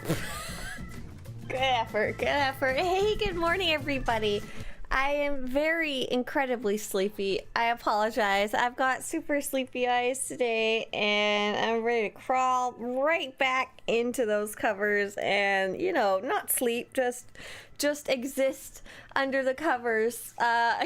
Good effort, good effort. Hey, good morning, everybody. I am very incredibly sleepy. I apologize. I've got super sleepy eyes today, and I'm ready to crawl right back into those covers and, you know, not sleep, just exist under the covers.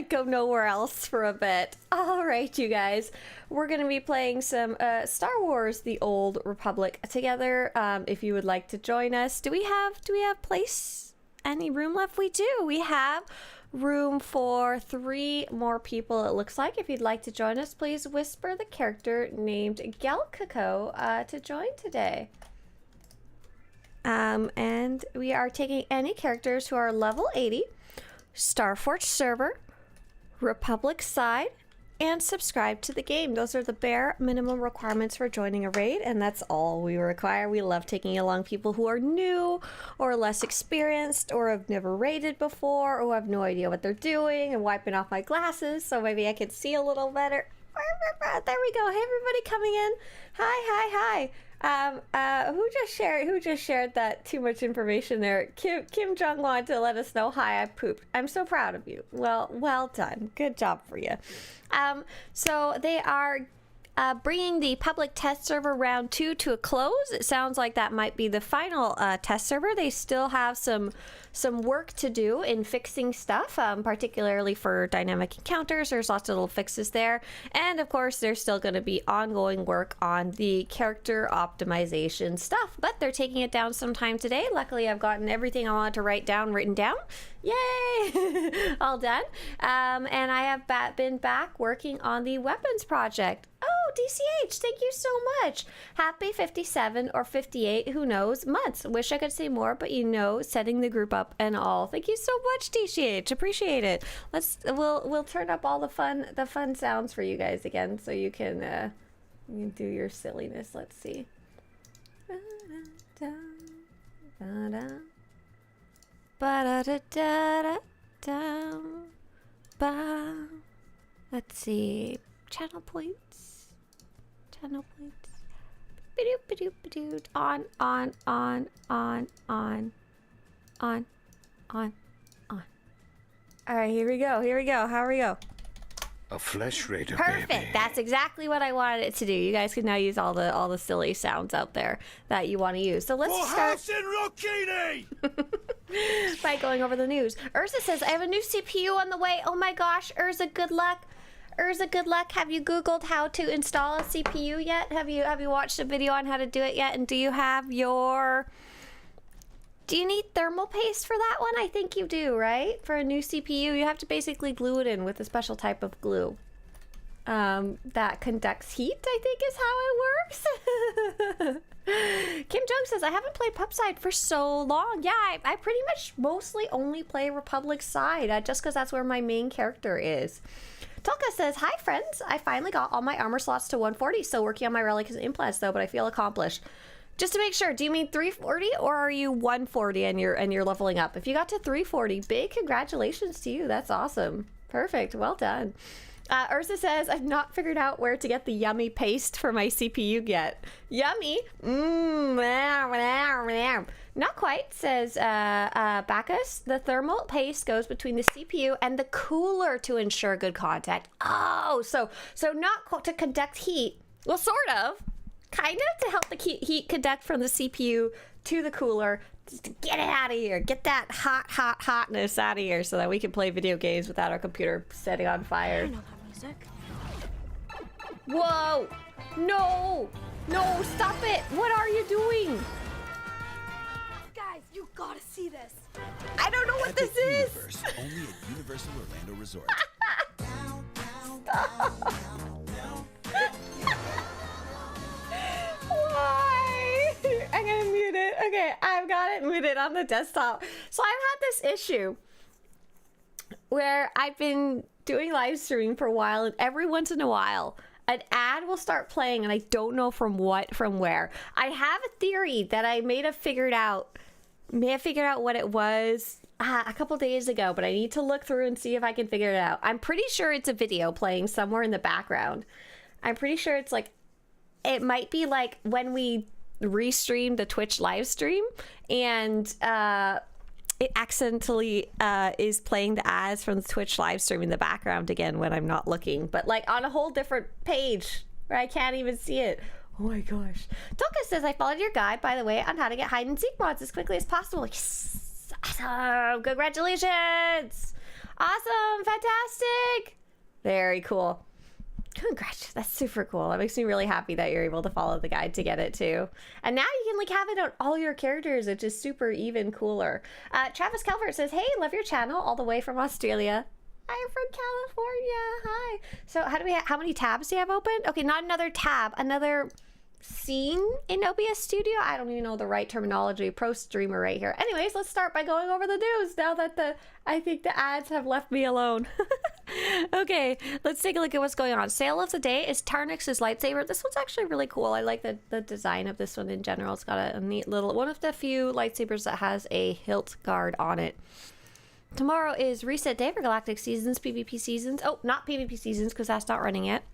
Go nowhere else for a bit. All right, you guys. We're going to be playing some Star Wars: The Old Republic together. If you would like to join us. Do we have place? Any room left? We do. We have room for 3 more people, it looks like. If you'd like to join us, please whisper the character named Gelkako to join today. And we are taking any characters who are level 80, Starforge server, Republic side, and subscribe to the game. Those are the bare minimum requirements for joining a raid, and that's all we require. We love taking along people who are new or less experienced or have never raided before or have no idea what they're doing, and wiping off my glasses so maybe I can see a little better. There we go. Hey, everybody coming in. Hi. Who just shared that too much information there? Kim Jong wanted to let us know. Hi, I pooped. I'm so proud of you. Well done. Good job for you. So they are bringing the public test server round 2 to a close. It sounds like that might be the final test server. They still have some work to do in fixing stuff, particularly for dynamic encounters. There's lots of little fixes there. And of course, there's still going to be ongoing work on the character optimization stuff, but they're taking it down sometime today. Luckily, I've gotten everything I wanted to written down. Yay! All done. And I have been back working on the weapons project. Oh, DCH, thank you so much. Happy 57 or 58, who knows, months. Wish I could say more, but you know, setting the group up and all. Thank you so much, DCH. Appreciate it. We'll turn up all the fun sounds for you guys again, so you can do your silliness. Let's see. Let's see. Channel points. On. All right, here we go. How we go? A flesh raider, Perfect. baby. That's exactly what I wanted it to do. You guys can now use all the silly sounds out there that you want to use. So let's start by going over the news. Urza says, I have a new CPU on the way. Oh my gosh, Urza, good luck. Have you Googled how to install a CPU yet? Have you watched a video on how to do it yet? And do you need thermal paste for that one? I think you do, right? For a new CPU, you have to basically glue it in with a special type of glue that conducts heat, I think is how it works. Kim Jong says, I haven't played Pupside for so long. Yeah, I pretty much mostly only play Republic side, just because that's where my main character is. Tolka says, hi friends, I finally got all my armor slots to 140, still working on my relics and implants though, but I feel accomplished. Just to make sure, do you mean 340 or are you 140 and you're leveling up? If you got to 340, big congratulations to you. That's awesome. Perfect. Well done. Ursa says, I've not figured out where to get the yummy paste for my CPU yet. Yummy? Not quite, says Bacchus. The thermal paste goes between the CPU and the cooler to ensure good contact. Oh, so not to conduct heat. Well, sort of. Kind of to help the heat conduct from the CPU to the cooler. Just to get it out of here. Get that hotness out of here so that we can play video games without our computer setting on fire. I know that music. Whoa! No! No, stop it! What are you doing? Guys, you gotta see this. I don't know what this is! Universe, only at Universal Orlando Resort. Stop! Why? I'm gonna mute it. Okay, I've got it muted on the desktop. So I've had this issue where I've been doing live streaming for a while, and every once in a while an ad will start playing and I don't know from where. I have a theory that I may have figured out what it was a couple days ago, but I need to look through and see if I can figure it out. I'm pretty sure it's a video playing somewhere in the background. I'm pretty sure it's like, it might be like when we restreamed the Twitch live stream, and it accidentally is playing the ads from the Twitch live stream in the background again when I'm not looking, but like on a whole different page where I can't even see it. Oh my gosh. Toka says, I followed your guide, by the way, on how to get hide and seek mods as quickly as possible. Yes! Awesome! Congratulations! Awesome! Fantastic! Very cool. Congrats. That's super cool. That makes me really happy that you're able to follow the guide to get it too. And now you can like have it on all your characters, which is super even cooler. Travis Calvert says, hey, love your channel all the way from Australia. I'm from California. Hi. So how many tabs do you have open? Okay, not another tab, another scene in OBS Studio. I don't even know the right terminology. Pro streamer right here. Anyways, let's start by going over the news now that I think the ads have left me alone. Okay, let's take a look at what's going on. Sale of the day is Tarnix's lightsaber. This one's actually really cool. I like the design of this one in general. It's got a neat little, one of the few lightsabers that has a hilt guard on it. Tomorrow is reset day for Galactic Seasons, PvP Seasons. Oh, not PvP Seasons because that's not running yet.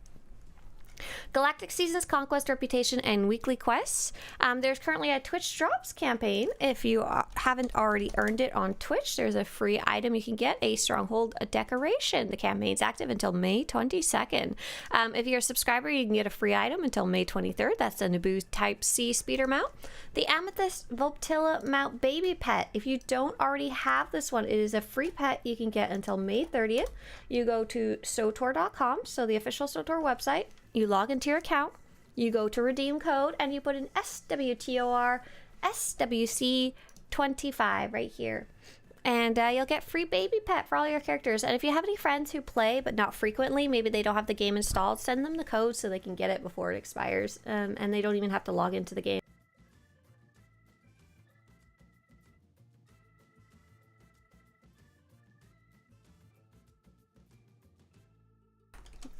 Galactic Seasons, Conquest, Reputation, and Weekly Quests. There's currently a Twitch Drops campaign. If you haven't already earned it on Twitch, there's a free item you can get, a Stronghold decoration. The campaign's active until May 22nd. If you're a subscriber, you can get a free item until May 23rd. That's the Naboo Type C speeder mount. The Amethyst Volptilla mount baby pet. If you don't already have this one, it is a free pet you can get until May 30th. You go to SWTOR.com, so the official SWTOR website. You log into your account, you go to redeem code, and you put in SWTOR SWC25 right here. And you'll get free baby pet for all your characters. And if you have any friends who play, but not frequently, maybe they don't have the game installed, send them the code so they can get it before it expires. And they don't even have to log into the game.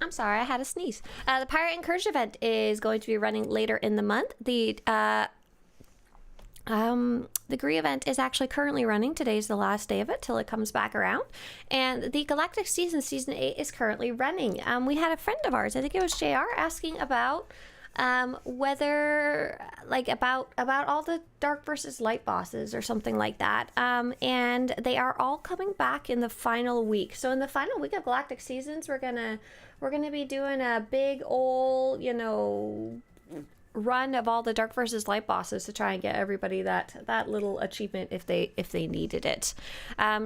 I'm sorry, I had a sneeze. The Pirate Incursion event is going to be running later in the month. The Gree event is actually currently running. Today's the last day of it till it comes back around. And the Galactic Season, Season 8 is currently running. We had a friend of ours, I think it was JR, asking about whether like about all the dark versus light bosses or something like that, and they are all coming back in the final week. So in the final week of Galactic Seasons, we're gonna be doing a big old, you know, run of all the dark versus light bosses to try and get everybody that little achievement if they needed it.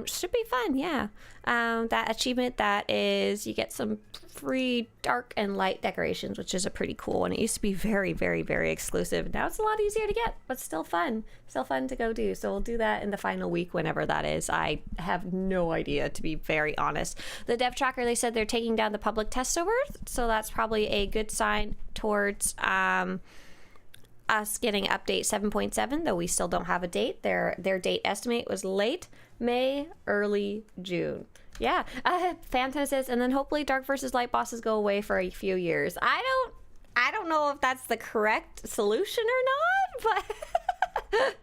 Should be fun. Yeah. That achievement that is, you get some free dark and light decorations, which is a pretty cool one. It used to be very, very, very exclusive. Now it's a lot easier to get, but still fun to go do. So we'll do that in the final week, whenever that is. I have no idea, to be very honest. The dev tracker, they said they're taking down the public test server, so that's probably a good sign towards us getting update 7.7, though we still don't have a date. Their date estimate was late May, early June. Yeah. Phantom says, and then hopefully dark versus light bosses go away for a few years. I don't know if that's the correct solution or not, but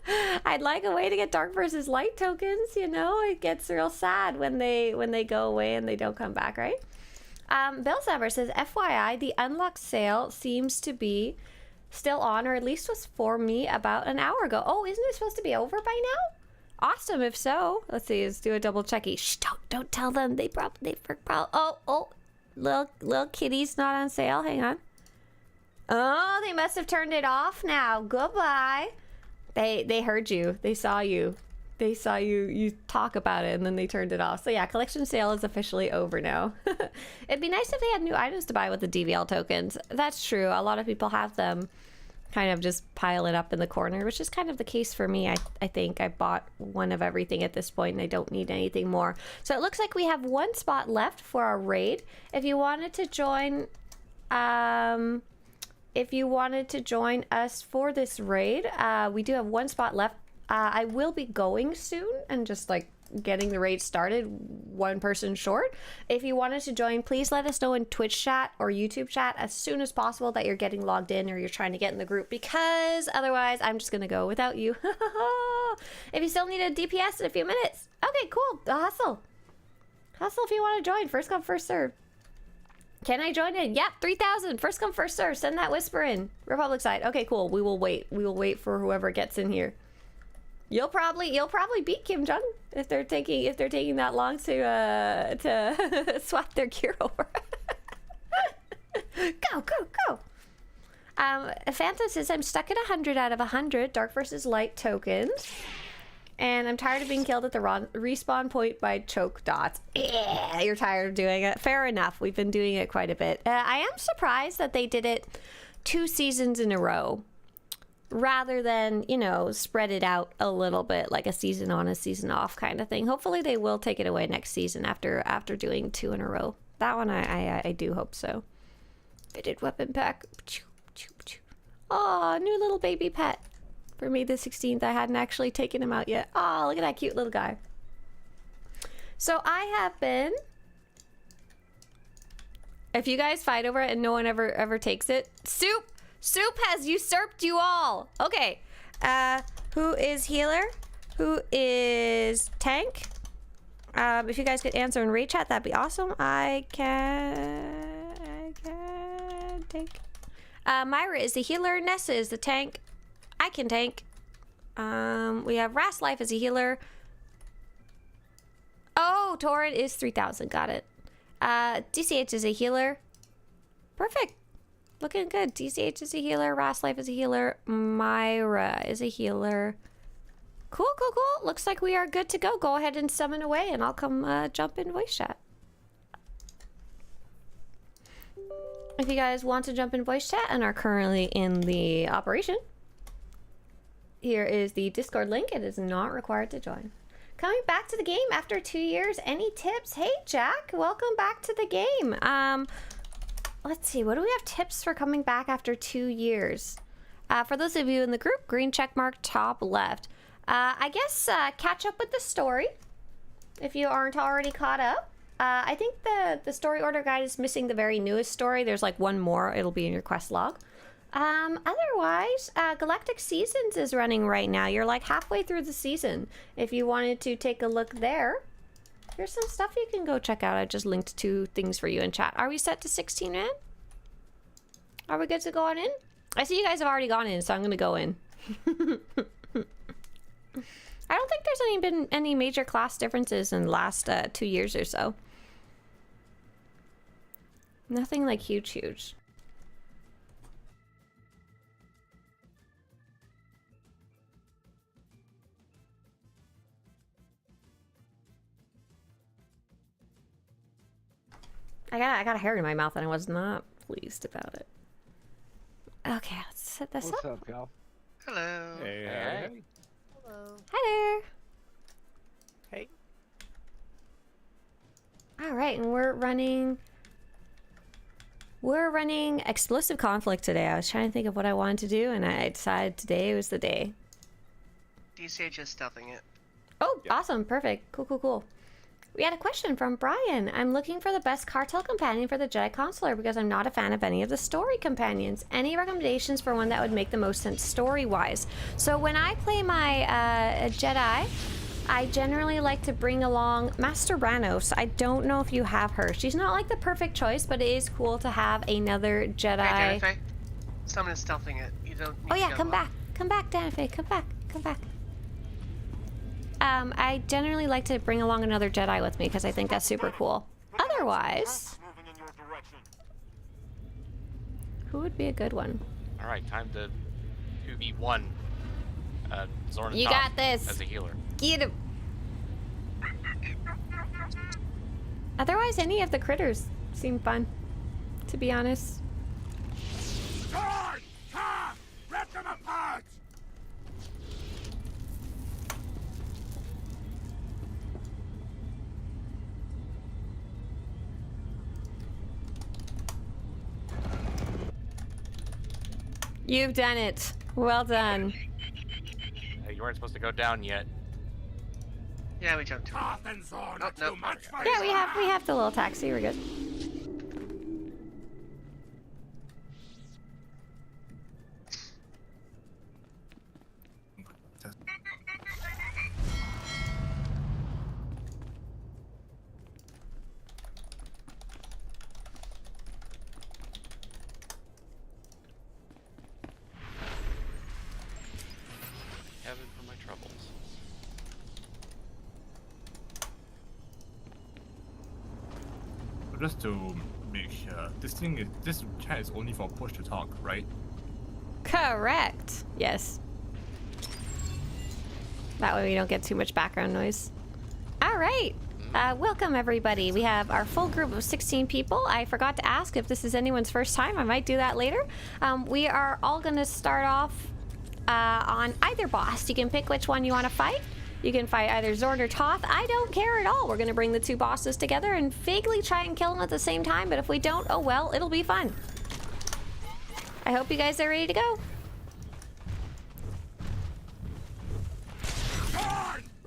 I'd like a way to get dark versus light tokens. You know, it gets real sad when they go away and they don't come back, right? Bill Saber says, FYI, the unlocked sale seems to be still on, or at least was for me about an hour ago. Oh, isn't it supposed to be over by now? Awesome, if so. Let's see, let's do a double checky. Shh, don't tell them. They probably, oh, little kitty's not on sale. Hang on. Oh, they must have turned it off now. Goodbye. They heard you. They saw you. They saw you talk about it, and then they turned it off. So yeah, collection sale is officially over now. It'd be nice if they had new items to buy with the DVL tokens. That's true. A lot of people have them kind of just pile it up in the corner, which is kind of the case for me. I think I bought one of everything at this point, and I don't need anything more. So it looks like we have one spot left for our raid. If you wanted to join, us for this raid, we do have one spot left. I will be going soon and just like getting the raid started, one person short. If you wanted to join, please let us know in Twitch chat or YouTube chat as soon as possible that you're getting logged in or you're trying to get in the group, because otherwise I'm just gonna go without you. If you still need a DPS in a few minutes, okay, cool. Hustle if you want to join. First come, first serve. Can I join in? Yep, 3,000. First come, first serve. Send that whisper in. Republic side. Okay, cool. We will wait. We will wait for whoever gets in here. You'll probably beat Kim Jong if they're taking that long to swap their gear over. Go, go, go. Phantom says I'm stuck at 100 out of 100 dark versus light tokens. And I'm tired of being killed at the respawn point by choke dots. Yeah, you're tired of doing it. Fair enough. We've been doing it quite a bit. I am surprised that they did it 2 seasons in a row rather than, you know, spread it out a little bit like a season on, a season off kind of thing. Hopefully they will take it away next season after doing 2 in a row. That one I do hope so. Fitted weapon pack. Oh, new little baby pet. For May the 16th, I hadn't actually taken him out yet. Oh, look at that cute little guy. So I have been... If you guys fight over it and no one ever takes it... Soup has usurped you all! Okay. Who is healer? Who is tank? If you guys could answer in raid chat, that'd be awesome. I can tank. Myra is the healer. Nessa is the tank. I can tank. We have Rast Life as a healer. Oh, Torrent is 3,000. Got it. DCH is a healer. Perfect. Looking good. DCH is a healer. Rast Life is a healer. Myra is a healer. Cool, cool, cool. Looks like we are good to go. Go ahead and summon away and I'll come jump in voice chat. If you guys want to jump in voice chat and are currently in the operation, here is the Discord link. It is not required to join. Coming back to the game after 2 years. Any tips? Hey, Jack. Welcome back to the game. Let's see. What do we have tips for coming back after 2 years? For those of you in the group, green check mark top left. I guess catch up with the story if you aren't already caught up. I think the story order guide is missing the very newest story. There's like one more. It'll be in your quest log. Otherwise, Galactic Seasons is running right now. You're like halfway through the season. If you wanted to take a look there, here's some stuff you can go check out. I just linked 2 things for you in chat. Are we set to 16 man? Are we good to go on in? I see you guys have already gone in, so I'm gonna go in. I don't think there's been any major class differences in the last 2 years or so. Nothing like huge. I got a hair in my mouth and I was not pleased about it. Okay, let's set this up. What's up, Cal? Hello. Hey. Hello. Hi there. Hey. All right, and we're running explosive conflict today. I was trying to think of what I wanted to do, and I decided today was the day. DCH is stealthing it. Oh, yep. Awesome. Perfect. Cool. We had a question from Brian. I'm looking for the best cartel companion for the Jedi Consular because I'm not a fan of any of the story companions. Any recommendations for one that would make the most sense story-wise? So when I play my Jedi, I generally like to bring along Master Ranos. I don't know if you have her. She's not like the perfect choice, but it is cool to have another Jedi. Hey, Danife. Someone is stealthing it. You don't need Oh yeah, to come back, Danife. Come back. I generally like to bring along another Jedi with me because I think that's super cool. Otherwise, who would be a good one? All right, time to 2v1. Zorn You got this. As a healer. Get him. Otherwise, any of the critters seem fun, to be honest. Charge! Come! Rip them apart! You've done it. Well done. You weren't supposed to go down yet. Yeah, we jumped to it. Oh, no. Yeah, we have the little taxi. We're good. just to make sure, this chat is only for push to talk, right? Correct. Yes. That way we don't get too much background noise. All right. Welcome, everybody. We have our full group of 16 people. I forgot to ask if this is anyone's first time. I might do that later. We are all going to start off on either boss. You can pick which one you want to fight. You can fight either Zord or Toth. I don't care at all. We're going to bring the two bosses together and vaguely try and kill them at the same time. But if we don't, oh well, it'll be fun. I hope you guys are ready to go.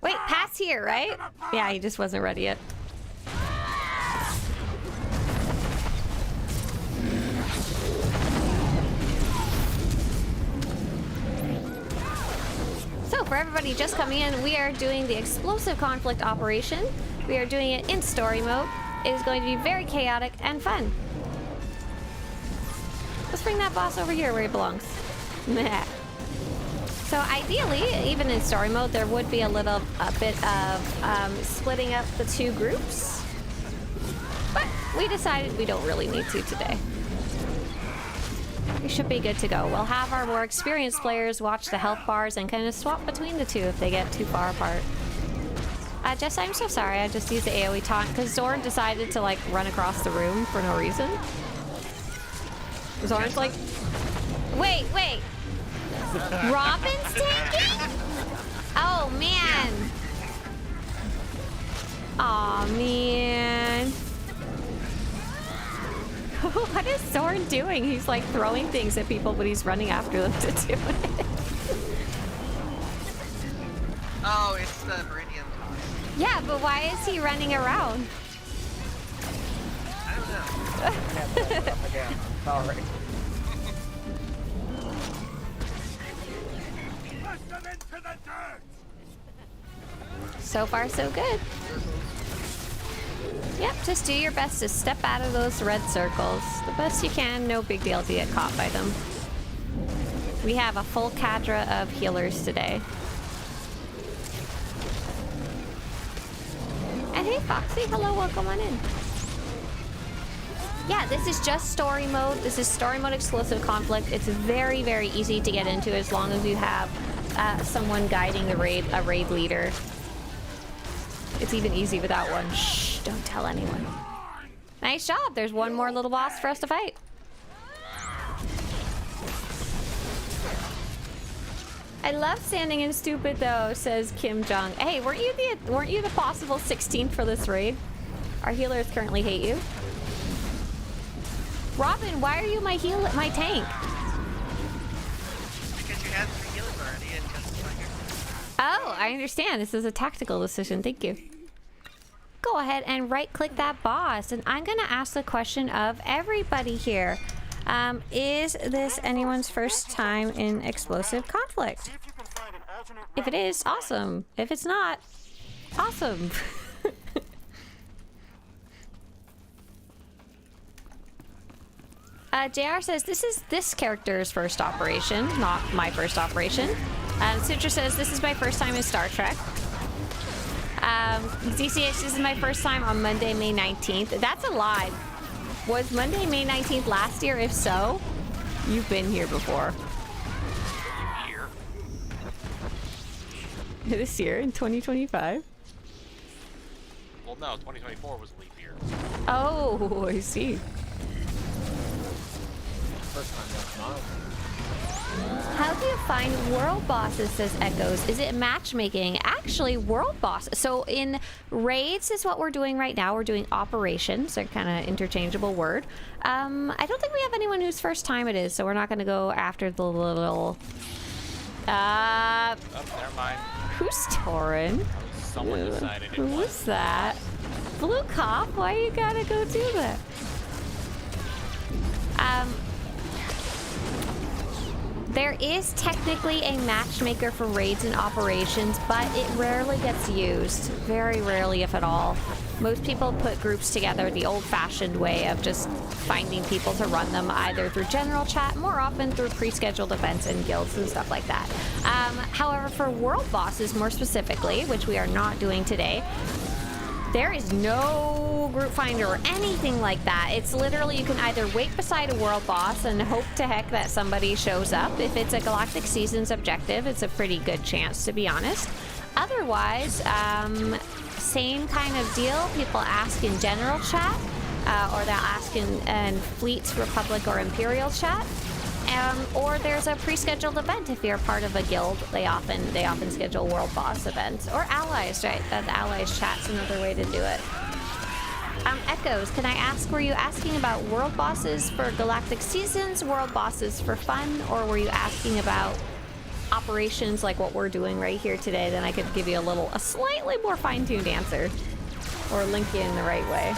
Wait, Pat's here, right? Yeah, he just wasn't ready yet. So, for everybody just coming in, we are doing the explosive conflict operation. We are doing it in story mode. It is going to be very chaotic and fun. Let's bring that boss over here where he belongs. Meh. So ideally, even in story mode, there would be a bit of splitting up the two groups. But we decided we don't really need to today. We should be good to go. We'll have our more experienced players watch the health bars and kind of swap between the two if they get too far apart. Jess, I'm so sorry. I just used the AoE taunt because Zorn decided to like run across the room for no reason. Zorn's like, wait. Robin's tanking? Oh, man. Aw, man. What is Zorn doing? He's like throwing things at people, but he's running after them to do it. Oh, it's the Meridian toss. Yeah, but why is he running around? I don't know. Again, sorry. So far, so good. Yep, just do your best to step out of those red circles. The best you can, no big deal to get caught by them. We have a full cadre of healers today. And hey, Foxy, hello, welcome on in. Yeah, this is just story mode. This is story mode exclusive conflict. It's very, very easy to get into as long as you have someone guiding the raid, a raid leader. It's even easy without one. Shh, don't tell anyone. Nice job. There's one more little boss for us to fight. I love standing in stupid though, says Kim Jong. Hey, weren't you the possible 16th for this raid? Our healers currently hate you. Robin, why are you my tank? Because you had 3 healers already and just like Oh, I understand. This is a tactical decision. Thank you. Go ahead and right-click that boss, and I'm gonna ask the question of everybody here. Is this anyone's first time in explosive conflict? If it is, awesome. If it's not, awesome. JR says this is this character's first operation, not my first operation. Sutra says this is my first time in Star Trek. DCH, this is my first time on Monday, May 19th. That's a lie. Was Monday, May 19th last year? If so, you've been here before. Year. This year in 2025? Well, no, 2024 was leap year. Oh, I see. First time that's not. How do you find world bosses, says Echoes? Is it matchmaking? Actually, world boss. So in raids is what we're doing right now. We're doing operations. They're kind of interchangeable word. I don't think we have anyone whose first time it is, so we're not going to go after the little... Oh, never mind. Who's Torin? Someone decided it Who was that? Blue Cop? Why you gotta go do that? There is technically a matchmaker for raids and operations, but it rarely gets used. Very rarely, if at all. Most people put groups together the old-fashioned way of just finding people to run them, either through general chat, more often through pre-scheduled events and guilds and stuff like that. However, for world bosses more specifically, which we are not doing today, There is no group finder or anything like that. It's literally you can either wait beside a world boss and hope to heck that somebody shows up. If it's a Galactic Seasons objective, it's a pretty good chance, to be honest. Otherwise, same kind of deal. People ask in general chat, or they'll ask in Fleet's, Republic, or Imperial chat. Or there's a pre-scheduled event if you're part of a guild. They often schedule world boss events or allies, right? That allies chat's another way to do it. Echoes, can I ask, were you asking about world bosses for Galactic Seasons, world bosses for fun, or were you asking about operations like what we're doing right here today? Then I could give you a slightly more fine-tuned answer, or link you in the right way.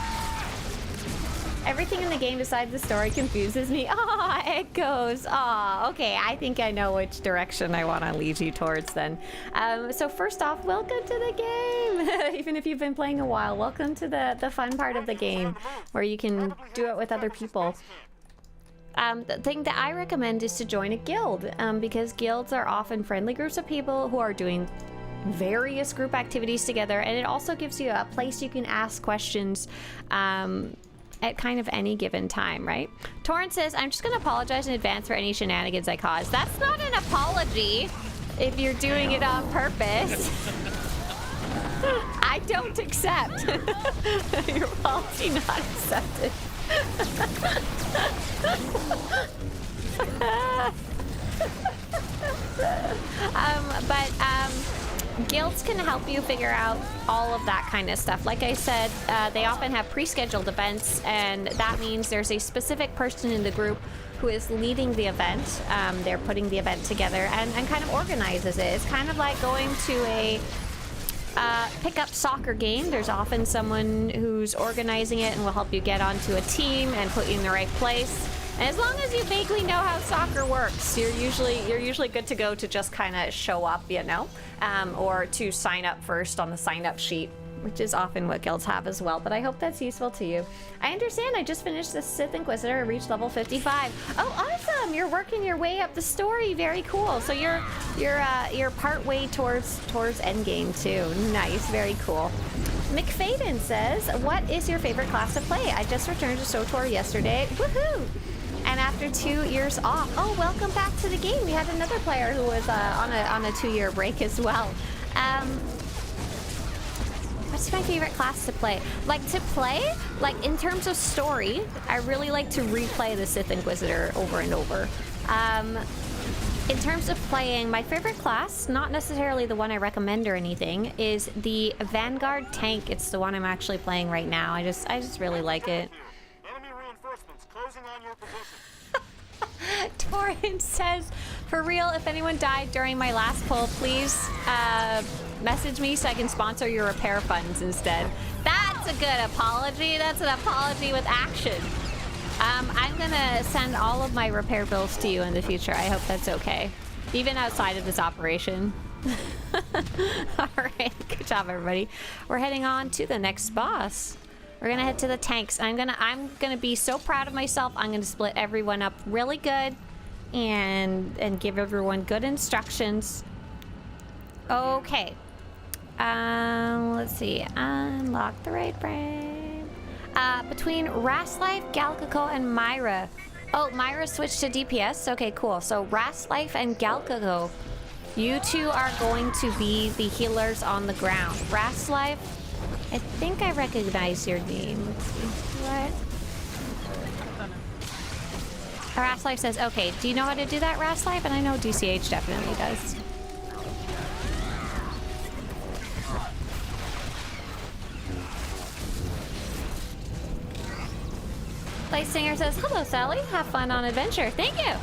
Everything in the game besides the story confuses me. Ah, Echoes. Ah, okay. I think I know which direction I want to lead you towards then. So first off, welcome to the game. Even if you've been playing a while, welcome to the fun part of the game where you can do it with other people. The thing that I recommend is to join a guild, because guilds are often friendly groups of people who are doing various group activities together, and it also gives you a place you can ask questions at kind of any given time, right? Torrent says, I'm just gonna apologize in advance for any shenanigans I caused. That's not an apology if you're doing it on purpose. I don't accept. Your apology not accepted. Guilds can help you figure out all of that kind of stuff. Like I said, they often have pre-scheduled events, and that means there's a specific person in the group who is leading the event. They're putting the event together and kind of organizes it. It's kind of like going to a pick-up soccer game. There's often someone who's organizing it and will help you get onto a team and put you in the right place. And as long as you vaguely know how soccer works, you're usually good to go to just kind of show up, you know, or to sign up first on the sign-up sheet, which is often what guilds have as well. But I hope that's useful to you. I understand. I just finished the Sith Inquisitor. I reached level 55. Oh, awesome! You're working your way up the story. Very cool. So you're part way towards endgame too. Nice. Very cool. McFadden says, "What is your favorite class to play? I just returned to SWTOR yesterday. Woohoo!" And after 2 years off, oh, welcome back to the game. We had another player who was on a 2-year break as well. What's my favorite class to play? Like in terms of story, I really like to replay the Sith Inquisitor over and over. In terms of playing, my favorite class, not necessarily the one I recommend or anything, is the Vanguard tank. It's the one I'm actually playing right now. I just really like it. Torrent says, for real, if anyone died during my last pull, please message me so I can sponsor your repair funds instead. That's a good apology. That's an apology with action. I'm gonna send all of my repair bills to you in the future. I hope that's okay. Even outside of this operation. Alright, good job everybody. We're heading on to the next boss. We're gonna head to the tanks. I'm gonna be so proud of myself. I'm gonna split everyone up really good and give everyone good instructions. Okay. Let's see. Unlock the right frame. Between Rastlife, Galcaco, and Myra. Oh, Myra switched to DPS? Okay, cool. So Rastlife and Galcaco, you two are going to be the healers on the ground. Rastlife, I think I recognize your name. Let's see. What? Rastlife says, okay, do you know how to do that, Rastlife? And I know DCH definitely does. Light Singer says, hello, Sally. Have fun on adventure. Thank you.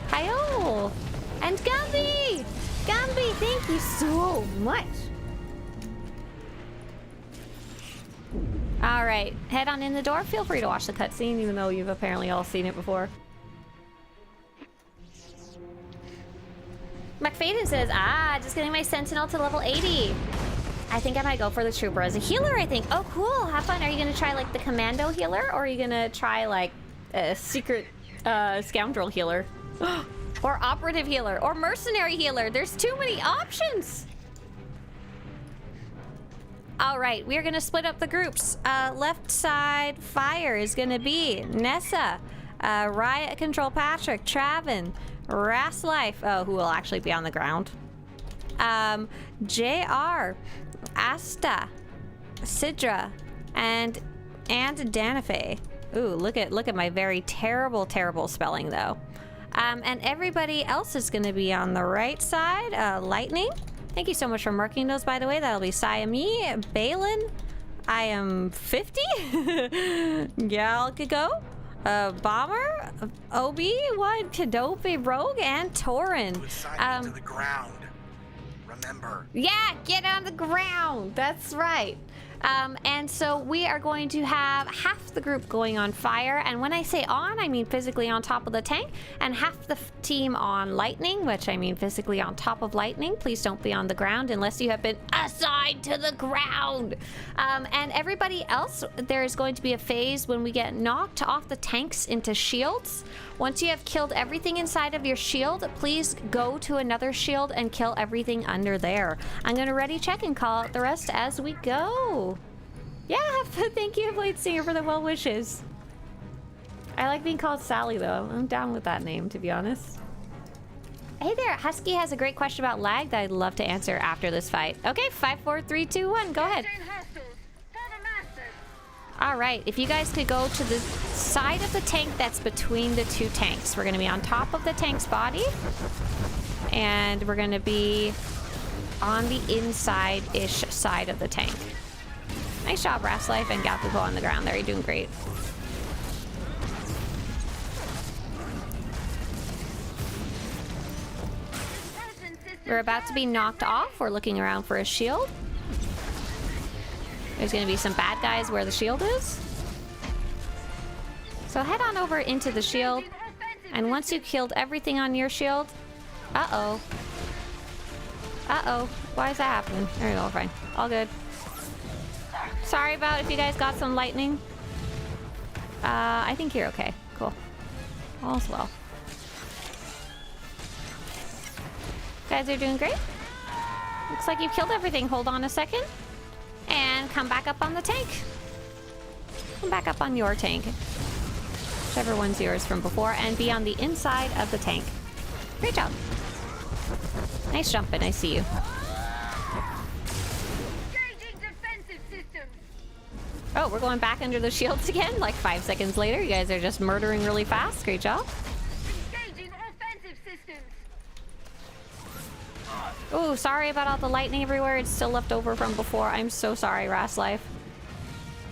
Hi-oh. And Gumby! Gumby, thank you so much. All right, head on in the door. Feel free to watch the cutscene, even though you've apparently all seen it before. McFadden says, just getting my Sentinel to level 80. I think I might go for the Trooper as a healer, I think. Oh, cool. Have fun. Are you going to try, like, the Commando healer? Or are you going to try, like, a secret Scoundrel healer? Or Operative healer? Or Mercenary healer? There's too many options! All right, we're gonna split up the groups. Left side fire is gonna be Nessa, Riot Control Patrick, Travin, Ras Life, who will actually be on the ground. JR, Asta, Sidra, and Danafe. Ooh, look at my very terrible spelling though. And everybody else is gonna be on the right side. Lightning. Thank you so much for marking those, by the way. That'll be Siamese, Balin. I am 50. Galgago, Bomber, Obi-Wan, Kadope, Rogue, and Torin. to the ground. Remember. Yeah, get on the ground. That's right. And so we are going to have half the group going on fire. And when I say on, I mean physically on top of the tank. And half the team on lightning, which I mean physically on top of lightning. Please don't be on the ground unless you have been assigned to the ground. And everybody else, there is going to be a phase when we get knocked off the tanks into shields. Once you have killed everything inside of your shield, please go to another shield and kill everything under there. I'm going to ready check and call out the rest as we go. Yeah, thank you, Blade Singer, for the well wishes. I like being called Sally, though. I'm down with that name, to be honest. Hey there, Husky has a great question about lag that I'd love to answer after this fight. Okay, 5, 4, 3, 2, 1, go ahead. All right, if you guys could go to the side of the tank that's between the two tanks. We're gonna be on top of the tank's body, and we're gonna be on the inside-ish side of the tank. Nice job, Ras Life and Galpico on the ground there. You're doing great. We're about to be knocked off. We're looking around for a shield. There's going to be some bad guys where the shield is. So head on over into the shield. And once you've killed everything on your shield... Uh-oh. Uh-oh. Why is that happening? There we go. Fine. All good. Sorry about if you guys got some lightning. I think you're okay. Cool. All's well. You guys are doing great. Looks like you've killed everything. Hold on a second. And come back up on the tank. Come back up on your tank. Whichever one's yours from before. And be on the inside of the tank. Great job. Nice jumping. I see you. Oh, we're going back under the shields again, like 5 seconds later. You guys are just murdering really fast. Great job. Oh, sorry about all the lightning everywhere. It's still left over from before. I'm so sorry, Ras Life.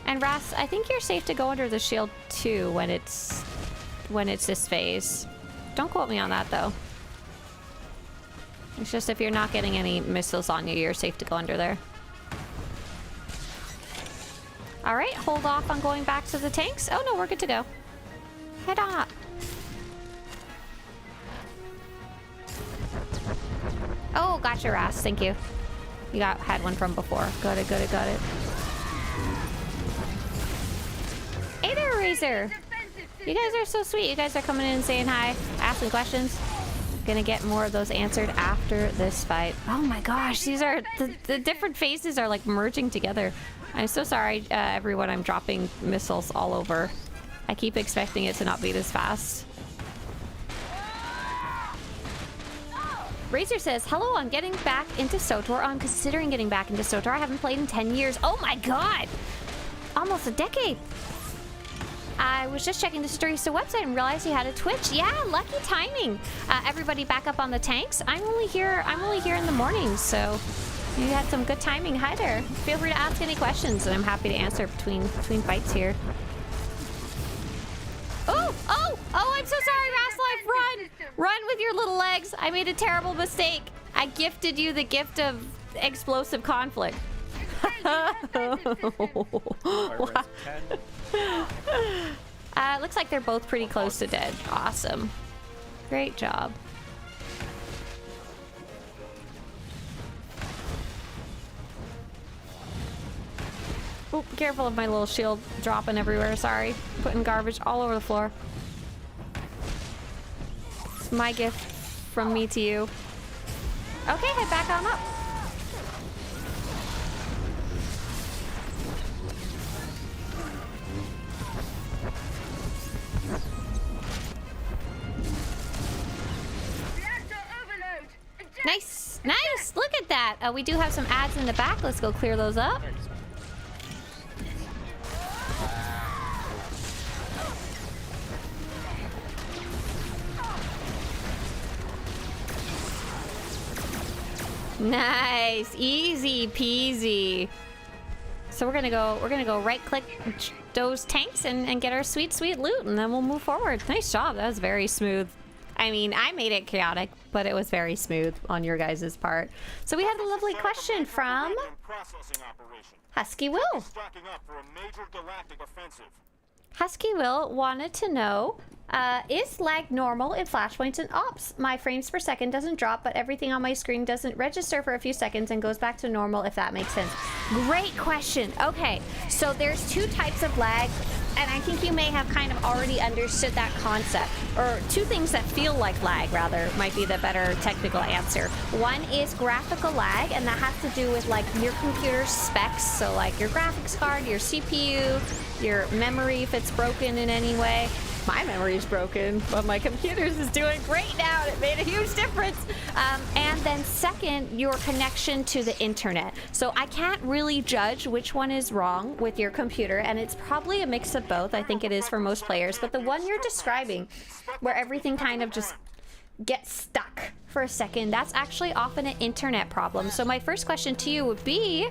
And Ras, I think you're safe to go under the shield too when it's this phase. Don't quote me on that though. It's just if you're not getting any missiles on you, you're safe to go under there. All right, hold off on going back to the tanks. Oh no, we're good to go. Head on up. Oh, got your ass. Thank you. You had one from before. Got it, got it, got it. Hey there, Razor. You guys are so sweet. You guys are coming in and saying hi, asking questions. Gonna get more of those answered after this fight. Oh my gosh, these are the different phases are like merging together. I'm so sorry, everyone. I'm dropping missiles all over. I keep expecting it to not be this fast. Razor says, hello, I'm getting back into SWTOR. I'm considering getting back into SWTOR. I haven't played in 10 years. Oh my god! Almost a decade. I was just checking the Swtorista website and realized you had a Twitch. Yeah, lucky timing. Everybody back up on the tanks. I'm only here in the morning, so you had some good timing. Hi there. Feel free to ask any questions, and I'm happy to answer between fights here. Oh, I'm so sorry, Ras Life. Run! Run with your little legs. I made a terrible mistake. I gifted you the gift of explosive conflict. Looks like they're both pretty close to dead. Awesome. Great job. Oh, be careful of my little shield dropping everywhere. Sorry. Putting garbage all over the floor. It's my gift from me to you. Okay, head back on up. Nice, nice. Look at that. We do have some ads in the back. Let's go clear those up. Nice, easy peasy. So we're gonna go right click those tanks and get our sweet loot, and then we'll move forward. Nice job. That was very smooth. I mean, I made it chaotic, but it was very smooth on your guys' part. So we had a lovely question from Husky Will. Husky Will wanted to know, is lag normal in flashpoints and ops? My frames per second doesn't drop, but everything on my screen doesn't register for a few seconds and goes back to normal, if that makes sense. Great question. Okay, so there's two types of lag, and I think you may have kind of already understood that concept. Or two things that feel like lag, rather, might be the better technical answer. One is graphical lag, and that has to do with like your computer specs, so like your graphics card, your CPU, your memory if it's broken in any way. My memory is broken, but my computer's is doing great now. It made a huge difference. And then second, your connection to the internet. So I can't really judge which one is wrong with your computer, and it's probably a mix of both. I think it is for most players, but the one you're describing, where everything kind of just gets stuck for a second, that's actually often an internet problem. So my first question to you would be,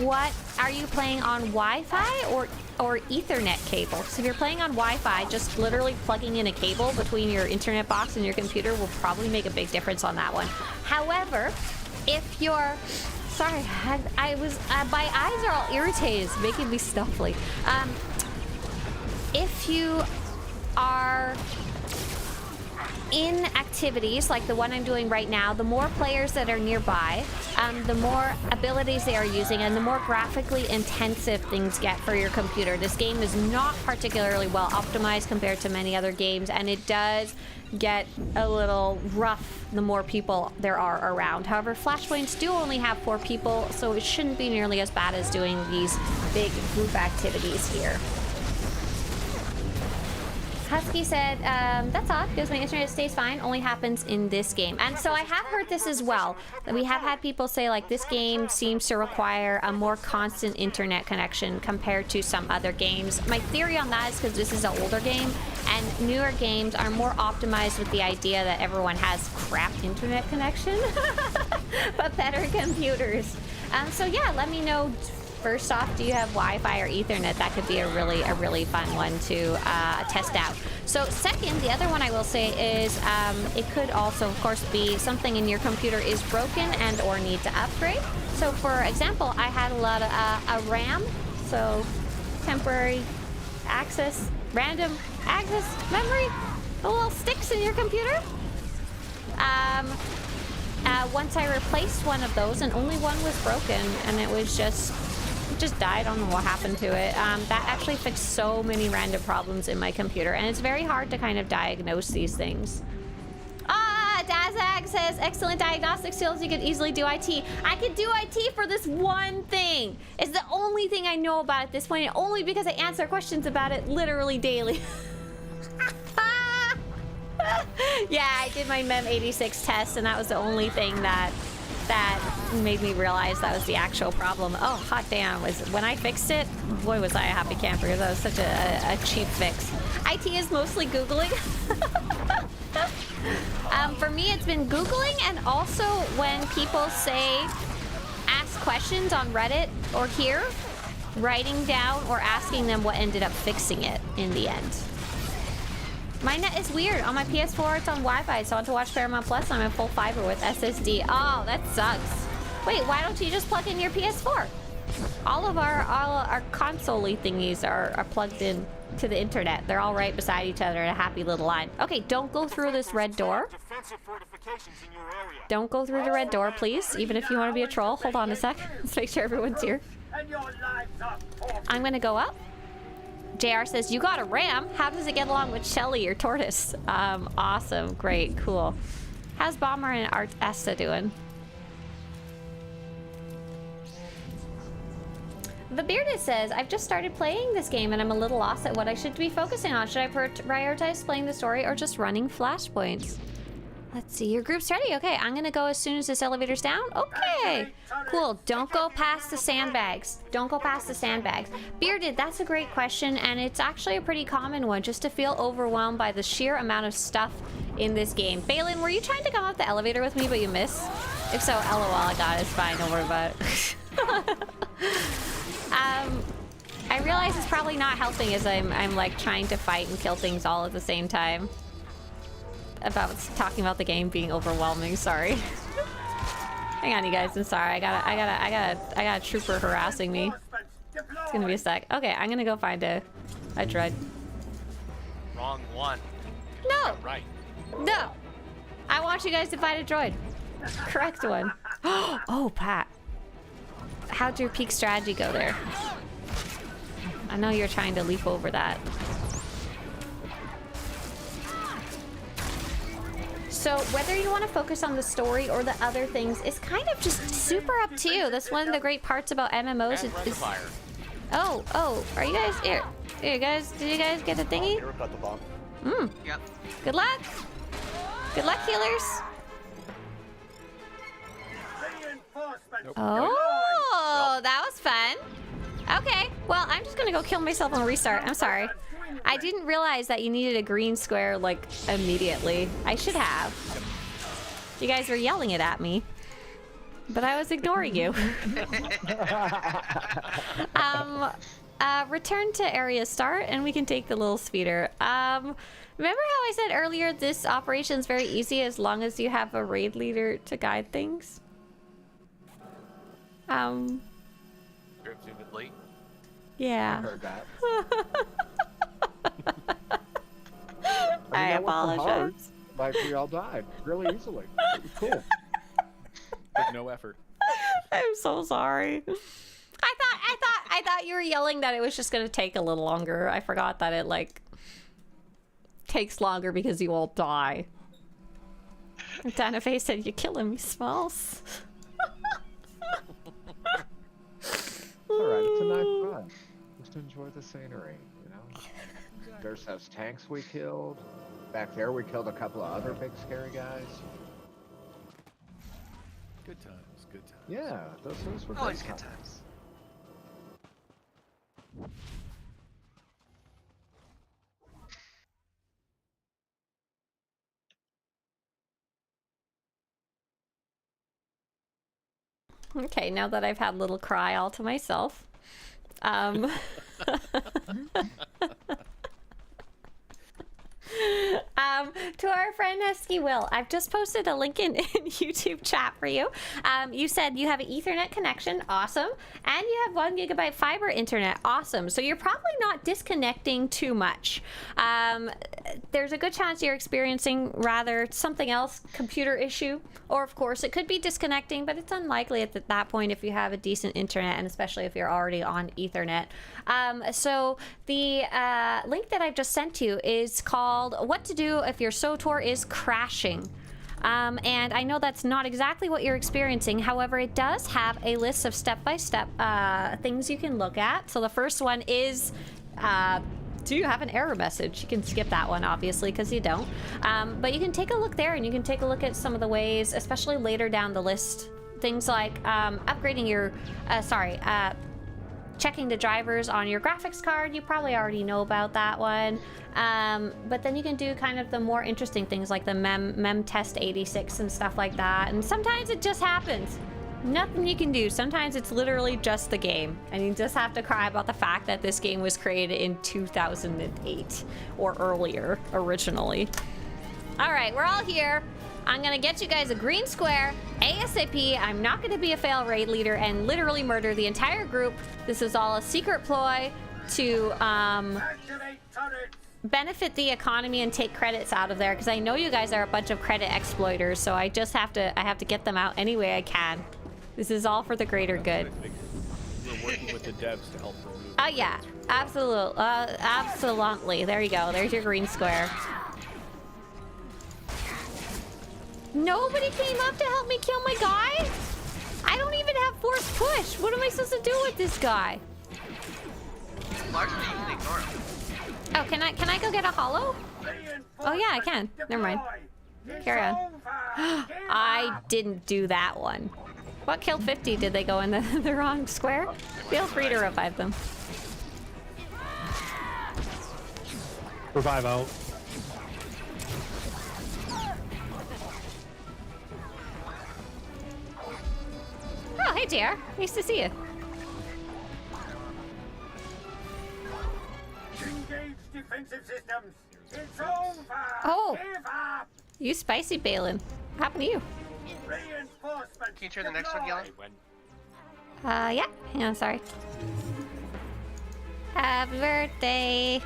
what are you playing on Wi-Fi or Ethernet cable? So if you're playing on Wi-Fi, just literally plugging in a cable between your internet box and your computer will probably make a big difference on that one. However, if you're sorry, I was my eyes are all irritated, it's making me snuffly. If you are in activities like the one I'm doing right now, the more players that are nearby, the more abilities they are using, and the more graphically intensive things get for your computer. This game is not particularly well optimized compared to many other games, and it does get a little rough the more people there are around. However, Flashpoints do only have 4 people, so it shouldn't be nearly as bad as doing these big group activities here. Husky said, that's odd because my internet stays fine, only happens in this game. And so I have heard this as well. We have had people say like this game seems to require a more constant internet connection compared to some other games. My theory on that is because this is an older game and newer games are more optimized with the idea that everyone has crap internet connection, but better computers. So yeah, let me know. First off, do you have Wi-Fi or Ethernet? That could be a really fun one to test out. So second, the other one I will say is it could also, of course, be something in your computer is broken and or need to upgrade. So for example, I had a lot of a RAM, so temporary access, random access memory, the little sticks in your computer. Once I replaced one of those, and only one was broken, and it was just died. I don't know what happened to it. That actually fixed so many random problems in my computer, and it's very hard to kind of diagnose these things. Dazag says, excellent diagnostic skills. You could easily do IT. I could do IT for this one thing. It's the only thing I know about at this point, and only because I answer questions about it literally daily. Yeah, I did my MEM 86 test, and that was the only thing that made me realize that was the actual problem. Oh, hot damn. When I fixed it, boy, was I a happy camper. That was such a cheap fix. IT is mostly Googling. For me, it's been Googling, and also when people say, ask questions on Reddit or here, writing down or asking them what ended up fixing it in the end. My net is weird. On my PS4, it's on Wi-Fi, so I want to watch Paramount Plus. I'm in full fiber with SSD. Oh, that sucks. Wait, why don't you just plug in your PS4? All our console-y thingies are plugged in to the internet. They're all right beside each other in a happy little line. Okay, don't go through this red door. Don't go through the red door, please. Even if you want to be a troll. Hold on a sec. Let's make sure everyone's here. I'm gonna go up. JR says, you got a ram? How does it get along with Shelly or Tortoise? Awesome. Great. Cool. How's Bomber and Esta doing? The Bearded says, I've just started playing this game and I'm a little lost at what I should be focusing on. Should I prioritize playing the story or just running flashpoints? Let's see, your group's ready. Okay, I'm gonna go as soon as this elevator's down. Okay, cool. Don't go past the sandbags. Don't go past the sandbags. Bearded, that's a great question, and it's actually a pretty common one, just to feel overwhelmed by the sheer amount of stuff in this game. Balin, were you trying to come up the elevator with me, but you missed? If so, LOL, I got it. It's fine, don't worry about it. I realize it's probably not helping as I'm like trying to fight and kill things all at the same time. About talking about the game being overwhelming, sorry. Hang on, you guys, I'm sorry. I got a trooper harassing me. It's gonna be a sec. Okay, I'm gonna go find a droid. Wrong one. No! Right. No! I want you guys to find a droid. Correct one. Oh, Pat. How'd your peak strategy go there? I know you're trying to leap over that. So whether you want to focus on the story or the other things is kind of just super up to you. That's one of the great parts about MMOs. Oh, are you guys here? Here, guys, did you guys get a thingy? Yep. Good luck. Good luck, healers. Oh, that was fun. Okay, well, I'm just gonna go kill myself and restart. I'm sorry. I didn't realize that you needed a green square, like, immediately. I should have. You guys were yelling it at me. But I was ignoring you. Return to area start, and we can take the little speeder. Remember how I said earlier this operation's very easy as long as you have a raid leader to guide things? Presumably. Yeah. I heard that. I that went from hard, apologize. like we all died really easily. It was cool. With no effort. I'm so sorry. I thought you were yelling that it was just gonna take a little longer. I forgot that it like takes longer because you all die. Danafe said you're killing me, Smalls. Alright, it's a nice run. Just enjoy the scenery, you know? There's those tanks we killed. Back there we killed a couple of other big scary guys. Good times, good times. Yeah, those were great Always good times. Okay, now that I've had a little cry all to myself. To our friend Husky Will, I've just posted a link in YouTube chat for you. You said you have an Ethernet connection, awesome, and you have 1 GB fiber internet, awesome. So you're probably not disconnecting too much. There's a good chance you're experiencing rather something else, computer issue, or of course it could be disconnecting, but it's unlikely at that point if you have a decent internet, and especially if you're already on Ethernet. So the link that I've just sent you is called What to Do If Your SWTOR is Crashing. And I know that's not exactly what you're experiencing. However, it does have a list of step-by-step things you can look at. So the first one is, do you have an error message? You can skip that one, obviously, because you don't. But you can take a look there, and you can take a look at some of the ways, especially later down the list. Things like upgrading your, checking the drivers on your graphics card. You probably already know about that one. But then you can do kind of the more interesting things like the mem test 86 and stuff like that. And sometimes it just happens. Nothing you can do. Sometimes it's literally just the game. And you just have to cry about the fact that this game was created in 2008 or earlier originally. All right, we're all here. I'm gonna get you guys a green square ASAP. I'm not gonna be a fail raid leader and literally murder the entire group. This is all a secret ploy to benefit the economy and take credits out of there, because I know you guys are a bunch of credit exploiters, so I just have to get them out any way I can. This is all for the greater good. We're working with the devs to help remove. Oh yeah, absolutely, absolutely. There you go. There's your green square. Nobody came up to help me kill my guy? I don't even have force push. What am I supposed to do with this guy? Largely, you can ignore him. Oh, can I go get a hollow? Oh yeah, I can. Never mind. Carry on. I didn't do that one. What killed 50? Did they go in the wrong square? Feel free to revive them. Revive out. Oh, hey, JR. Nice to see you. Engage defensive systems. It's over. Oh. Give up. You spicy Balin. What happened to you? Reinforcements. Can you turn the next one yellow? When Yeah. Hang on, sorry. Happy birthday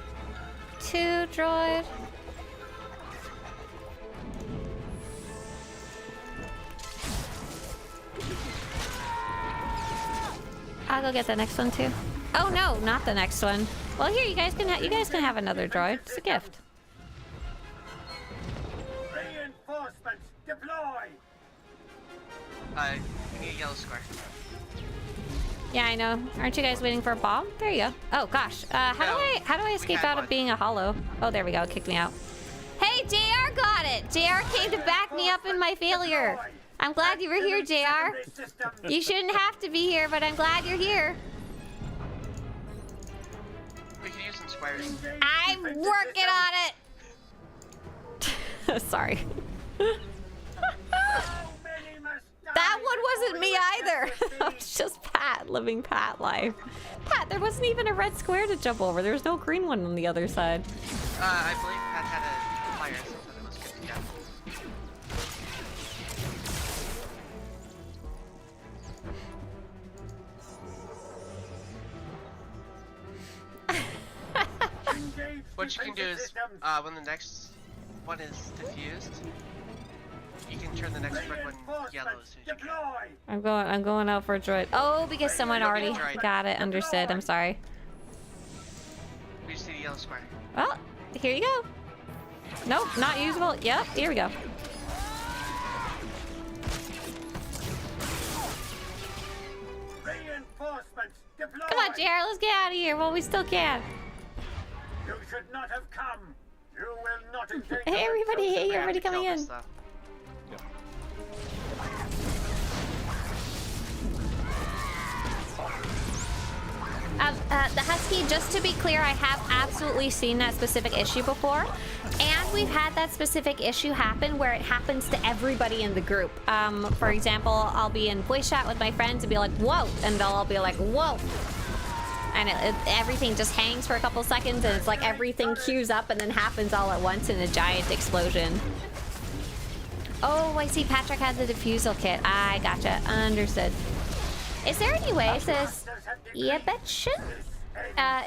to Droid. I'll go get the next one too. Oh no, not the next one. Well, here you guys can have another droid. It's a gift. Reinforcements deploy. We need a yellow square. Yeah, I know. Aren't you guys waiting for a bomb? There you go. Oh gosh. How do I escape out of being a hollow? Oh, there we go. It kicked me out. Hey, JR got it. JR came to back me up in my failure. I'm glad you were here, JR. You shouldn't have to be here, but I'm glad you're here. We can use some squares. I'm working on it. Sorry. That one wasn't me either. That was just Pat living Pat life. Pat, there wasn't even a red square to jump over. There was no green one on the other side. I believe Pat had a fire, so that it was good to go. What you can do is, when the next one is diffused, you can turn the next red one yellow as soon as you can. I'm going out for a droid. Oh, because someone already got it. Understood. I'm sorry. We just need a yellow square. Well, here you go. Nope, not usable. Yep, here we go. Reinforcements deploy. Come on, JR, let's get out of here while we still can. You should not have come. You will not engage. Hey, everybody. Hey, everybody coming in. The Husky, just to be clear, I have absolutely seen that specific issue before. And we've had that specific issue happen where it happens to everybody in the group. For example, I'll be in voice chat with my friends and be like, whoa, and they'll all be like, whoa. And everything just hangs for a couple seconds, and it's like everything queues up and then happens all at once in a giant explosion. Oh, I see Patrick has a defusal kit. I gotcha. Understood. Is there any way, it says, yeah, betcha?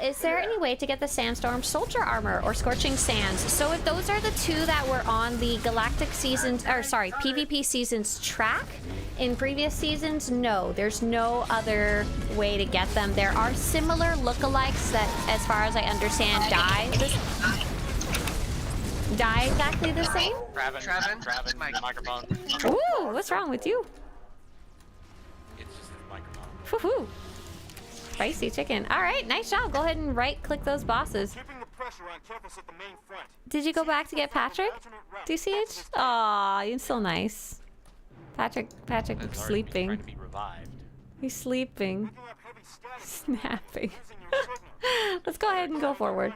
Is there any way to get the Sandstorm Soldier Armor or Scorching Sands? So if those are the two that were on the Galactic Seasons, or sorry, PvP Seasons track in previous seasons, no, there's no other way to get them. There are similar lookalikes that, as far as I understand, die exactly the same? Traven, microphone. Ooh, what's wrong with you? It's just the microphone. Woohoo! Spicy chicken. All right, nice job. Go ahead and right-click those bosses. Did you go back to get Patrick? DCH? Aw, you're so nice. Patrick is sleeping. Trying to be revived. He's sleeping. Snapping. Let's go ahead and go forward.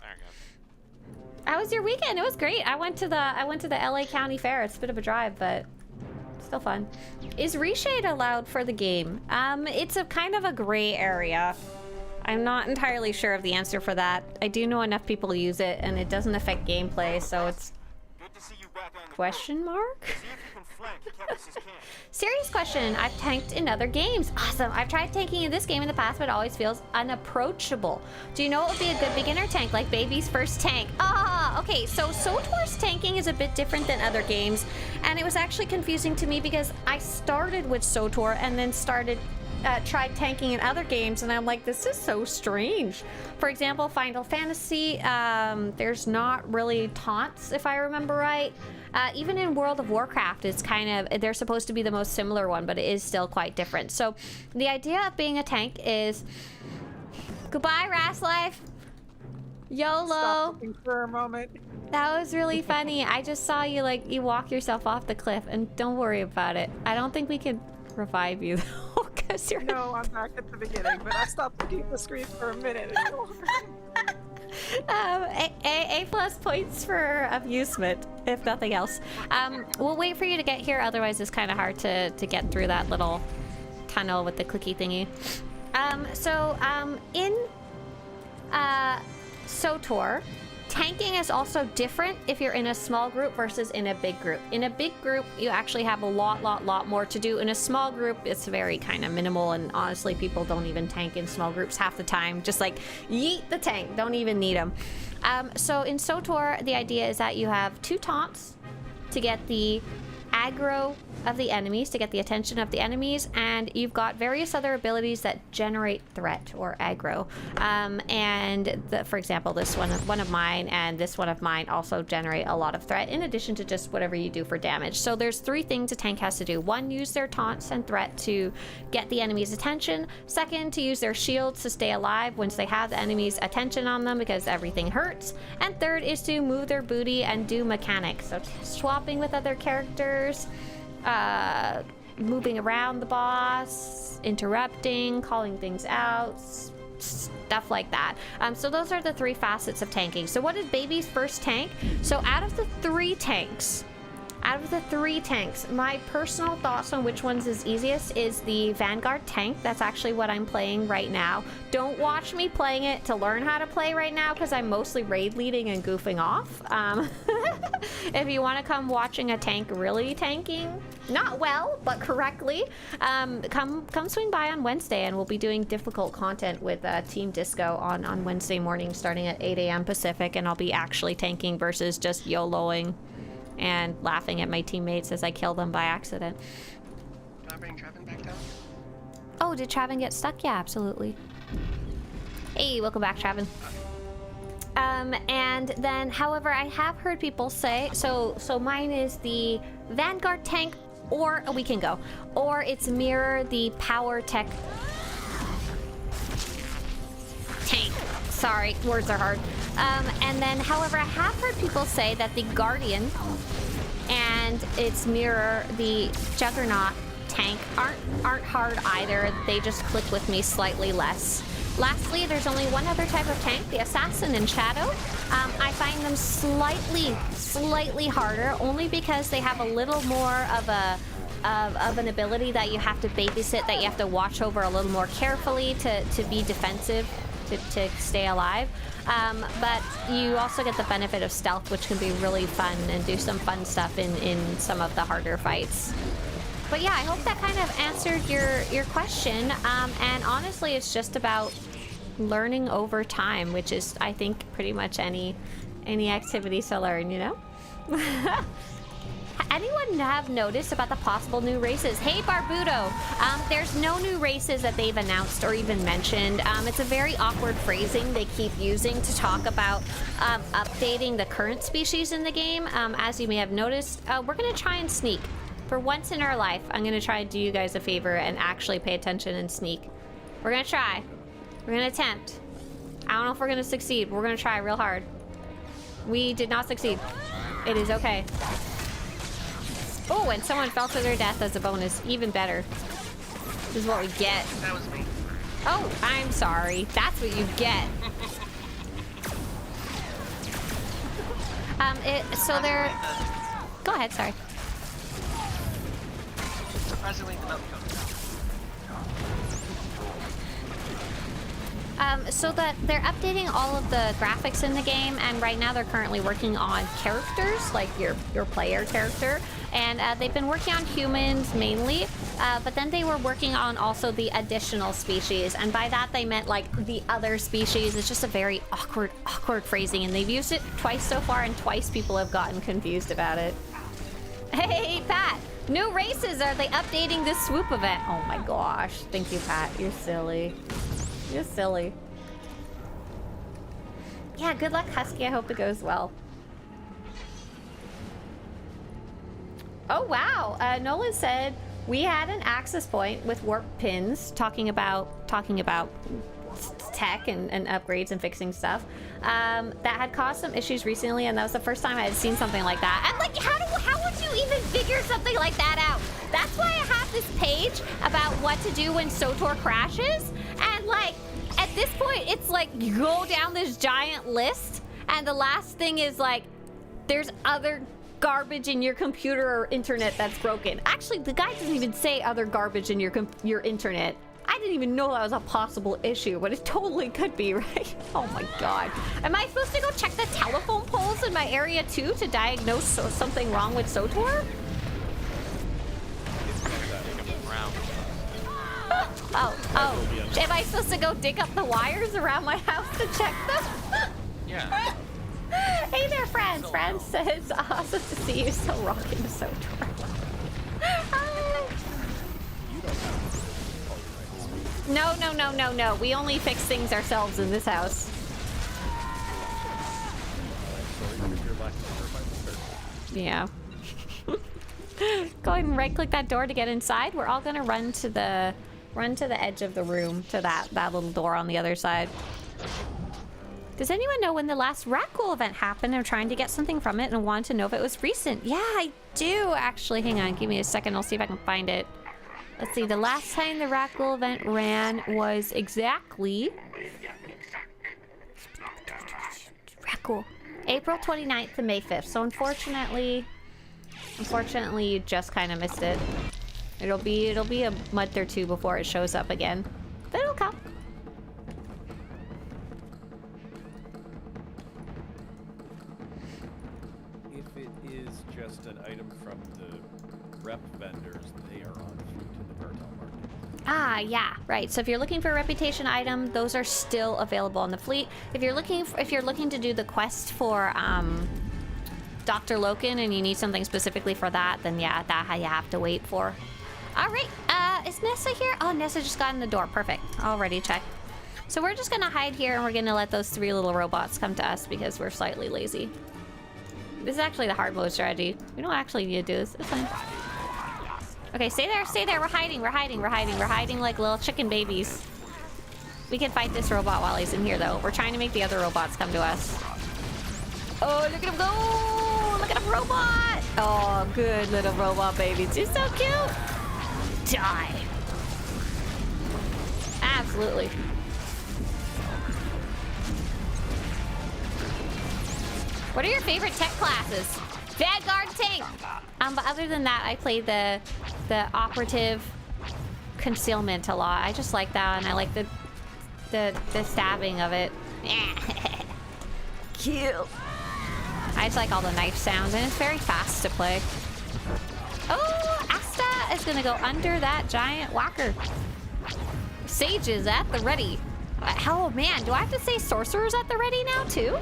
There you go. How was your weekend? It was great. I went to the LA County Fair. It's a bit of a drive, but still fun. Is reshade allowed for the game? It's a kind of a gray area. I'm not entirely sure of the answer for that. I do know enough people use it, and it doesn't affect gameplay, so it's question mark? Serious question. I've tanked in other games. Awesome. I've tried tanking in this game in the past, but it always feels unapproachable. Do you know what would be a good beginner tank, like baby's first tank? Ah, okay. So SWTOR's tanking is a bit different than other games, and it was actually confusing to me because I started with SWTOR and then tried tanking in other games, and I'm like, this is so strange. For example, Final Fantasy, there's not really taunts, if I remember right. Even in World of Warcraft, it's kind of, they're supposed to be the most similar one, but it is still quite different. So the idea of being a tank is, goodbye, Ras Life. YOLO. Stop looking for a moment. That was really funny. I just saw you like you walk yourself off the cliff, and don't worry about it. I don't think we can revive you though, because you're. No, I'm back at the beginning, but I stopped looking at the screen for a minute. A plus points for amusement, if nothing else. We'll wait for you to get here. Otherwise, it's kind of hard to get through that little tunnel with the clicky thingy. In SWTOR, tanking is also different if you're in a small group versus in a big group. In a big group, you actually have a lot more to do. In a small group, it's very kind of minimal, and honestly, people don't even tank in small groups half the time. Just like, yeet the tank, don't even need them. So in SWTOR, the idea is that you have 2 taunts to get the aggro of the enemies, to get the attention of the enemies, and you've got various other abilities that generate threat or aggro. For example, this one of mine and this one of mine also generate a lot of threat, in addition to just whatever you do for damage. So there's 3 things a tank has to do. 1, use their taunts and threat to get the enemy's attention. 2nd, to use their shields to stay alive once they have the enemy's attention on them, because everything hurts. And 3rd is to move their booty and do mechanics. So swapping with other characters, moving around the boss, interrupting, calling things out, stuff like that. So those are the 3 facets of tanking. So what is Baby's first tank? So out of the 3 tanks, my personal thoughts on which one's is easiest is the Vanguard tank. That's actually what I'm playing right now. Don't watch me playing it to learn how to play right now, because I'm mostly raid leading and goofing off. If you want to come watching a tank really tanking, not well, but correctly, come swing by on Wednesday, and we'll be doing difficult content with Team Disco on Wednesday morning starting at 8 a.m. Pacific, and I'll be actually tanking versus just YOLOing and laughing at my teammates as I kill them by accident. Can I bring Trevin back down? Oh, did Travin get stuck? Yeah, absolutely. Hey, welcome back, Travin. And then, however, I have heard people say, so mine is the Vanguard tank, or a Weekend Go, or it's Mirror the Power Tech tank. Sorry, words are hard. And then, however, I have heard people say that the Guardian and its Mirror the Juggernaut tank aren't hard either. They just click with me slightly less. Lastly, there's only one other type of tank, the Assassin and Shadow. I find them slightly harder, only because they have a little more of an ability that you have to babysit, that you have to watch over a little more carefully to be defensive, to stay alive. But you also get the benefit of stealth, which can be really fun and do some fun stuff in some of the harder fights. But yeah, I hope that kind of answered your question. And honestly, it's just about learning over time, which is, I think, pretty much any activity to learn, you know? Anyone have noticed about the possible new races? Hey, Barbudo! There's no new races that they've announced or even mentioned. It's a very awkward phrasing they keep using to talk about updating the current species in the game. As you may have noticed, we're going to try and sneak. For once in our life, I'm going to try to do you guys a favor and actually pay attention and sneak. We're going to try. We're going to attempt. I don't know if we're going to succeed, but we're going to try real hard. We did not succeed. It is okay. Oh, and someone fell to their death as a bonus. Even better. This is what we get. That was me. Oh, I'm sorry. That's what you get. So they're... Go ahead, sorry. Surprisingly, the mountain goat. So that they're updating all of the graphics in the game, and right now they're currently working on characters, like your player character, and they've been working on humans mainly, but then they were working on also the additional species, and by that they meant like the other species. It's just a very awkward phrasing, and they've used it twice so far, and twice people have gotten confused about it. Hey, Pat! New races, are they updating this swoop event? Oh my gosh, thank you, Pat. You're silly. You're silly. Yeah, good luck, Husky. I hope it goes well. Oh, wow. Nolan said we had an access point with warp pins talking about tech and upgrades and fixing stuff. that had caused some issues recently, and that was the first time I had seen something like that. And like, how would you even figure something like that out? That's why I have this page about what to do when SWTOR crashes. And like, at this point, it's like you go down this giant list, and the last thing is like, there's other garbage in your computer or internet that's broken. Actually, the guy doesn't even say other garbage in your internet. I didn't even know that was a possible issue, but it totally could be, right? Oh my god. Am I supposed to go check the telephone poles in my area too to diagnose something wrong with SWTOR? Oh. Am I supposed to go dig up the wires around my house to check them? Yeah. Hey there, Franz. Franz says, awesome to see you still rocking SWTOR. No. We only fix things ourselves in this house. Yeah. Go ahead and right-click that door to get inside. We're all gonna run to the edge of the room, to that little door on the other side. Does anyone know when the last Raccool event happened? I'm trying to get something from it and wanted to know if it was recent. Yeah, I do actually. Hang on, give me a second. I'll see if I can find it. Let's see, the last time the Raccool event ran was exactly... Raccool. April 29th to May 5th. So unfortunately, you just kind of missed it. It'll be a month or two before it shows up again. But it'll come. If it is just an item from the rep vendors, they are on to the cartel market. Ah, yeah, right. So if you're looking for a reputation item, those are still available on the fleet. If you're looking to do the quest for Dr. Loken and you need something specifically for that, then yeah, that you have to wait for. All right, is Nessa here? Oh, Nessa just got in the door. Perfect. Already checked. So we're just gonna hide here and we're gonna let those 3 little robots come to us because we're slightly lazy. This is actually the hard mode strategy. We don't actually need to do this. It's fine. Okay, stay there. We're hiding like little chicken babies. We can fight this robot while he's in here, though. We're trying to make the other robots come to us. Oh, look at him go! Look at him, robot! Oh, good little robot babies. You're so cute! Die! Absolutely. What are your favorite tech classes? Vanguard tank! But other than that, I play the operative concealment a lot. I just like that, and I like the stabbing of it. Cute. I just like all the knife sounds, and it's very fast to play. Oh, Asta is gonna go under that giant walker. Sages at the ready. Oh man, do I have to say sorcerers at the ready now too?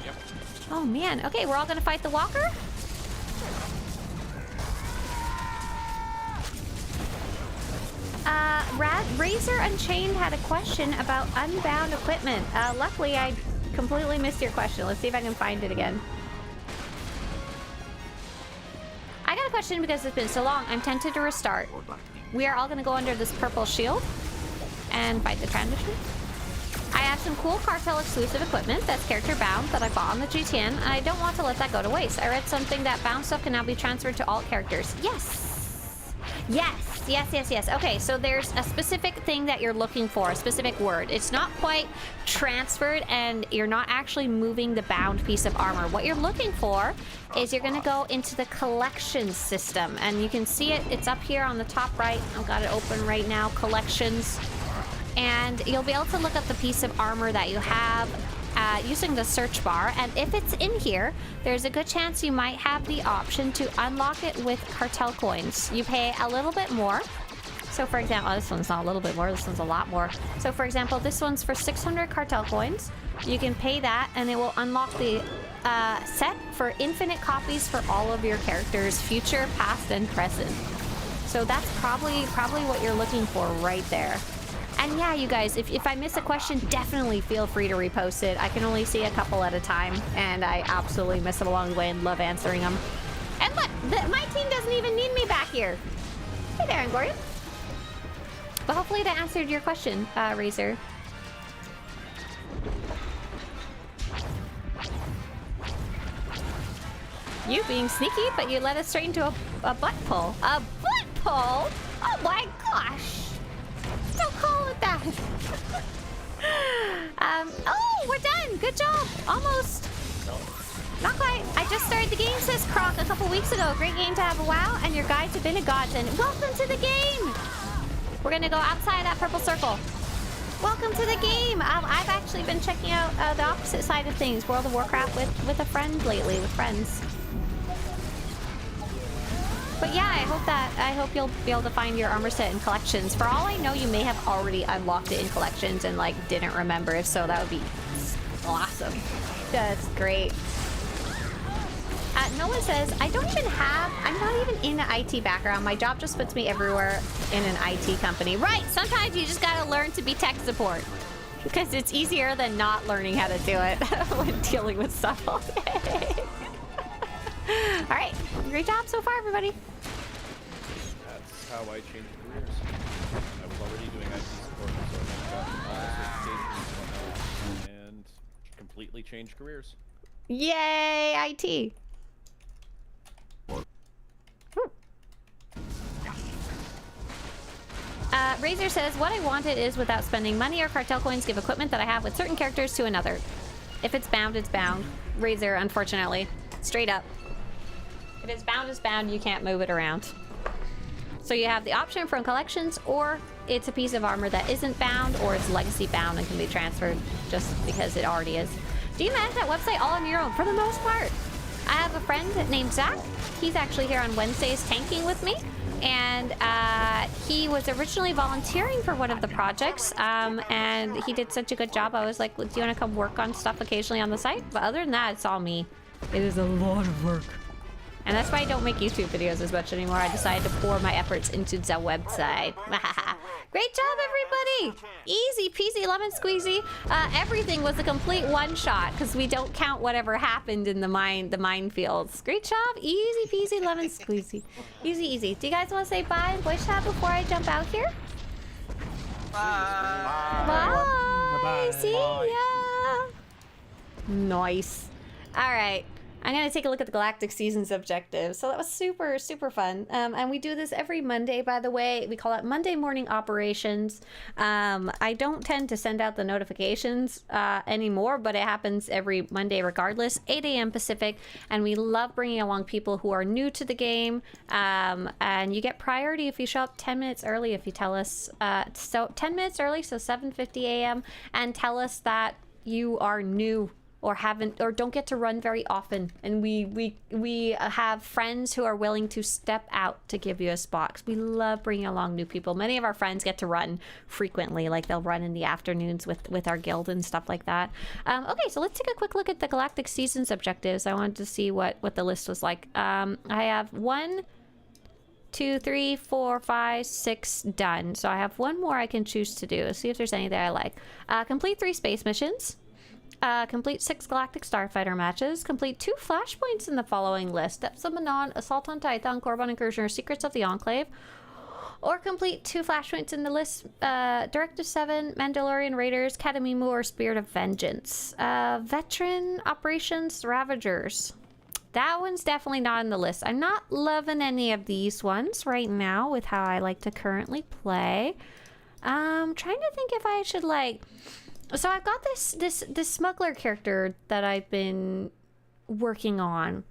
Yep. Oh man, okay, we're all gonna fight the walker? Razor Unchained had a question about unbound equipment. Luckily, I completely missed your question. Let's see if I can find it again. I got a question because it's been so long. I'm tempted to restart. We are all going to go under this purple shield and fight the transition. I have some cool cartel exclusive equipment that's character bound that I bought on the GTN, and I don't want to let that go to waste. I read something that bound stuff can now be transferred to alt characters. Yes. Okay, so there's a specific thing that you're looking for, a specific word. It's not quite transferred, and you're not actually moving the bound piece of armor. What you're looking for is you're gonna go into the collections system, and you can see it. It's up here on the top right. I've got it open right now, collections. And you'll be able to look up the piece of armor that you have using the search bar, and if it's in here, there's a good chance you might have the option to unlock it with cartel coins. You pay a little bit more. So for example, this one's not a little bit more, this one's a lot more. So for example, this one's for 600 cartel coins. You can pay that and it will unlock the set for infinite copies for all of your characters, future, past, and present. So that's probably what you're looking for right there. And yeah, you guys, if I miss a question, definitely feel free to repost it. I can only see a couple at a time, and I absolutely miss them along the way and love answering them. And look, my team doesn't even need me back here. Hey there, Angorian. But hopefully that answered your question, Razor. You being sneaky, but you led us straight into a butt pull. A butt pull? Oh my gosh! Don't call it that. Oh, we're done. Good job. Almost. Not quite. I just started the game, says Croc, a couple weeks ago. Great game to have a wow, and your guides have been a godsend. Welcome to the game. We're gonna go outside that purple circle. Welcome to the game. I've actually been checking out the opposite side of things, World of Warcraft with a friend lately, with friends. But yeah, I hope you'll be able to find your armor set in collections. For all I know, you may have already unlocked it in collections and like didn't remember. If so, that would be awesome. That's great. Noah says, I'm not even in an IT background. My job just puts me everywhere in an IT company. Right, sometimes you just gotta learn to be tech support. Because it's easier than not learning how to do it when dealing with stuff all day. Alright, great job so far, everybody. That's how I changed careers. I was already doing IT support, so I got certifications and completely changed careers. Yay, IT. Razor says, what I wanted is without spending money or cartel coins, give equipment that I have with certain characters to another. If it's bound, it's bound. Razor, unfortunately. Straight up. If it's bound, you can't move it around. So you have the option from collections, or it's a piece of armor that isn't bound, or it's legacy bound and can be transferred just because it already is. Do you manage that website all on your own? For the most part. I have a friend named Zach. He's actually here on Wednesdays tanking with me. And he was originally volunteering for one of the projects, and he did such a good job. I was like, do you want to come work on stuff occasionally on the site? But other than that, it's all me. It is a lot of work. And that's why I don't make YouTube videos as much anymore. I decided to pour my efforts into the website. Great job, everybody! Easy peasy lemon squeezy. Everything was a complete one-shot because we don't count whatever happened in the minefields. Great job, easy peasy lemon squeezy. Easy, easy. Do you guys want to say bye and voice chat before I jump out here? Bye. Bye. Bye. See ya. Nice. All right. I'm going to take a look at the Galactic Seasons objectives. So that was super, super fun. And we do this every Monday, by the way. We call it Monday Morning Operations. I don't tend to send out the notifications anymore, but it happens every Monday regardless, 8 a.m. Pacific. And we love bringing along people who are new to the game. And you get priority if you show up 10 minutes early if you tell us. So 10 minutes early, so 7:50 a.m. And tell us that you are new or don't get to run very often, and we have friends who are willing to step out to give you a spot, 'cause we love bringing along new people. Many of our friends get to run frequently, like they'll run in the afternoons with our guild and stuff like that. Okay, so let's take a quick look at the Galactic Seasons objectives. I wanted to see what the list was like. I have 1, 2, 3, 4, 5, 6 done, so I have one more I can choose to do. Let's see if there's any that I like. Complete 3 space missions. Complete 6 Galactic Starfighter matches. Complete 2 flashpoints in the following list: Depths of Manon, Assault on Titan, Korriban Incursion, or Secrets of the Enclave. Or complete 2 flashpoints in the list: Directive 7, Mandalorian Raiders, Kadamimu, or Spirit of Vengeance. Veteran Operations Ravagers. That one's definitely not in the list. I'm not loving any of these ones right now with how I like to currently play. Trying to think if I should like... So I've got this smuggler character that I've been working on,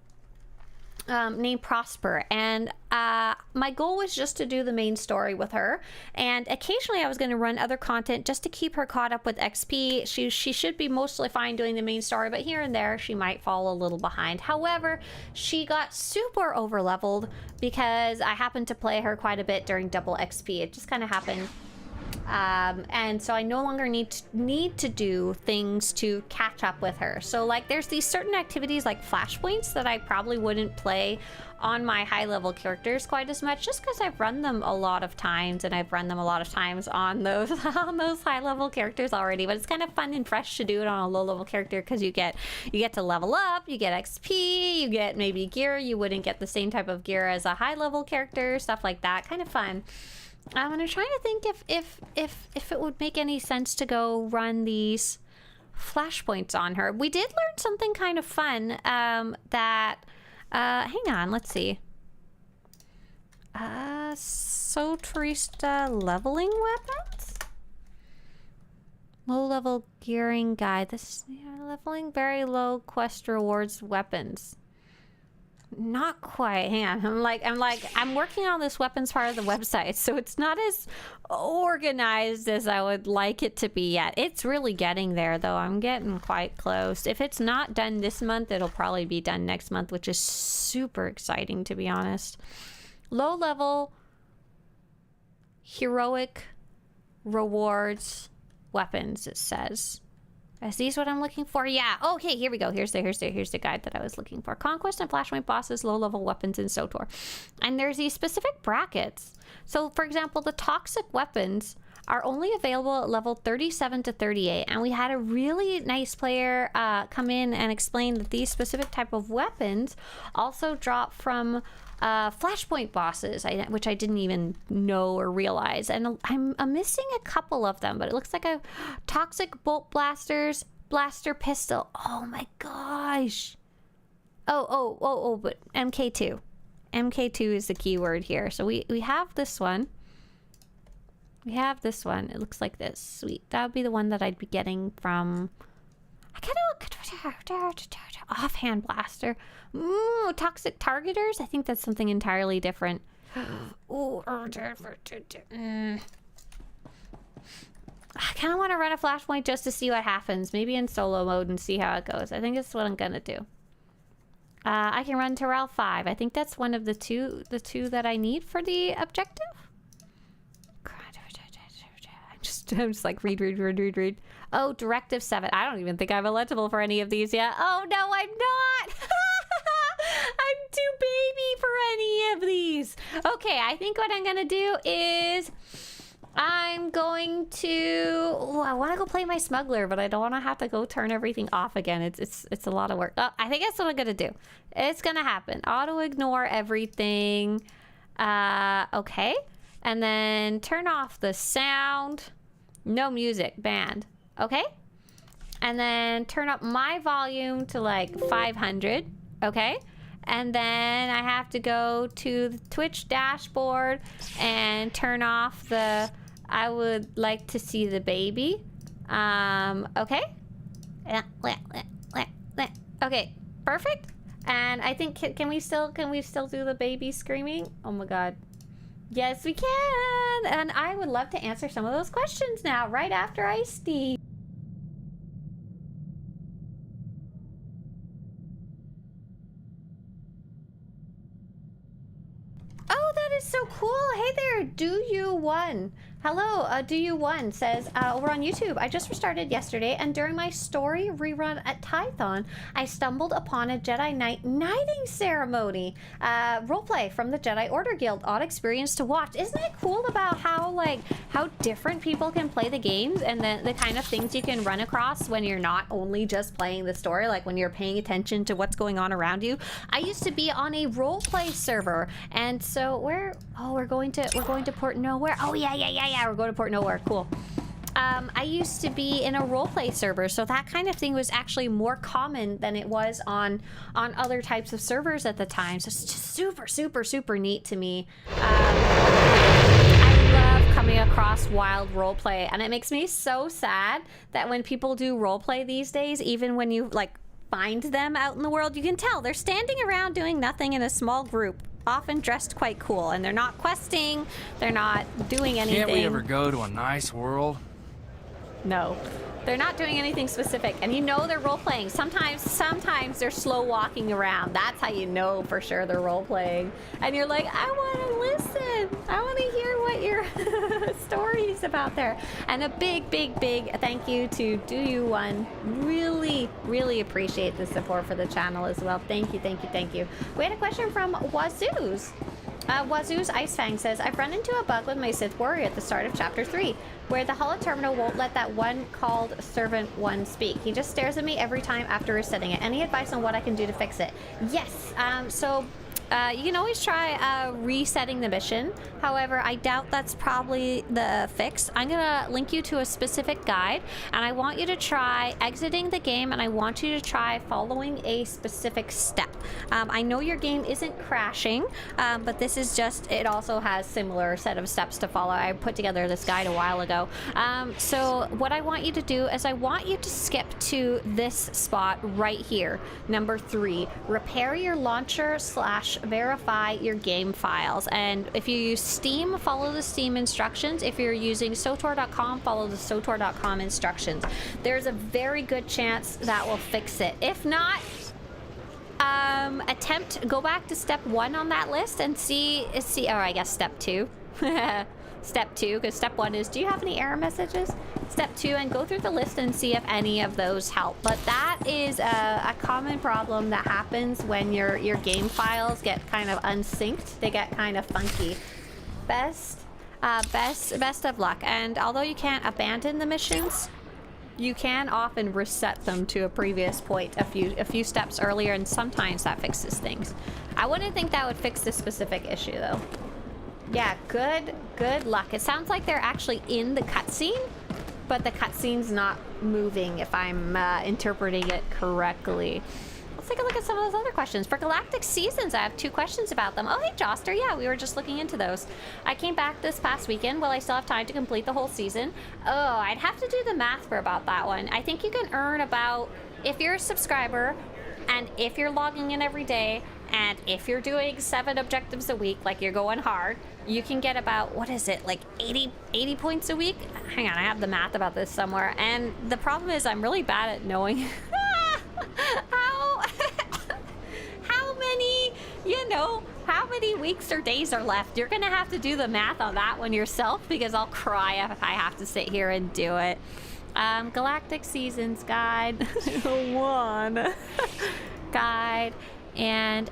named Prosper, and my goal was just to do the main story with her, and occasionally I was going to run other content just to keep her caught up with XP. She should be mostly fine doing the main story, but here and there she might fall a little behind. However, she got super over leveled because I happened to play her quite a bit during double XP. It just kind of happened. And so I no longer need to do things to catch up with her. So like there's these certain activities like flashpoints that I probably wouldn't play on my high level characters quite as much, just because I've run them a lot of times, and I've run them a lot of times on those high level characters already. But it's kind of fun and fresh to do it on a low level character because you get to level up, you get XP, you get maybe gear you wouldn't get the same type of gear as a high level character, stuff like that. Kind of fun. And I'm trying to think if it would make any sense to go run these flashpoints on her. We did learn something kind of fun that Hang on, let's see. Swtorista leveling weapons? Low level gearing guide. This leveling very low quest rewards weapons. Not quite. Hang on. I'm working on this weapons part of the website, so it's not as organized as I would like it to be yet. It's really getting there, though. I'm getting quite close. If it's not done this month, it'll probably be done next month, which is super exciting, to be honest. Low level heroic rewards weapons, it says. Is these what I'm looking for? Yeah. Okay, here we go. Here's the guide that I was looking for. Conquest and Flashpoint bosses, low-level weapons in SWTOR. And there's these specific brackets. So, for example, the toxic weapons are only available at level 37 to 38. And we had a really nice player come in and explain that these specific type of weapons also drop from Flashpoint bosses, which I didn't even know or realize. And I'm missing a couple of them, but it looks like a toxic bolt blasters, blaster pistol. Oh my gosh. But MK2. MK2 is the key word here. So we have this one. We have this one. It looks like this. Sweet. That would be the one that I'd be getting from... Offhand blaster. Ooh, toxic targeters. I think that's something entirely different. Ooh, I kind of want to run a flashpoint just to see what happens. Maybe in solo mode and see how it goes. I think that's what I'm gonna do. I can run Terrell 5. I think that's one of the two that I need for the objective. I'm just like read. Oh, Directive 7. I don't even think I'm eligible for any of these yet. Oh no, I'm not. I'm too baby for any of these. Okay, I think what I'm gonna do is I'm going to... Oh, I want to go play my Smuggler, but I don't want to have to go turn everything off again. It's a lot of work. Oh, I think that's what I'm gonna do. It's gonna happen. Auto ignore everything. Okay. And then turn off the sound. No music. Banned. Okay. And then turn up my volume to like 500. Okay. And then I have to go to the Twitch dashboard and turn off the... I would like to see the baby. Okay. Okay. Perfect. And I think can we still do the baby screaming? Oh my god. Yes, we can. And I would love to answer some of those questions now, right after Ice Tea. Oh, that is so cool. Hey there, Do You One. Hello, Do You One says, over on YouTube, I just restarted yesterday, and during my story rerun at Tython, I stumbled upon a Jedi Knight knighting ceremony. Roleplay from the Jedi Order Guild. Odd experience to watch. Isn't it cool about how different people can play the games and the kind of things you can run across when you're not only just playing the story, like when you're paying attention to what's going on around you. I used to be on a roleplay server, and so we're going to Port Nowhere. Oh yeah, we're going to Port Nowhere. Cool. I used to be in a roleplay server, so that kind of thing was actually more common than it was on other types of servers at the time. So it's just super neat to me. I love coming across wild roleplay, and it makes me so sad that when people do roleplay these days, even when you find them out in the world, you can tell they're standing around doing nothing in a small group, often dressed quite cool, and they're not questing, they're not doing anything. Can't we ever go to a nice world? No, they're not doing anything specific, and you know they're role-playing. Sometimes they're slow walking around. That's how you know for sure they're role-playing. And you're like, I want to listen. I want to hear what your story's about there. And a big thank you to Do You One. Really appreciate the support for the channel as well. Thank you. We had a question from Wazoo's. Wazoo's Ice Fang says, I've run into a bug with my Sith Warrior at the start of Chapter 3, where the holo terminal won't let that one called Servant 1 speak. He just stares at me every time after resetting it. Any advice on what I can do to fix it? Yes, so you can always try resetting the mission. However, I doubt that's probably the fix. I'm gonna link you to a specific guide, and I want you to try exiting the game, and I want you to try following a specific step. I know your game isn't crashing, but this is just, it also has similar set of steps to follow. I put together this guide a while ago. So what I want you to do is I want you to skip to this spot right here, number 3. Repair your launcher / verify your game files. And if you use Steam, follow the Steam instructions. If you're using SWTOR.com, follow the SWTOR.com instructions. There's a very good chance that will fix it. If not, go back to step 1 on that list and see, or I guess step 2. Step 2, because step 1 is, do you have any error messages? Step 2, and go through the list and see if any of those help. But that is a common problem that happens when your game files get kind of unsynced. They get kind of funky. Best of luck. And although you can't abandon the missions, you can often reset them to a previous point a few steps earlier, and sometimes that fixes things. I wouldn't think that would fix this specific issue though. Yeah, good luck. It sounds like they're actually in the cutscene, but the cutscene's not moving if I'm interpreting it correctly. Let's take a look at some of those other questions. For Galactic Seasons, I have 2 questions about them. Oh, hey, Joster. Yeah, we were just looking into those. I came back this past weekend. Will I still have time to complete the whole season? Oh, I'd have to do the math for about that one. I think you can earn about, if you're a subscriber, and if you're logging in every day, and if you're doing 7 objectives a week, like you're going hard, you can get about, what is it, like 80 points a week? Hang on, I have the math about this somewhere. And the problem is I'm really bad at knowing how many weeks or days are left. You're gonna have to do the math on that one yourself, because I'll cry if I have to sit here and do it. Galactic Seasons Guide 1 guide, and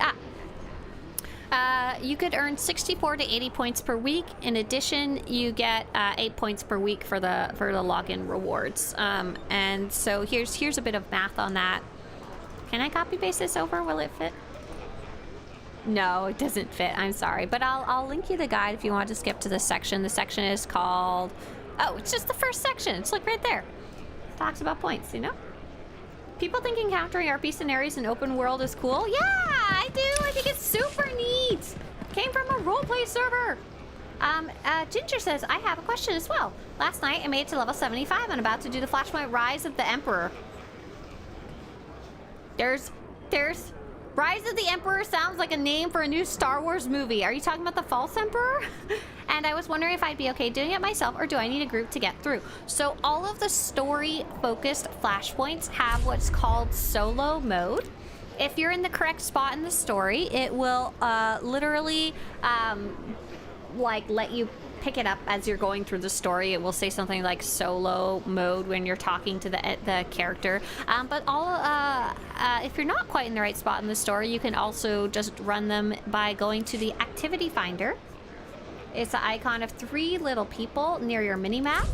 you could earn 64 to 80 points per week. In addition, you get 8 points per week for the login rewards. And so here's a bit of math on that. Can I copy paste this over? Will it fit? No, it doesn't fit. I'm sorry, but I'll link you the guide if you want to skip to this section. The section is called, oh, it's just the first section. It's like right there. It talks about points, you know? People think encountering RP scenarios in open world is cool. Yeah, I do. I think it's super neat. Came from a roleplay server. Ginger says, I have a question as well. Last night I made it to level 75 and about to do the Flashpoint Rise of the Emperor. There's Rise of the Emperor sounds like a name for a new Star Wars movie. Are you talking about the False Emperor? And I was wondering if I'd be okay doing it myself, or do I need a group to get through? So all of the story-focused flashpoints have what's called solo mode. If you're in the correct spot in the story, it will literally like let you pick it up as you're going through the story. It will say something like solo mode when you're talking to the character. But if you're not quite in the right spot in the story, you can also just run them by going to the activity finder. It's an icon of 3 little people near your mini-map.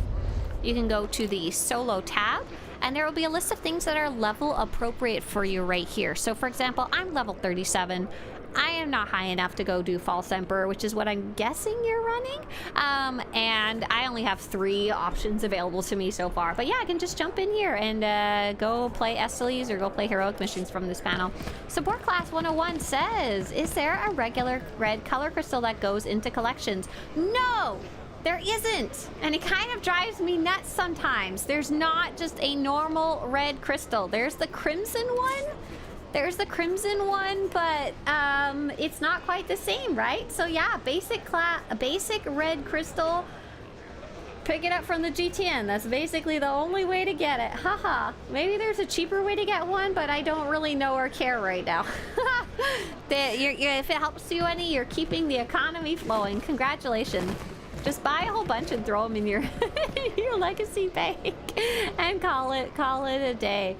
You can go to the solo tab, and there will be a list of things that are level appropriate for you right here. So for example, I'm level 37. I am not high enough to go do False Emperor, which is what I'm guessing you're running. And I only have 3 options available to me so far. But yeah, I can just jump in here and go play Estelies or go play heroic missions from this panel. Support Class 101 says, is there a regular red color crystal that goes into collections? No! There isn't, and it kind of drives me nuts sometimes. There's not just a normal red crystal. There's the crimson one. There's the crimson one, but it's not quite the same, right? So yeah, basic red crystal. Pick it up from the GTN. That's basically the only way to get it. Haha. Maybe there's a cheaper way to get one, but I don't really know or care right now. If it helps you any, you're keeping the economy flowing. Congratulations. Just buy a whole bunch and throw them in your your legacy bank and call it a day.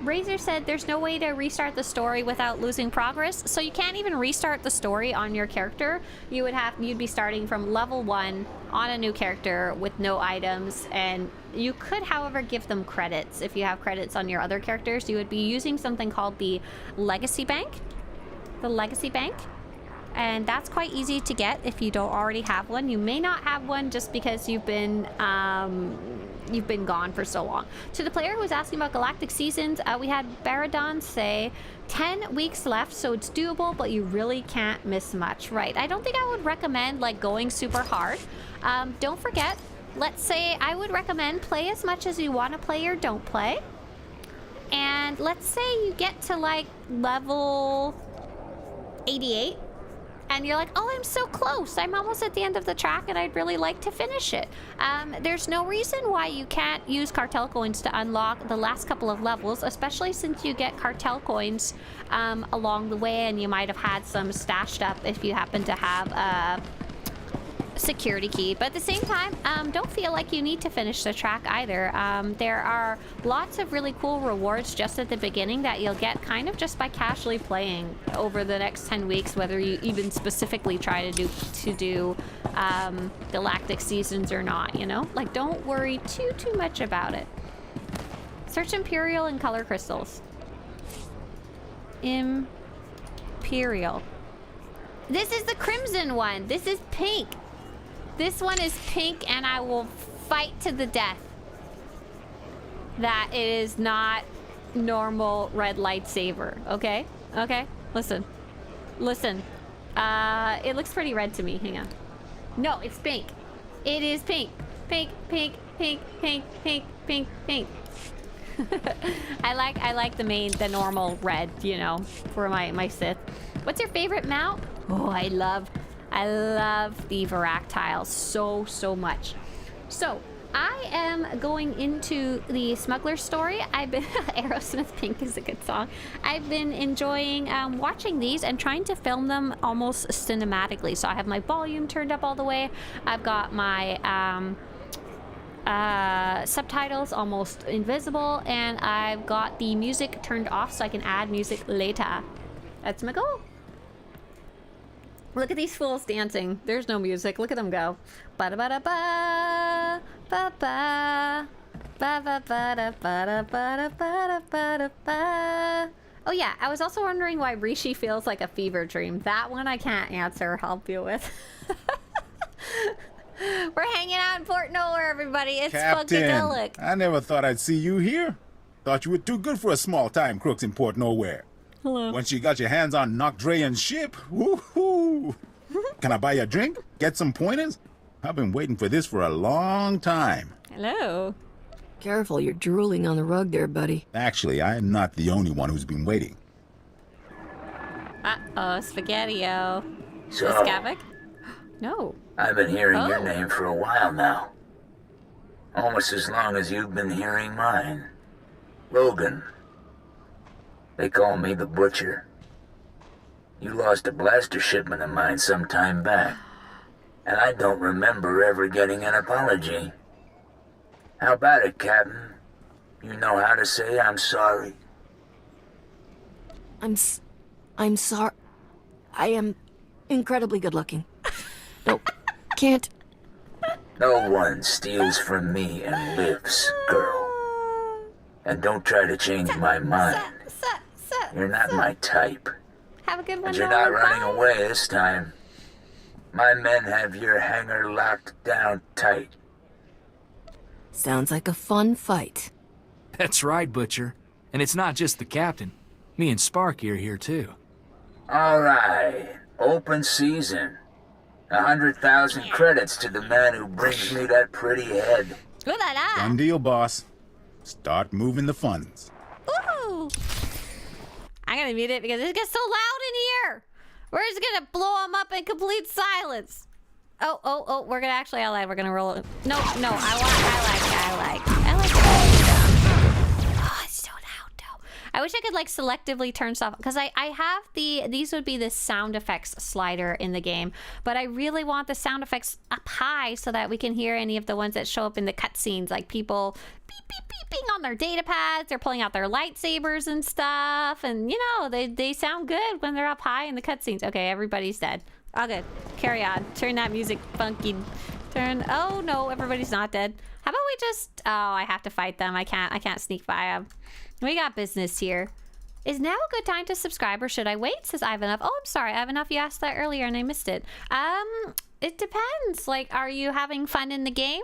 Razor said there's no way to restart the story without losing progress, so you can't even restart the story on your character. You'd be starting from level 1 on a new character with no items, and you could, however, give them credits. If you have credits on your other characters, you would be using something called the Legacy Bank. The Legacy Bank. And that's quite easy to get if you don't already have one. You may not have one just because you've been gone for so long. To the player who was asking about Galactic Seasons, we had Baradon say 10 weeks left, so it's doable, but you really can't miss much. Right. I don't think I would recommend like going super hard. Don't forget, let's say I would recommend play as much as you want to play or don't play. And let's say you get to like level 88. And you're like, oh, I'm so close. I'm almost at the end of the track and I'd really like to finish it. There's no reason why you can't use cartel coins to unlock the last couple of levels, especially since you get cartel coins along the way, and you might have had some stashed up if you happen to have a security key. But at the same time, don't feel like you need to finish the track either. There are lots of really cool rewards just at the beginning that you'll get kind of just by casually playing over the next 10 weeks, whether you even specifically try to do Galactic Seasons or not, you know? Like, don't worry too much about it. Search Imperial and color crystals. Imperial. This is the crimson one. This is pink. This one is pink, and I will fight to the death that it is not normal red lightsaber. Okay? Okay? Listen. Listen. It looks pretty red to me. Hang on. No, it's pink. It is pink. Pink, pink, pink, pink, pink, pink, pink. I like the normal red, you know, for my Sith. What's your favorite mount? Oh, I love the Varactile so much. So I am going into the Smuggler story. I've been Aerosmith Pink is a good song. I've been enjoying watching these and trying to film them almost cinematically. So I have my volume turned up all the way. I've got my subtitles almost invisible, and I've got the music turned off so I can add music later. That's my goal. Look at these fools dancing. There's no music. Look at them go. Ba da ba da ba ba ba ba ba ba da ba da ba da ba da ba. Oh yeah, I was also wondering why Rishi feels like a fever dream. That one I can't answer or help you with. We're hanging out in Port Nowhere, everybody. It's funkadelic. I never thought I'd see you here. Thought you were too good for a small-time crooks in Port Nowhere. Hello. Once you got your hands on Nocdrayan's ship, woohoo! Can I buy you a drink? Get some pointers? I've been waiting for this for a long time. Hello. Careful, you're drooling on the rug there, buddy. Actually, I am not the only one who's been waiting. Uh-oh, Spaghetti-O. So, Is Gavik? No. I've been hearing your name for a while now. Almost as long as you've been hearing mine. Logan. They call me the Butcher. You lost a blaster shipment of mine some time back, and I don't remember ever getting an apology. How about it, Captain? You know how to say I'm sorry? I'm sorry. I am incredibly good looking. No, can't. No one steals from me and lives, girl. And don't try to change my mind. You're not my type. Have a good one. And you're not running away this time. My men have your hangar locked down tight. Sounds like a fun fight. That's right, Butcher. And it's not just the captain. Me and Sparky are here too. All right. Open season. 100,000 credits to the man who brings me that pretty head. Ooh la la. Done deal, boss. Start moving the funds. Ooh. I'm gonna mute it because it gets so loud in here. We're just gonna blow them up in complete silence. Oh, we're gonna actually, we're gonna roll it. No, I like it. Oh, it's so loud though. I wish I could like selectively turn stuff, because I have these would be the sound effects slider in the game, but I really want the sound effects up high so that we can hear any of the ones that show up in the cutscenes, like people beep beep beeping on their data pads, they're pulling out their lightsabers and stuff, and you know, they sound good when they're up high in the cutscenes. Okay, everybody's dead. All good. Carry on. Turn that music funky. Turn. Oh no, everybody's not dead. How about we just? Oh, I have to fight them. I can't sneak by them. We got business here. Is now a good time to subscribe, or should I wait? Says Ivanov. Oh, I'm sorry, Ivanov. You asked that earlier and I missed it. It depends. Like, are you having fun in the game?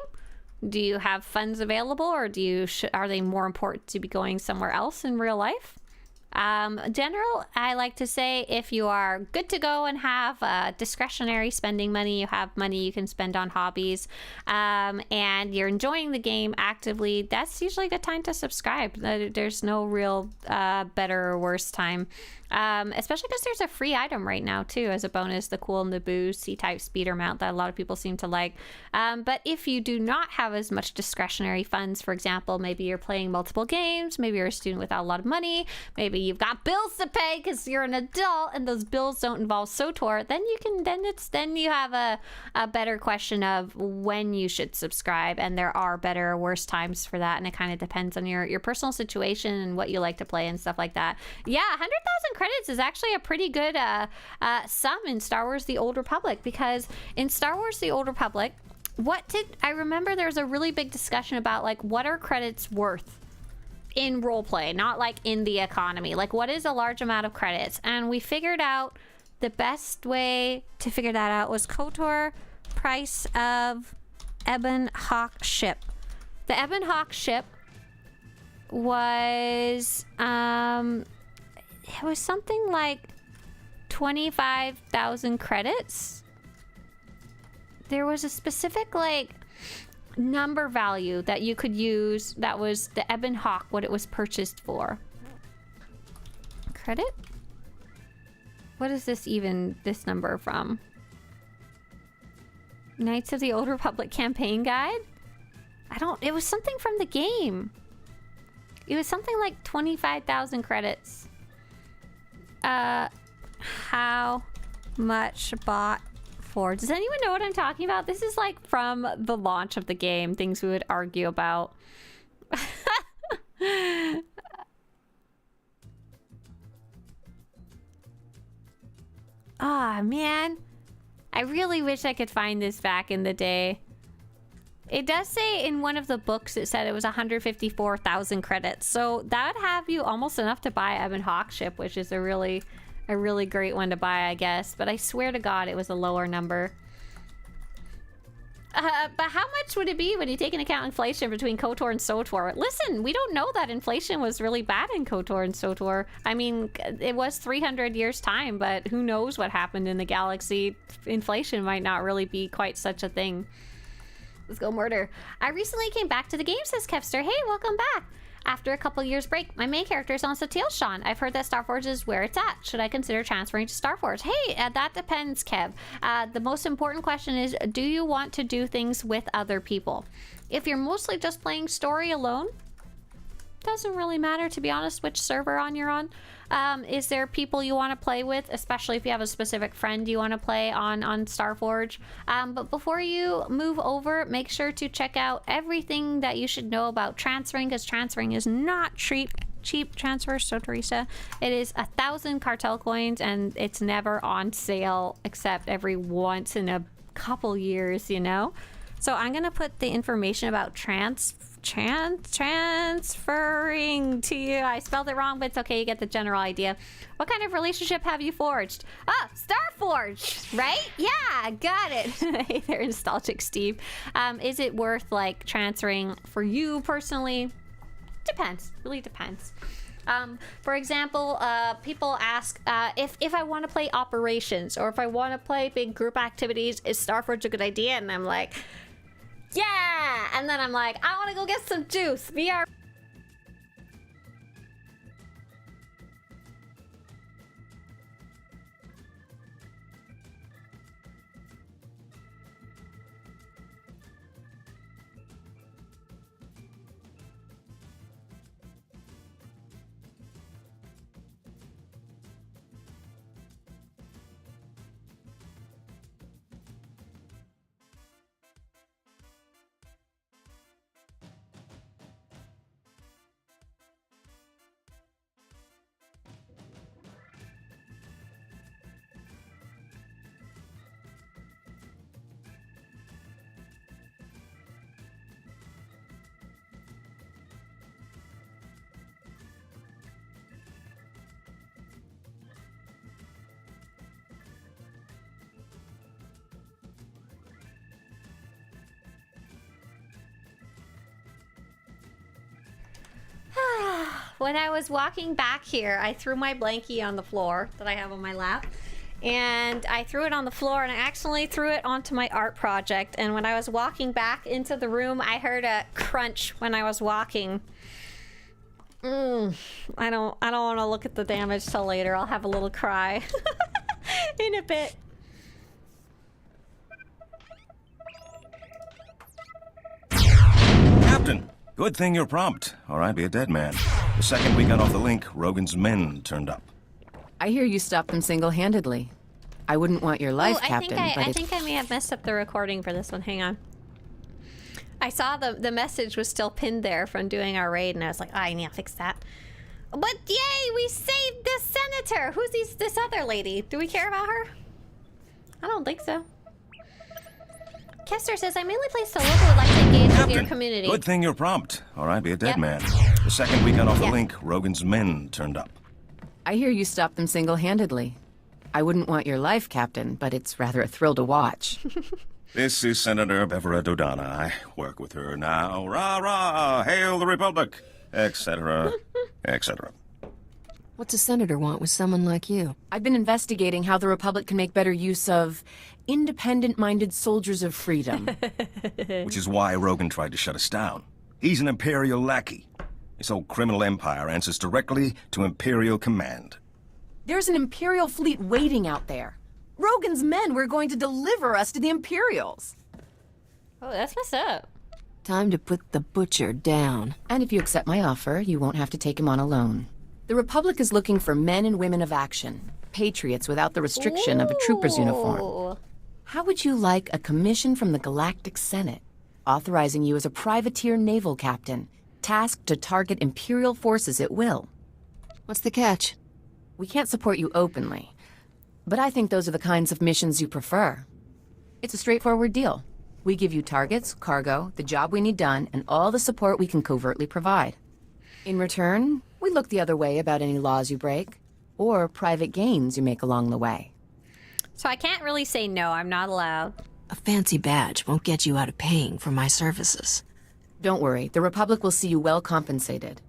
Do you have funds available, or are they more important to be going somewhere else in real life? General, I like to say if you are good to go and have discretionary spending money, you have money you can spend on hobbies, and you're enjoying the game actively, that's usually a good time to subscribe. There's no real better or worse time. Especially because there's a free item right now too as a bonus, the cool Naboo C-type speeder mount that a lot of people seem to like. But if you do not have as much discretionary funds, for example, maybe you're playing multiple games, maybe you're a student without a lot of money, maybe you've got bills to pay because you're an adult and those bills don't involve SWTOR, then you have a better question of when you should subscribe, and there are better or worse times for that, and it kind of depends on your personal situation and what you like to play and stuff like that. Yeah, 100,000 credits is actually a pretty good sum in Star Wars The Old Republic, because in Star Wars The Old Republic, I remember there was a really big discussion about like what are credits worth in roleplay, not like in the economy, like what is a large amount of credits, and we figured out the best way to figure that out was KOTOR price of Ebon Hawk ship. The Ebon Hawk ship was it was something like 25,000 credits. There was a specific like number value that you could use that was the Ebon Hawk, what it was purchased for. Credit? What is this number from? Knights of the Old Republic campaign guide? It was something from the game. It was something like 25,000 credits. How much bought for? Does anyone know what I'm talking about? This is like from the launch of the game, things we would argue about. Ah, man. I really wish I could find this back in the day. It does say in one of the books, it said it was 154,000 credits. So that would have you almost enough to buy Ebon Hawk ship, which is a really great one to buy, I guess. But I swear to God, it was a lower number. But how much would it be when you take into account inflation between KOTOR and SWTOR? Listen, we don't know that inflation was really bad in KOTOR and SWTOR. I mean, it was 300 years time, but who knows what happened in the galaxy. Inflation might not really be quite such a thing. Let's go murder. I recently came back to the game, says Kevster. Hey, welcome back. After a couple years break, my main character is on Satele. I've heard that Starforge is where it's at. Should I consider transferring to Starforge? Hey, that depends, Kev. The most important question is, do you want to do things with other people? If you're mostly just playing story alone, doesn't really matter, to be honest, which server you're on. Is there people you want to play with, especially if you have a specific friend you want to play on Starforge? But before you move over, make sure to check out everything that you should know about transferring, because transferring is not cheap transfer, Swtorista. It is 1,000 cartel coins, and it's never on sale except every once in a couple years, you know? So I'm gonna put the information about transferring to you. I spelled it wrong, but it's okay. You get the general idea. What kind of relationship have you forged? Ah, Starforge, right? Yeah, got it. Hey there, nostalgic Steve. Is it worth like transferring for you personally? Depends. Really depends. For example, people ask if I want to play operations, or if I want to play big group activities, is Starforge a good idea? And I'm like, yeah! And then I'm like, I want to go get some juice. VR. when I was walking back here, I threw my blankie on the floor that I have on my lap. And I threw it on the floor, and I accidentally threw it onto my art project. And when I was walking back into the room, I heard a crunch when I was walking. I don't want to look at the damage till later. I'll have a little cry in a bit. Captain, good thing you're prompt, or I'd be a dead man. The second we got off the link, Rogan's men turned up. I hear you stopped them single-handedly. I wouldn't want your life, Captain, I think I may have messed up the recording for this one. Hang on. I saw the message was still pinned there from doing our raid, and I was like, I need to fix that. But yay, we saved the senator! Who's this other lady? Do we care about her? I don't think so. Kester says, I mainly play solo but would like to engage with your community. Good thing you're prompt, or I'd be a dead man. The second we got off the link, Rogan's men turned up. I hear you stopped them single-handedly. I wouldn't want your life, Captain, but it's rather a thrill to watch. This is Senator Bevera Dodana. I work with her now. Rah-rah! Hail the Republic! Etc. etc. What's a senator want with someone like you? I've been investigating how the Republic can make better use of independent-minded soldiers of freedom. Which is why Rogan tried to shut us down. He's an Imperial lackey. This whole criminal empire answers directly to Imperial command. There's an Imperial fleet waiting out there. Rogan's men were going to deliver us to the Imperials. Oh, that's what's up. Time to put the butcher down. And if you accept my offer, you won't have to take him on alone. The Republic is looking for men and women of action, patriots without the restriction of a trooper's uniform. How would you like a commission from the Galactic Senate, authorizing you as a privateer naval captain, tasked to target Imperial forces at will? What's the catch? We can't support you openly, but I think those are the kinds of missions you prefer. It's a straightforward deal. We give you targets, cargo, the job we need done, and all the support we can covertly provide. In return, we look the other way about any laws you break, or private gains you make along the way. So I can't really say no, I'm not allowed. A fancy badge won't get you out of paying for my services. Don't worry, the Republic will see you well compensated.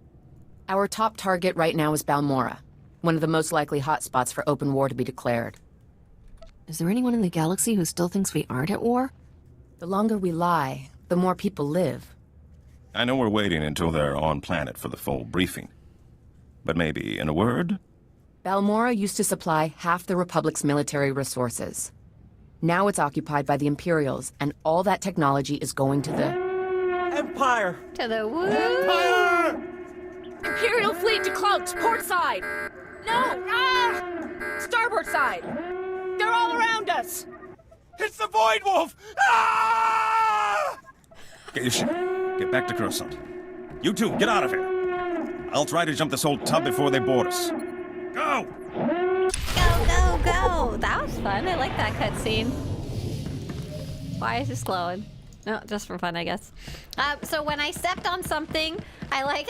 Our top target right now is Balmora, one of the most likely hotspots for open war to be declared. Is there anyone in the galaxy who still thinks we aren't at war? The longer we lie, the more people live. I know we're waiting until they're on planet for the full briefing. But maybe in a word? Balmora used to supply half the Republic's military resources. Now it's occupied by the Imperials, and all that technology is going to the... Empire! To the woo! Empire! Imperial fleet to cloaks, port side! No! Ah! Starboard side! They're all around us! It's the Void Wolf! Ah! Get your ship. Get back to Coruscant. You two, get out of here. I'll try to jump this whole tub before they board us. Go! Go, go, go! That was fun. I like that cutscene. Why is it glowing? No, just for fun, I guess. So when I stepped on something, I like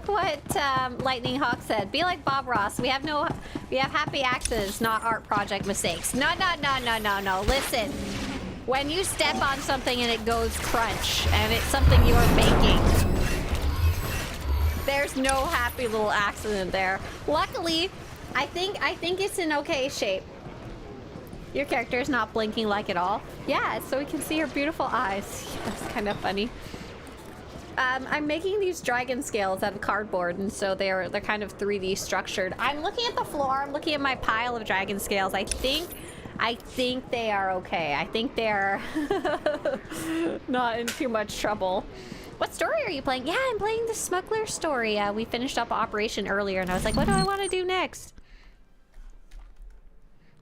what Lightning Hawk said. Be like Bob Ross. We have happy accidents, not art project mistakes. No. Listen, when you step on something and it goes crunch, and it's something you're making, there's no happy little accident there. Luckily, I think it's in okay shape. Your character is not blinking like at all. Yeah, so we can see her beautiful eyes. That's kind of funny. I'm making these dragon scales out of cardboard, and so they're kind of 3D structured. I'm looking at the floor. I'm looking at my pile of dragon scales. I think they are okay. I think they're not in too much trouble. What story are you playing? Yeah, I'm playing the Smuggler story. We finished up Operation earlier, and I was like, what do I want to do next?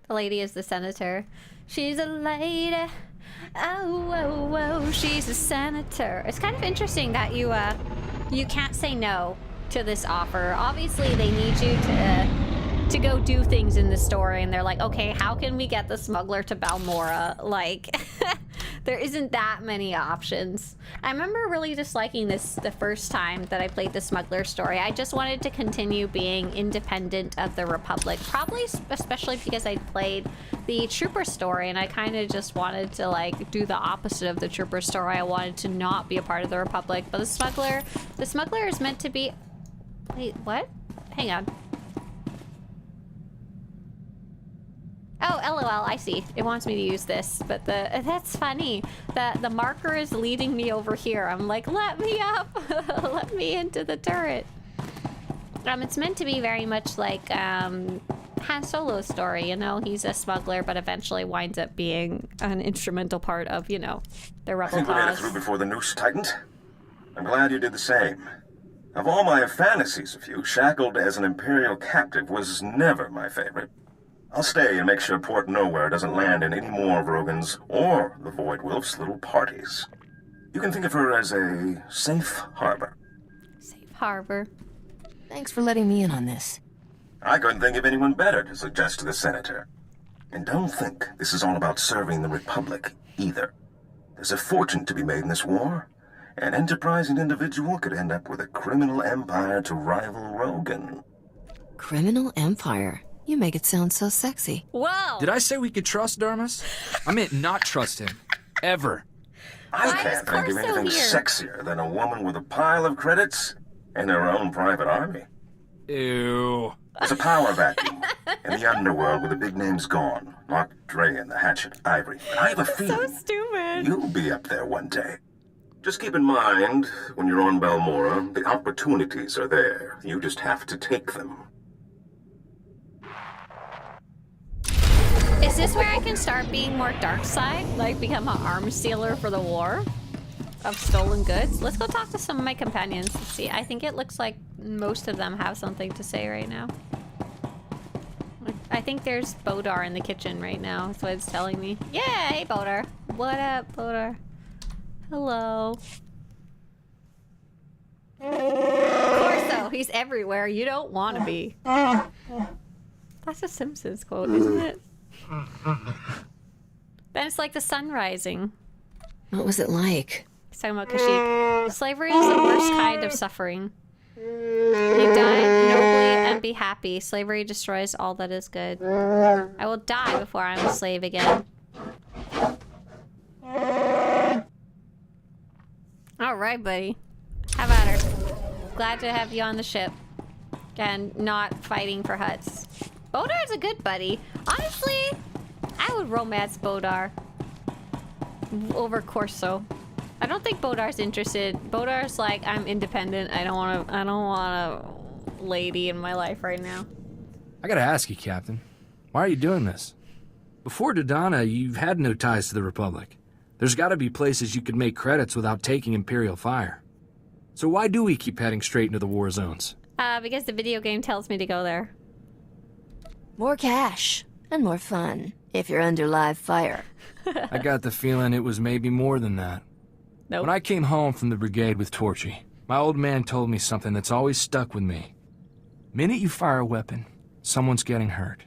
The lady is the senator. She's a lady. Oh, she's a senator. It's kind of interesting that you can't say no to this offer. Obviously, they need you to go do things in the story, and they're like, okay, how can we get the smuggler to Balmora? Like, there isn't that many options. I remember really disliking this the first time that I played the Smuggler story. I just wanted to continue being independent of the Republic, probably especially because I played the Trooper story, and I kind of just wanted to like do the opposite of the Trooper story. I wanted to not be a part of the Republic, but the Smuggler is meant to be... Wait, what? Hang on. Oh, LOL, I see. It wants me to use this, but that's funny. The marker is leading me over here. I'm like, let me up! Let me into the turret. It's meant to be very much like Han Solo's story, you know? He's a smuggler, but eventually winds up being an instrumental part of, you know, the rebel I think we made it cause. through before the noose tightened. I'm glad you did the same. Of all my fantasies of you, shackled as an Imperial captive was never my favorite. I'll stay and make sure Port Nowhere doesn't land in any more of Rogan's or the Void Wolf's little parties. You can think of her as a safe harbor. Safe harbor. Thanks for letting me in on this. I couldn't think of anyone better to suggest to the Senator. And don't think this is all about serving the Republic, either. There's a fortune to be made in this war. An enterprising individual could end up with a criminal empire to rival Rogan. Criminal empire? You make it sound so sexy. Whoa! Did I say we could trust Darmus? I meant not trust him. Ever. I can't think of anything sexier than a woman with a pile of credits and her own private army. Ew. There's a power vacuum in the underworld where the big name's gone. Mark Dre and the Hatchet Ivory. But I have a feeling so stupid. You'll be up there one day. Just keep in mind, when you're on Balmora, the opportunities are there. You just have to take them. Is this where I can start being more dark side? Like become an arms dealer for the war of stolen goods? Let's go talk to some of my companions. Let's see. I think it looks like most of them have something to say right now. I think there's Bodar in the kitchen right now. That's what it's telling me. Yeah, hey Bodar. What up, Bodar? Hello. Corso, he's everywhere. You don't want to be. That's a Simpsons quote, isn't it? Then it's like the sun rising. What was it like? He's talking about Kashyyyk. Slavery is the worst kind of suffering. You die nobly and be happy. Slavery destroys all that is good. I will die before I'm a slave again. Alright, buddy. Have at her. Glad to have you on the ship. And not fighting for huts. Bodar's a good buddy. Honestly, I would romance Bodar over Corso. I don't think Bodar's interested. Bodar's like, I'm independent. I don't want a lady in my life right now. I gotta ask you, Captain. Why are you doing this? Before Dodonna, you've had no ties to the Republic. There's gotta be places you could make credits without taking Imperial fire. So why do we keep heading straight into the war zones? Because the video game tells me to go there. More cash and more fun if you're under live fire. I got the feeling it was maybe more than that. Nope. When I came home from the brigade with Torchy, my old man told me something that's always stuck with me. Minute you fire a weapon, someone's getting hurt.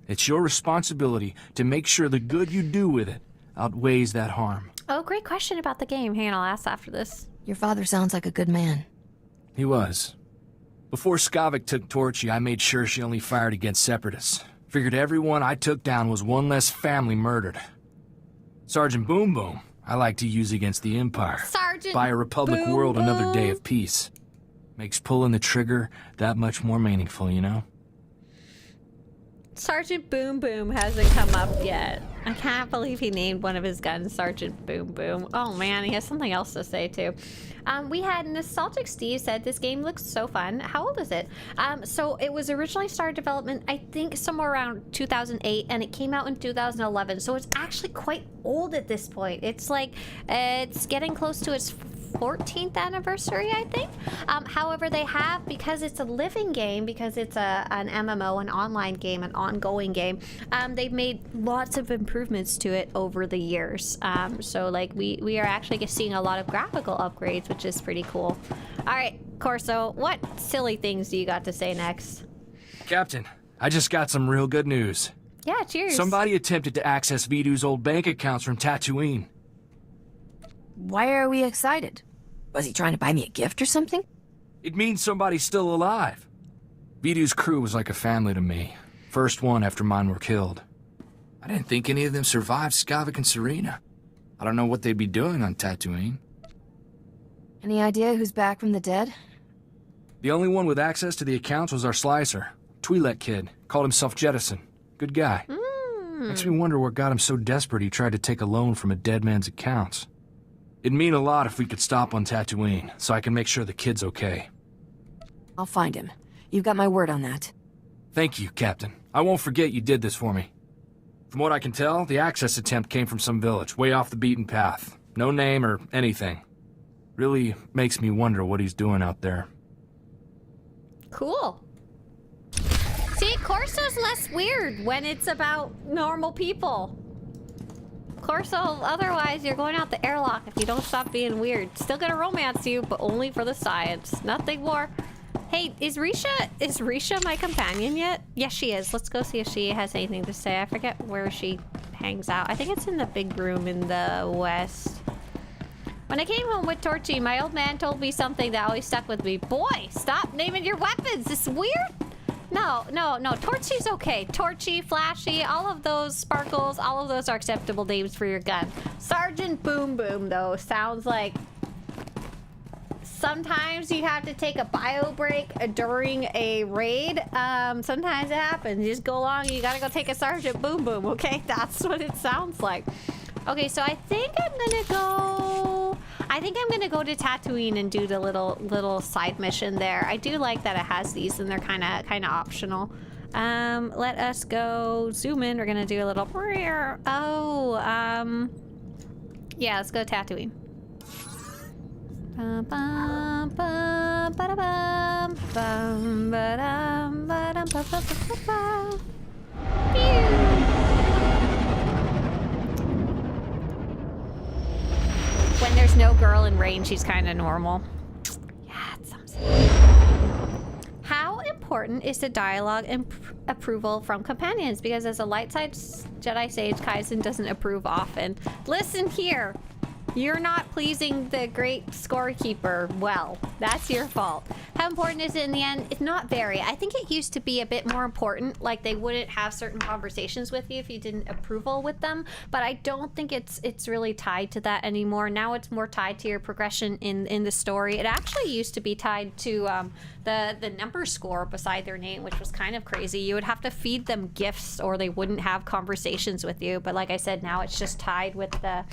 It's your responsibility to make sure the good you do with it outweighs that harm. Oh, great question about the game. Hang on, I'll ask after this. Your father sounds like a good man. He was. Before Skavik took Torchy, I made sure she only fired against Separatists. Figured everyone I took down was one less family murdered. Sergeant Boom Boom, I like to use against the Empire. Sergeant Buy a Republic Boom world another Boom. day of peace. Makes pulling the trigger that much more meaningful, you know? Sergeant Boom Boom hasn't come up yet. I can't believe he named one of his guns Sergeant Boom Boom. Oh man, he has something else to say too. We had Nostalgic Steve said this game looks so fun. How old is it? So it was originally started development, I think somewhere around 2008, and it came out in 2011. So it's actually quite old at this point. It's like, it's getting close to its 14th anniversary, I think. However, they have, because it's a living game, because it's an MMO, an online game, an ongoing game, they've made lots of improvements to it over the years. So like we are actually seeing a lot of graphical upgrades, which is pretty cool. All right, Corso, what silly things do you got to say next? Captain, I just got some real good news. Yeah, cheers. Somebody attempted to access Vidu's old bank accounts from Tatooine. Why are we excited? Was he trying to buy me a gift or something? It means somebody's still alive. Vidu's crew was like a family to me. First one after mine were killed. I didn't think any of them survived Skavik and Serena. I don't know what they'd be doing on Tatooine. Any idea who's back from the dead? The only one with access to the accounts was our slicer. Twi'lek kid. Called himself Jettison. Good guy. Makes me wonder what got him so desperate he tried to take a loan from a dead man's accounts. It'd mean a lot if we could stop on Tatooine, so I can make sure the kid's okay. I'll find him. You've got my word on that. Thank you, Captain. I won't forget you did this for me. From what I can tell, the access attempt came from some village, way off the beaten path. No name or anything. Really makes me wonder what he's doing out there. Cool. See, Corso's less weird when it's about normal people. Corso, otherwise you're going out the airlock if you don't stop being weird. Still gonna romance you, but only for the science. Nothing more. Hey, is Risha my companion yet? Yes, she is. Let's go see if she has anything to say. I forget where she hangs out. I think it's in the big room in the west. When I came home with Torchy, my old man told me something that always stuck with me. Boy, stop naming your weapons. This is weird. No. Torchy's okay. Torchy, Flashy, all of those, Sparkles, all of those are acceptable names for your gun. Sergeant Boom Boom, though, sounds like sometimes you have to take a bio break during a raid. Sometimes it happens. You just go along, you gotta go take a Sergeant Boom Boom, okay? That's what it sounds like. Okay, so I think I'm gonna go to Tatooine and do the little side mission there. I do like that it has these and they're kinda optional. Let us go zoom in. We're gonna do a little yeah, let's go Tatooine. When there's no girl in range, she's kind of normal. Yeah, it's something. How important is the dialogue and approval from companions? Because as a light side Jedi sage, Kaizen doesn't approve often. Listen here. You're not pleasing the great scorekeeper well. That's your fault. How important is it in the end? It's not very. I think it used to be a bit more important. Like they wouldn't have certain conversations with you if you didn't approval with them. But I don't think it's really tied to that anymore. Now it's more tied to your progression in the story. It actually used to be tied to the number score beside their name, which was kind of crazy. You would have to feed them gifts or they wouldn't have conversations with you. But like I said, now it's just tied with the...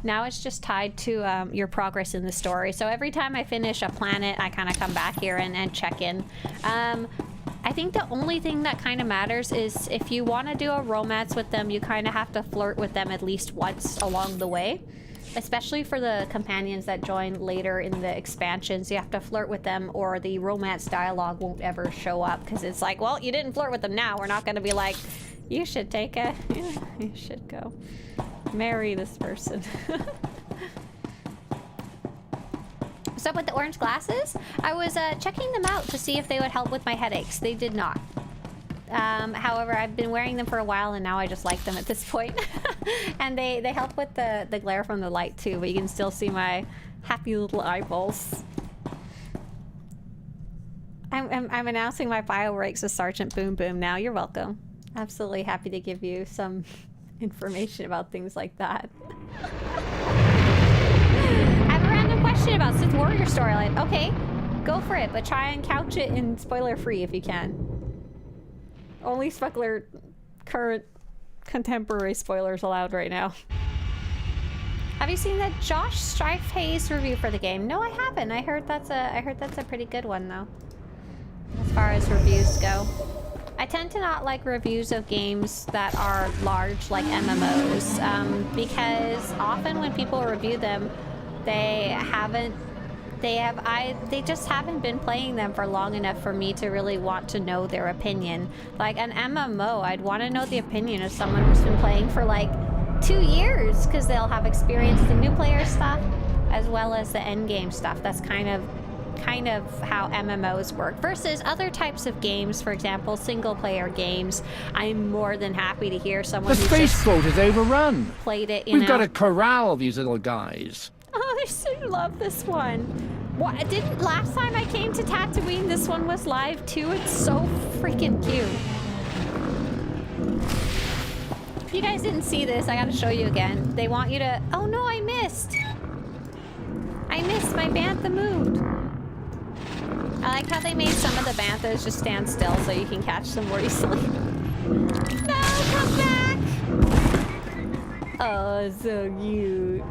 Now it's just tied to your progress in the story. So every time I finish a planet, I kind of come back here and check in. I think the only thing that kind of matters is if you want to do a romance with them, you kind of have to flirt with them at least once along the way. Especially for the companions that join later in the expansions, you have to flirt with them or the romance dialogue won't ever show up. Because it's like, well, you didn't flirt with them now. We're not going to be like, you should take a... you should go marry this person. What's up with the orange glasses? I was checking them out to see if they would help with my headaches. They did not. However, I've been wearing them for a while and now I just like them at this point. And they help with the glare from the light too, but you can still see my happy little eyeballs. I'm announcing my bio ranks as Sergeant Boom Boom now. You're welcome. Absolutely happy to give you some information about things like that. I have a random question about Sith Warrior storyline. Okay, go for it, but try and couch it in spoiler-free if you can. Only Smuggler current contemporary spoilers allowed right now. Have you seen the Josh Strife Hayes review for the game? No, I haven't. I heard that's a pretty good one though. As far as reviews go. I tend to not like reviews of games that are large like MMOs because often when people review them, they just haven't been playing them for long enough for me to really want to know their opinion. Like an MMO, I'd want to know the opinion of someone who's been playing for like 2 years because they'll have experienced the new player stuff as well as the end game stuff. That's kind of how MMOs work versus other types of games. For example, single player games, I'm more than happy to hear someone the space boat is overrun. Played it. We've got to corral these little guys. Oh, I so love this one. What, didn't last time I came to Tatooine this one was live too? It's so freaking cute. If you guys didn't see this, I gotta show you again. They want you to... Oh no, I missed my Bantha mood. I like how they made some of the banthas just stand still so you can catch them more easily. No, come back! Oh, so cute.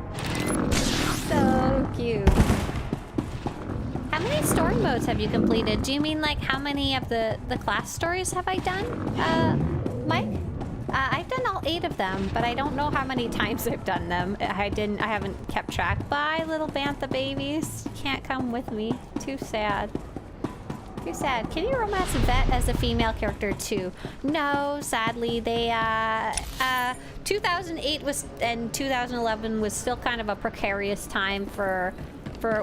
So cute. How many story modes have you completed? Do you mean like how many of the class stories have I done, Mike? I've done all 8 of them, but I don't know how many times I've done them. I haven't kept track. Bye, little bantha babies. Can't come with me. Too sad. Too sad. Can you romance Vet as a female character too? No, sadly. They 2008 was and 2011 was still kind of a precarious time for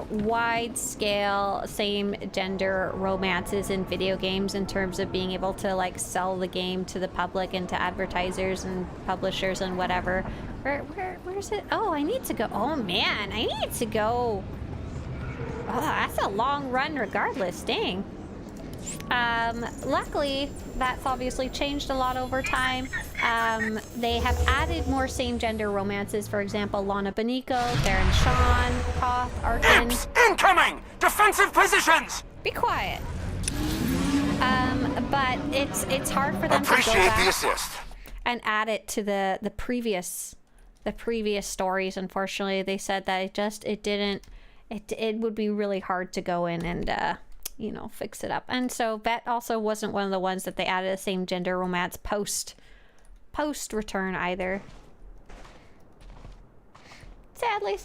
wide-scale same-gender romances in video games in terms of being able to like sell the game to the public and to advertisers and publishers and whatever. Where's it? Oh, I need to go. Oh man, I need to go. Oh, that's a long run regardless. Dang. Luckily, that's obviously changed a lot over time. They have added more same-gender romances. For example, Lana Beniko, Darren Shawn, Koth, Arkin. Incoming! Defensive positions! Be quiet. But it's hard for them to go Appreciate back the assist. and add it to the previous stories. Unfortunately, they said that it would be really hard to go in and you know, fix it up. And so Vet also wasn't one of the ones that they added the same gender romance post return either. Sadly.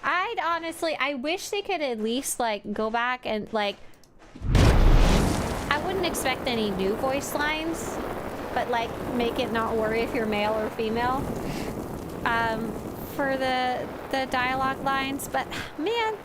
I wish they could at least like go back and like, I wouldn't expect any new voice lines, but like make it not worry if you're male or female for the dialogue lines. But man,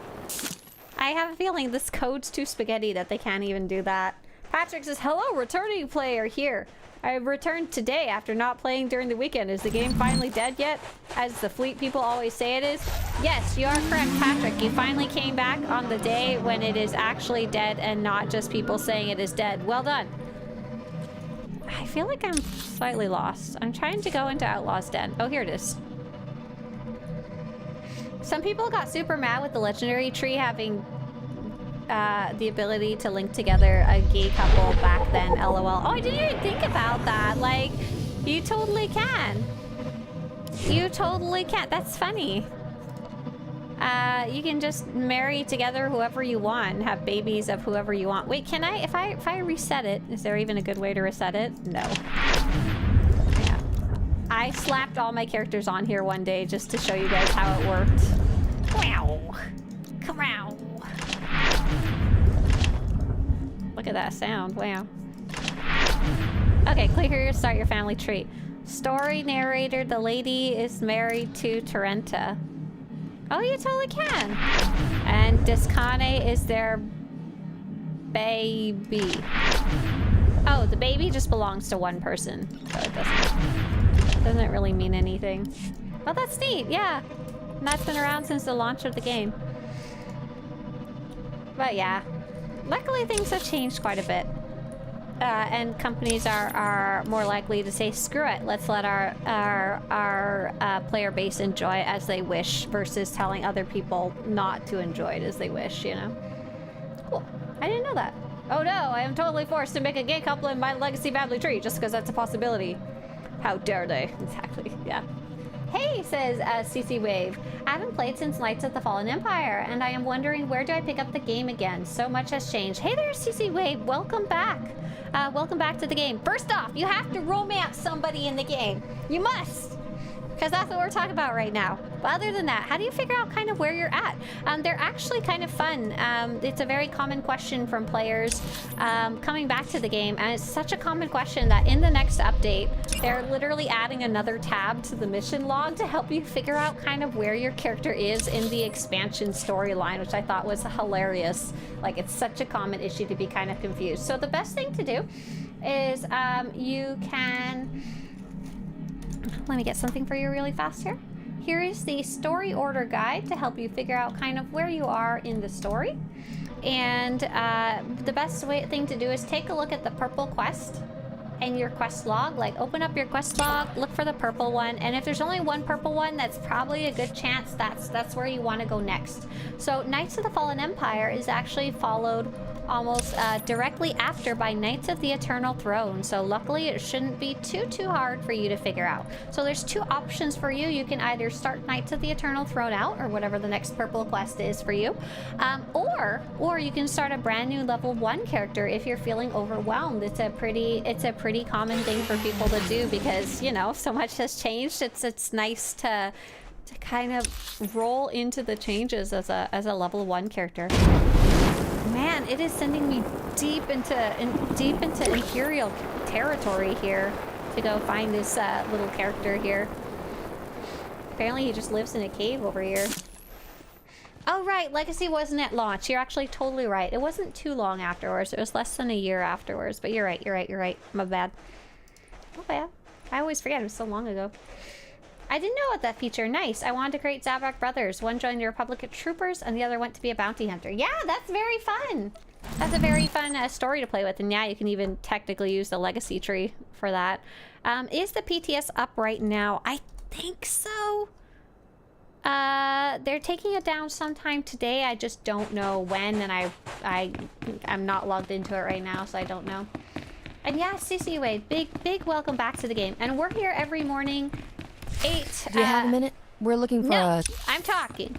I have a feeling this code's too spaghetti that they can't even do that. Patrick says, hello, returning player here. I returned today after not playing during the weekend. Is the game finally dead yet? As the fleet people always say it is? Yes, you are correct, Patrick. You finally came back on the day when it is actually dead and not just people saying it is dead. Well done. I feel like I'm slightly lost. I'm trying to go into Outlaw's Den. Oh, here it is. Some people got super mad with the legendary tree having the ability to link together a gay couple back then, lol. Oh, I didn't even think about that. Like, you totally can. You totally can. That's funny. You can just marry together whoever you want and have babies of whoever you want. Wait, can I, if I reset it, is there even a good way to reset it? No. Yeah. I slapped all my characters on here one day just to show you guys how it worked. Wow. Come on. Look at that sound. Wow. Okay, click here to start your family tree. Story narrator, the lady is married to Torrenta. Oh, you totally can. And Descane is their baby. Oh, the baby just belongs to one person. So it doesn't really mean anything. Oh, that's neat, yeah. And that's been around since the launch of the game. But yeah, luckily things have changed quite a bit. And companies are more likely to say, screw it, let's let our player base enjoy it as they wish versus telling other people not to enjoy it as they wish, you know? Cool. I didn't know that. Oh no, I am totally forced to make a gay couple in my legacy family tree just because that's a possibility. How dare they? Exactly, yeah. Hey, says CC Wave. I haven't played since Knights of the Fallen Empire, and I am wondering where do I pick up the game again? So much has changed. Hey there, CC Wave. Welcome back. Welcome back to the game. First off, you have to romance somebody in the game. You must. Because that's what we're talking about right now. But other than that, how do you figure out kind of where you're at? They're actually kind of fun. It's a very common question from players coming back to the game, and it's such a common question that in the next update, they're literally adding another tab to the mission log to help you figure out kind of where your character is in the expansion storyline, which I thought was hilarious. Like, it's such a common issue to be kind of confused. So the best thing to do is you can... Let me get something for you really fast here. Here is the story order guide to help you figure out kind of where you are in the story. And the best thing to do is take a look at the purple quest in your quest log. Like, open up your quest log, look for the purple one, and if there's only one purple one, that's probably a good chance that's where you want to go next. So Knights of the Fallen Empire is actually followed almost directly after by Knights of the Eternal Throne. So luckily it shouldn't be too hard for you to figure out. So there's two options for you. You can either start Knights of the Eternal Throne out, or whatever the next purple quest is for you, or you can start a brand new level 1 character if you're feeling overwhelmed. It's a pretty common thing for people to do because, you know, so much has changed. It's nice to kind of roll into the changes as a level 1 character. Man, it is sending me deep into Imperial territory here to go find this little character here. Apparently he just lives in a cave over here. Oh right, Legacy wasn't at launch. You're actually totally right. It wasn't too long afterwards. It was less than a year afterwards. But you're right. My bad. My bad. I always forget. It was so long ago. I didn't know about that feature. Nice. I wanted to create Zabrak brothers. One joined the Republic Troopers, and the other went to be a bounty hunter. Yeah, that's very fun. That's a very fun story to play with. And yeah, you can even technically use the legacy tree for that. Is the PTS up right now? I think so. They're taking it down sometime today. I just don't know when, and I'm not logged into it right now, so I don't know. And yeah, CC Wade, big welcome back to the game. And we're here every morning. 8. Do you have a minute? We're looking for I'm talking.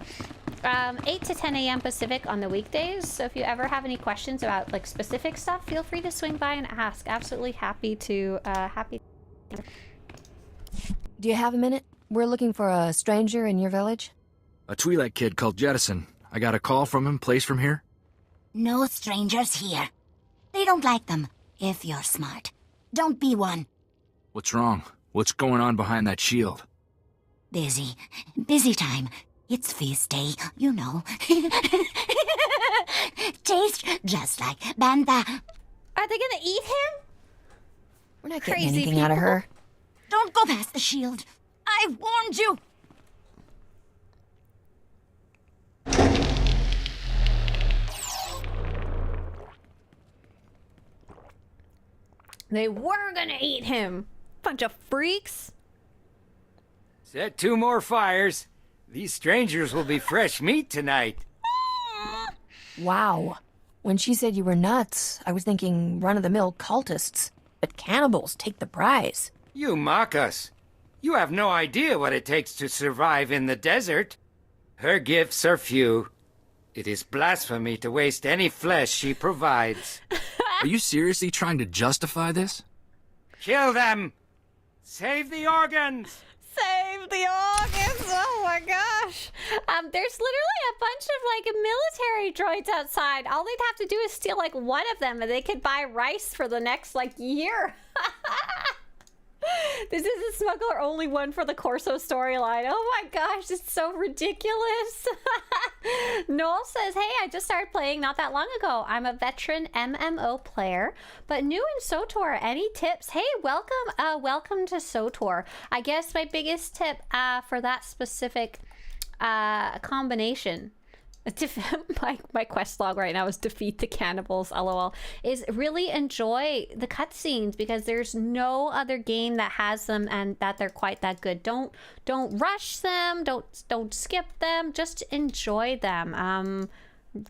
8 to 10 a.m. Pacific on the weekdays. So if you ever have any questions about like specific stuff, feel free to swing by and ask. Absolutely happy to. Do you have a minute? We're looking for a stranger in your village. A Twi'lek kid called Jettison. I got a call from him, placed from here. No strangers here. They don't like them, if you're smart. Don't be one. What's wrong? What's going on behind that shield? Busy time. It's feast day, you know. Taste just like Bantha. Are they gonna eat him? We're not getting anything out of her. Don't go past the shield. I warned you. They were gonna eat him. Bunch of freaks. Set 2 more fires. These strangers will be fresh meat tonight. Wow. When she said you were nuts, I was thinking run-of-the-mill cultists. But cannibals take the prize. You mock us. You have no idea what it takes to survive in the desert. Her gifts are few. It is blasphemy to waste any flesh she provides. Are you seriously trying to justify this? Kill them! Save the organs! Save the organs! Oh my gosh! There's literally a bunch of like military droids outside. All they'd have to do is steal like one of them, and they could buy rice for the next like year. This is a Smuggler only one for the Corso storyline. Oh my gosh, it's so ridiculous. Noel says, hey, I just started playing not that long ago. I'm a veteran MMO player, but new in SWTOR. Any tips? Hey, welcome to SWTOR. I guess my biggest tip for that specific combination, my quest log right now is defeat the cannibals, lol, is really enjoy the cutscenes because there's no other game that has them and that they're quite that good. Don't rush them, don't skip them, just enjoy them.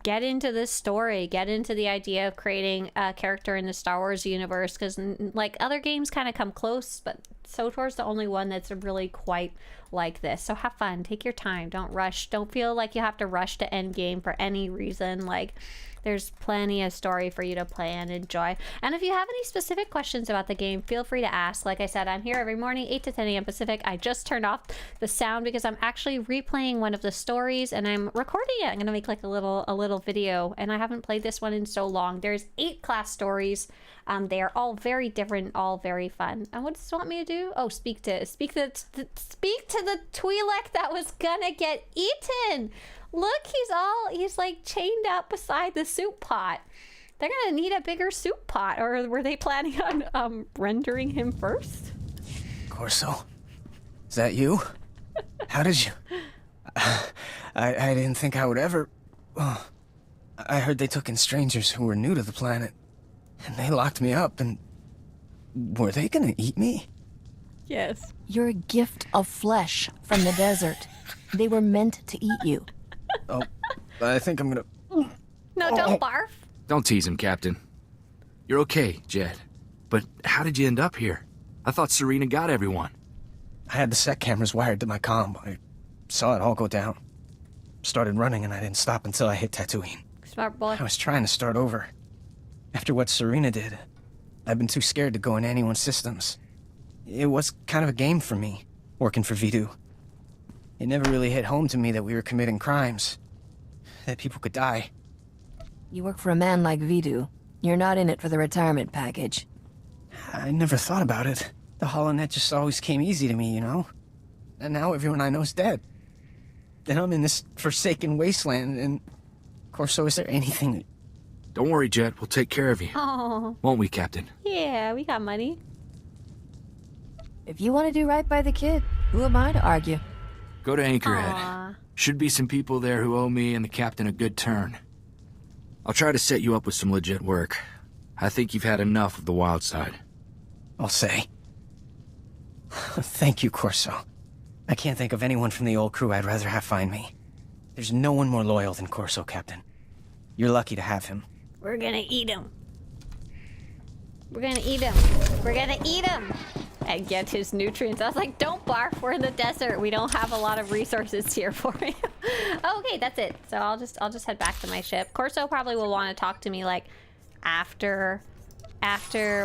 Get into this story, get into the idea of creating a character in the Star Wars universe, because like other games kind of come close, but SWTOR's the only one that's really quite like this. So have fun, take your time, don't rush, don't feel like you have to rush to end game for any reason. Like there's plenty of story for you to play and enjoy. And if you have any specific questions about the game, feel free to ask. Like I said, I'm here every morning, 8 to 10 a.m. Pacific. I just turned off the sound because I'm actually replaying one of the stories and I'm recording it. I'm gonna make like a little video, and I haven't played this one in so long. There's 8 class stories. They are all very different, all very fun. And what does it want me to do? Oh, speak to the Twi'lek that was gonna get eaten. Look, he's like chained up beside the soup pot. They're gonna need a bigger soup pot, or were they planning on rendering him first? Corso, is that you? How did you? I didn't think I would ever. Oh, I heard they took in strangers who were new to the planet, and they locked me up, and Were they gonna eat me? Yes. You're a gift of flesh from the desert. They were meant to eat you. Oh, I think I'm gonna... No, don't barf. Don't tease him, Captain. You're okay, Jed. But how did you end up here? I thought Serena got everyone. I had the sec cameras wired to my comm. I saw it all go down. Started running and I didn't stop until I hit Tatooine. Smart boy. I was trying to start over. After what Serena did, I've been too scared to go into anyone's systems. It was kind of a game for me, working for Vidu. It never really hit home to me that we were committing crimes. That people could die. You work for a man like Vidu. You're not in it for the retirement package. I never thought about it. The HoloNet just always came easy to me, you know? And now everyone I know's dead. Then I'm in this forsaken wasteland, and... Corso, is there anything... Don't worry, Jet. We'll take care of you. Oh. Won't we, Captain? Yeah, we got money. If you want to do right by the kid, who am I to argue? Go to Anchorhead. Aw. Should be some people there who owe me and the Captain a good turn. I'll try to set you up with some legit work. I think you've had enough of the wild side. I'll say. Thank you, Corso. I can't think of anyone from the old crew I'd rather have find me. There's no one more loyal than Corso, Captain. You're lucky to have him. We're gonna eat him. We're gonna eat him. We're gonna eat him. And get his nutrients. I was like, don't barf. We're in the desert. We don't have a lot of resources here for you. Okay, that's it. So I'll just head back to my ship. Corso probably will want to talk to me like after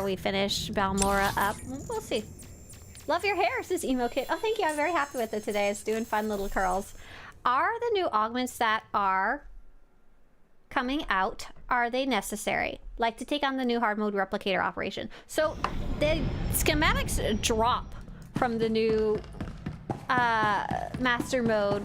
we finish Balmora up. We'll see. Love your hair, says Emo Kid. Oh, thank you. I'm very happy with it today. It's doing fun little curls. Are the new augments that are coming out, are they necessary? Like to take on the new hard mode replicator operation. So the schematics drop from the new master mode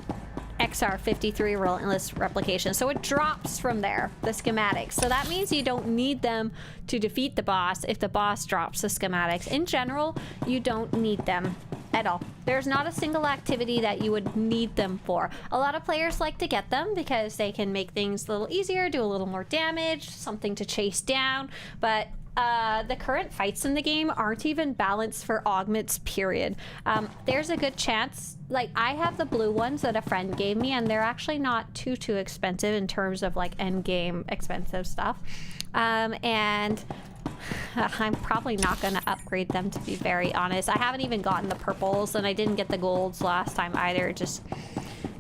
XR53 relentless replication. So it drops from there, the schematics. So that means you don't need them to defeat the boss if the boss drops the schematics. In general, you don't need them at all. There's not a single activity that you would need them for. A lot of players like to get them because they can make things a little easier, do a little more damage, something to chase down, but the current fights in the game aren't even balanced for augments, period. There's a good chance, like I have the blue ones that a friend gave me and they're actually not too expensive in terms of like end game expensive stuff. And I'm probably not going to upgrade them, to be very honest. I haven't even gotten the purples and I didn't get the golds last time either. It just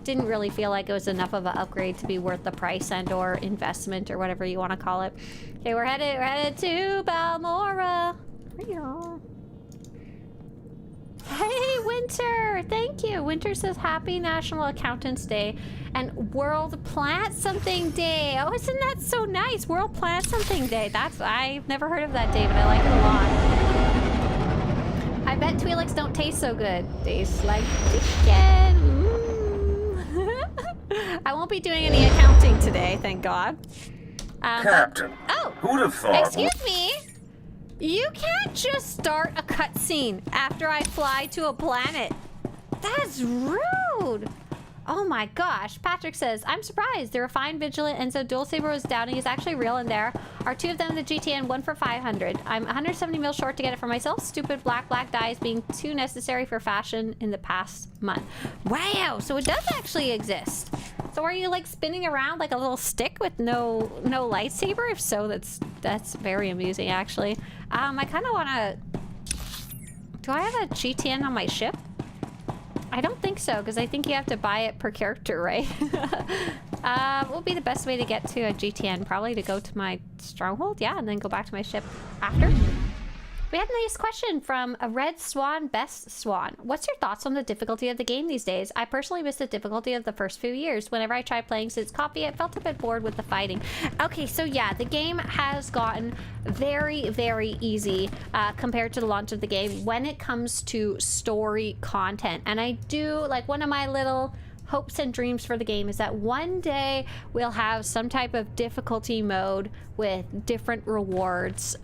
didn't really feel like it was enough of an upgrade to be worth the price and or investment or whatever you want to call it. Okay, we're headed to Balmora. Hey, Winter! Thank you. Winter says Happy National Accountants Day and World Plant Something Day. Oh, isn't that so nice? World Plant Something Day. I've never heard of that day, but I like it a lot. I bet Twi'leks don't taste so good. Tastes like chicken. I won't be doing any accounting today, thank God. Captain. Who'd have thought? Excuse me. You can't just start a cutscene after I fly to a planet. That's rude. Oh my gosh. Patrick says, I'm surprised. The refined, vigilant, and so dual saber was doubting is actually real, and there are two of them in the GTN, one for 500. I'm 170 mil short to get it for myself. Stupid black dyes being too necessary for fashion in the past month. Wow, so it does actually exist. So are you like spinning around like a little stick with no lightsaber? If so, that's very amusing actually. I kind of want to... Do I have a GTN on my ship? I don't think so, because I think you have to buy it per character, right? What would be the best way to get to a GTN? Probably to go to my stronghold, yeah, and then go back to my ship after. We had a nice question from a Red Swan Best Swan. What's your thoughts on the difficulty of the game these days? I personally miss the difficulty of the first few years. Whenever I tried playing since copy, I felt a bit bored with the fighting. Okay, so yeah, the game has gotten very, very easy compared to the launch of the game when it comes to story content. And I do, like, one of my little hopes and dreams for the game is that one day we'll have some type of difficulty mode with different rewards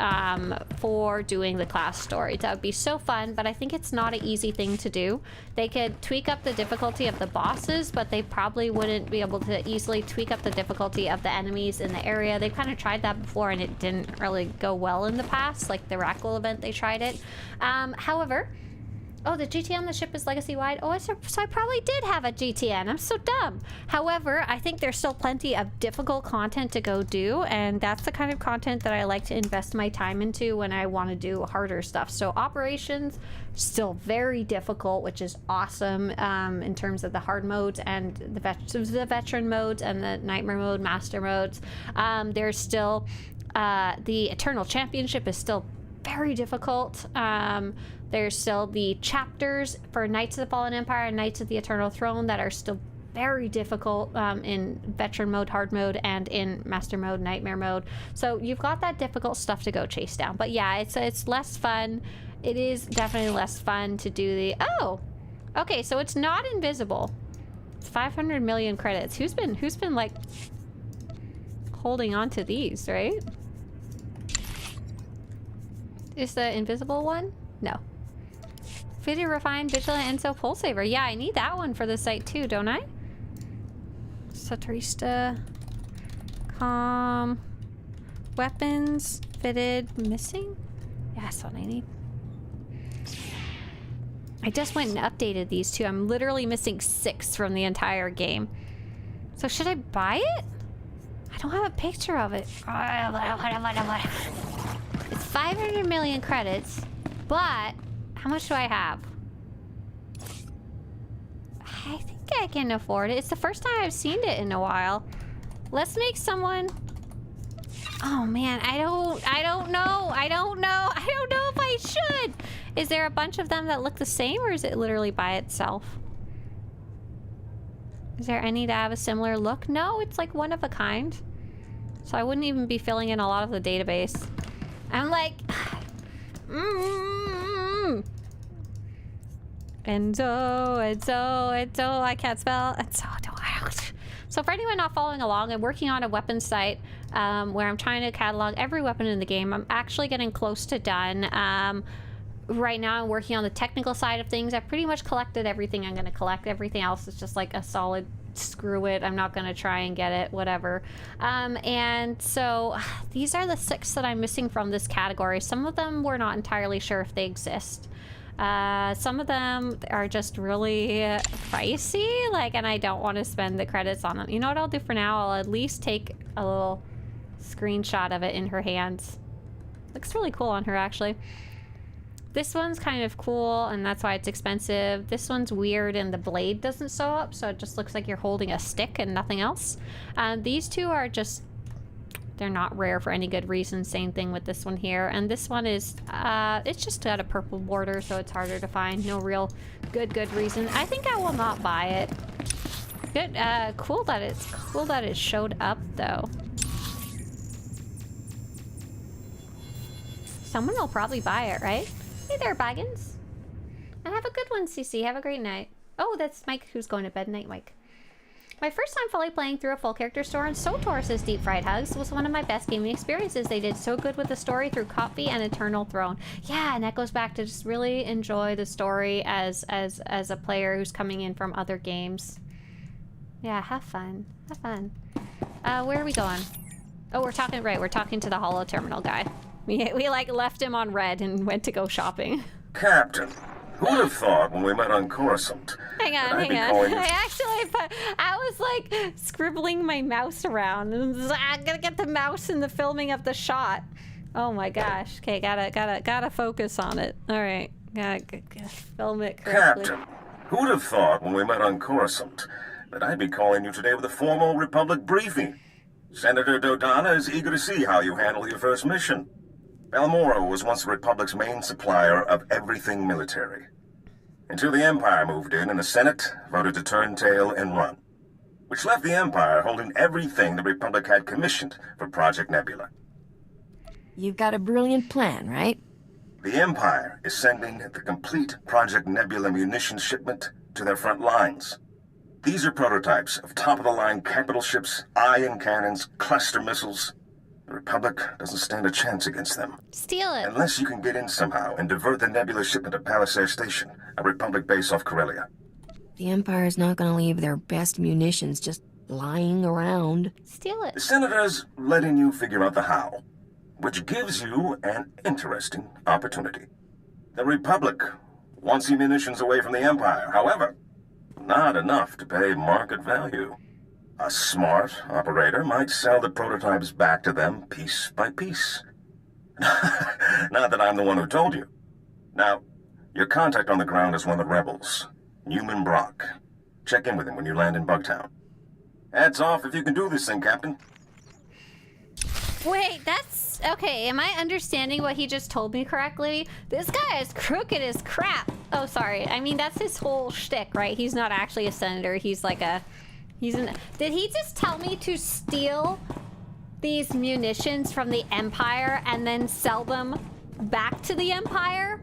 for doing the class stories. That would be so fun, but I think it's not an easy thing to do. They could tweak up the difficulty of the bosses, but they probably wouldn't be able to easily tweak up the difficulty of the enemies in the area. They've kind of tried that before and it didn't really go well in the past, like the Rackle event, they tried it. However, oh, the GTN on the ship is legacy-wide. Oh, so I probably did have a GTN. I'm so dumb. However, I think there's still plenty of difficult content to go do, and that's the kind of content that I like to invest my time into when I want to do harder stuff. So operations, still very difficult, which is awesome in terms of the hard modes and the veteran modes and the nightmare mode, master modes. There's still the Eternal Championship is still very difficult. There's still the chapters for Knights of the Fallen Empire and Knights of the Eternal Throne that are still very difficult in veteran mode, hard mode, and in master mode, nightmare mode. So you've got that difficult stuff to go chase down. But yeah, it's less fun. It is definitely less fun to do the... Oh! Okay, so it's not invisible. It's 500 million credits. Who's been like holding on to these, right? Is the invisible one? No. Fitted, refined, vigilant, Enso, pole saver. Yeah, I need that one for the site too, don't I? Swtorista. Weapons. Fitted. Missing? Yeah, that's what I need. I just went and updated these two. I'm literally missing 6 from the entire game. So should I buy it? I don't have a picture of it. It's 500 million credits, but how much do I have? I think I can afford it. It's the first time I've seen it in a while. Let's make someone... Oh man, I don't know if I should. Is there a bunch of them that look the same, or is it literally by itself? Is there any that have a similar look? No, it's like one of a kind. So I wouldn't even be filling in a lot of the database. I'm like... Enzo, I can't spell. So for anyone not following along, I'm working on a weapons site where I'm trying to catalog every weapon in the game. I'm actually getting close to done. Right now I'm working on the technical side of things. I've pretty much collected everything I'm going to collect. Everything else is just like a solid screw it. I'm not going to try and get it, whatever. And so these are the 6 that I'm missing from this category. Some of them we're not entirely sure if they exist. Some of them are just really pricey, like, and I don't want to spend the credits on them. You know what I'll do for now? I'll at least take a little screenshot of it in her hands. Looks really cool on her, actually. This one's kind of cool, and that's why it's expensive. This one's weird, and the blade doesn't sew up, so it just looks like you're holding a stick and nothing else. These two are just... They're not rare for any good reason. Same thing with this one here. And this one is, it's just got a purple border, so it's harder to find. No real good reason. I think I will not buy it. Good, cool that it showed up, though. Someone will probably buy it, right? Hey there, Baggins. And have a good one, CC. Have a great night. Oh, that's Mike who's going to bed. Night, Mike. My first time fully playing through a full character store on SWTOR, says Deep Fried Hugs, was one of my best gaming experiences. They did so good with the story through Coffee and Eternal Throne. Yeah, and that goes back to just really enjoy the story as a player who's coming in from other games. Yeah, have fun. Have fun. Where are we going? Oh, we're talking to the holo terminal guy. We like left him on red and went to go shopping. Captain, who would have thought when we met on Coruscant? Hang on. I was like scribbling my mouse around. I'm gonna get the mouse in the filming of the shot. Oh my gosh. Okay, gotta focus on it. All right, gotta film it correctly. Captain, who would have thought when we met on Coruscant that I'd be calling you today with a formal Republic briefing? Senator Dodonna is eager to see how you handle your first mission. Balmorra was once the Republic's main supplier of everything military. Until the Empire moved in and the Senate voted to turn tail and run. Which left the Empire holding everything the Republic had commissioned for Project Nebula. You've got a brilliant plan, right? The Empire is sending the complete Project Nebula munitions shipment to their front lines. These are prototypes of top-of-the-line capital ships, ion cannons, cluster missiles. The Republic doesn't stand a chance against them. Steal it. Unless you can get in somehow and divert the Nebula shipment to Palisade Station, a Republic base off Corellia. The Empire's not gonna leave their best munitions just lying around. Steal it. The Senator's letting you figure out the how, which gives you an interesting opportunity. The Republic wants the munitions away from the Empire, however, not enough to pay market value. A smart operator might sell the prototypes back to them piece by piece. Not that I'm the one who told you. Now, your contact on the ground is one of the rebels, Newman Brock. Check in with him when you land in Bugtown. Hats off if you can do this thing, Captain. Wait, that's... Okay, am I understanding what he just told me correctly? This guy is crooked as crap. Oh, sorry. I mean, that's his whole shtick, right? He's not actually a senator. He's like a... Did he just tell me to steal these munitions from the Empire and then sell them back to the Empire?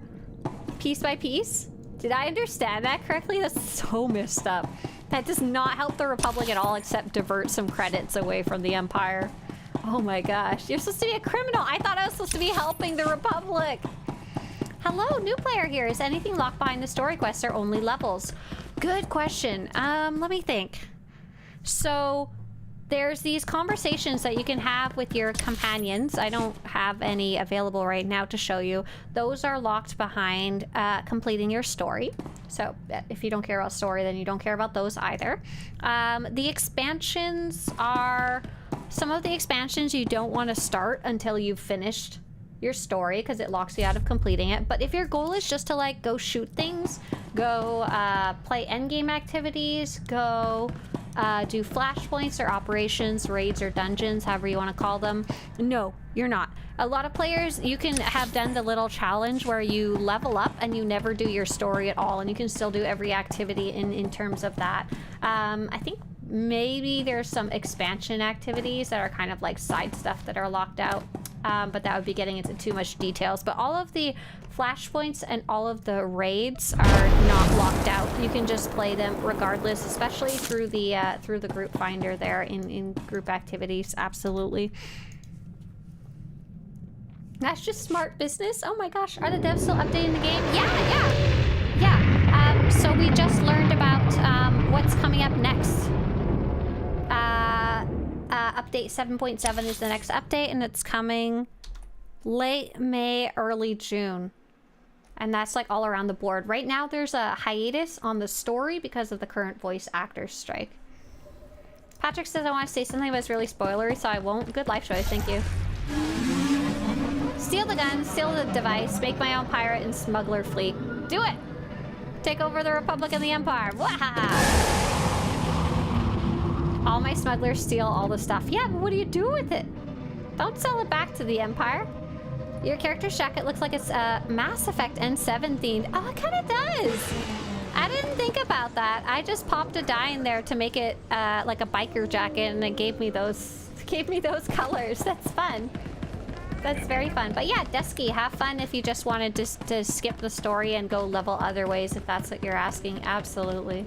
Piece by piece? Did I understand that correctly? That's so messed up. That does not help the Republic at all except divert some credits away from the Empire. Oh my gosh. You're supposed to be a criminal. I thought I was supposed to be helping the Republic. Hello, new player here. Is anything locked behind the story quests or only levels? Good question. Let me think. So there's these conversations that you can have with your companions. I don't have any available right now to show you. Those are locked behind completing your story. So if you don't care about story, then you don't care about those either. The expansions are... Some of the expansions you don't want to start until you've finished your story because it locks you out of completing it. But if your goal is just to like go shoot things, go play endgame activities, go do flashpoints or operations, raids or dungeons, however you want to call them, no, you're not. A lot of players, you can have done the little challenge where you level up and you never do your story at all, and you can still do every activity in terms of that. I think maybe there's some expansion activities that are kind of like side stuff that are locked out, but that would be getting into too much details. But all of the flashpoints and all of the raids are not locked out. You can just play them regardless, especially through the group finder there in group activities. Absolutely. That's just smart business. Oh my gosh, are the devs still updating the game? Yeah. So we just learned about what's coming up next. Update 7.7 is the next update, and it's coming late May, early June. And that's like all around the board. Right now there's a hiatus on the story because of the current voice actors strike. Patrick says I want to say something, but it's really spoilery, so I won't. Good life choice, thank you. Steal the gun, steal the device, make my own pirate and smuggler fleet. Do it! Take over the Republic and the Empire. Wahaha! All my smugglers steal all the stuff. Yeah, but what do you do with it? Don't sell it back to the Empire. Your character's jacket looks like it's Mass Effect N7 themed. Oh, it kind of does. I didn't think about that. I just popped a dye in there to make it like a biker jacket, and it gave me those colors. That's fun. That's very fun. But yeah, Dusky, have fun if you just wanted to skip the story and go level other ways, if that's what you're asking. Absolutely.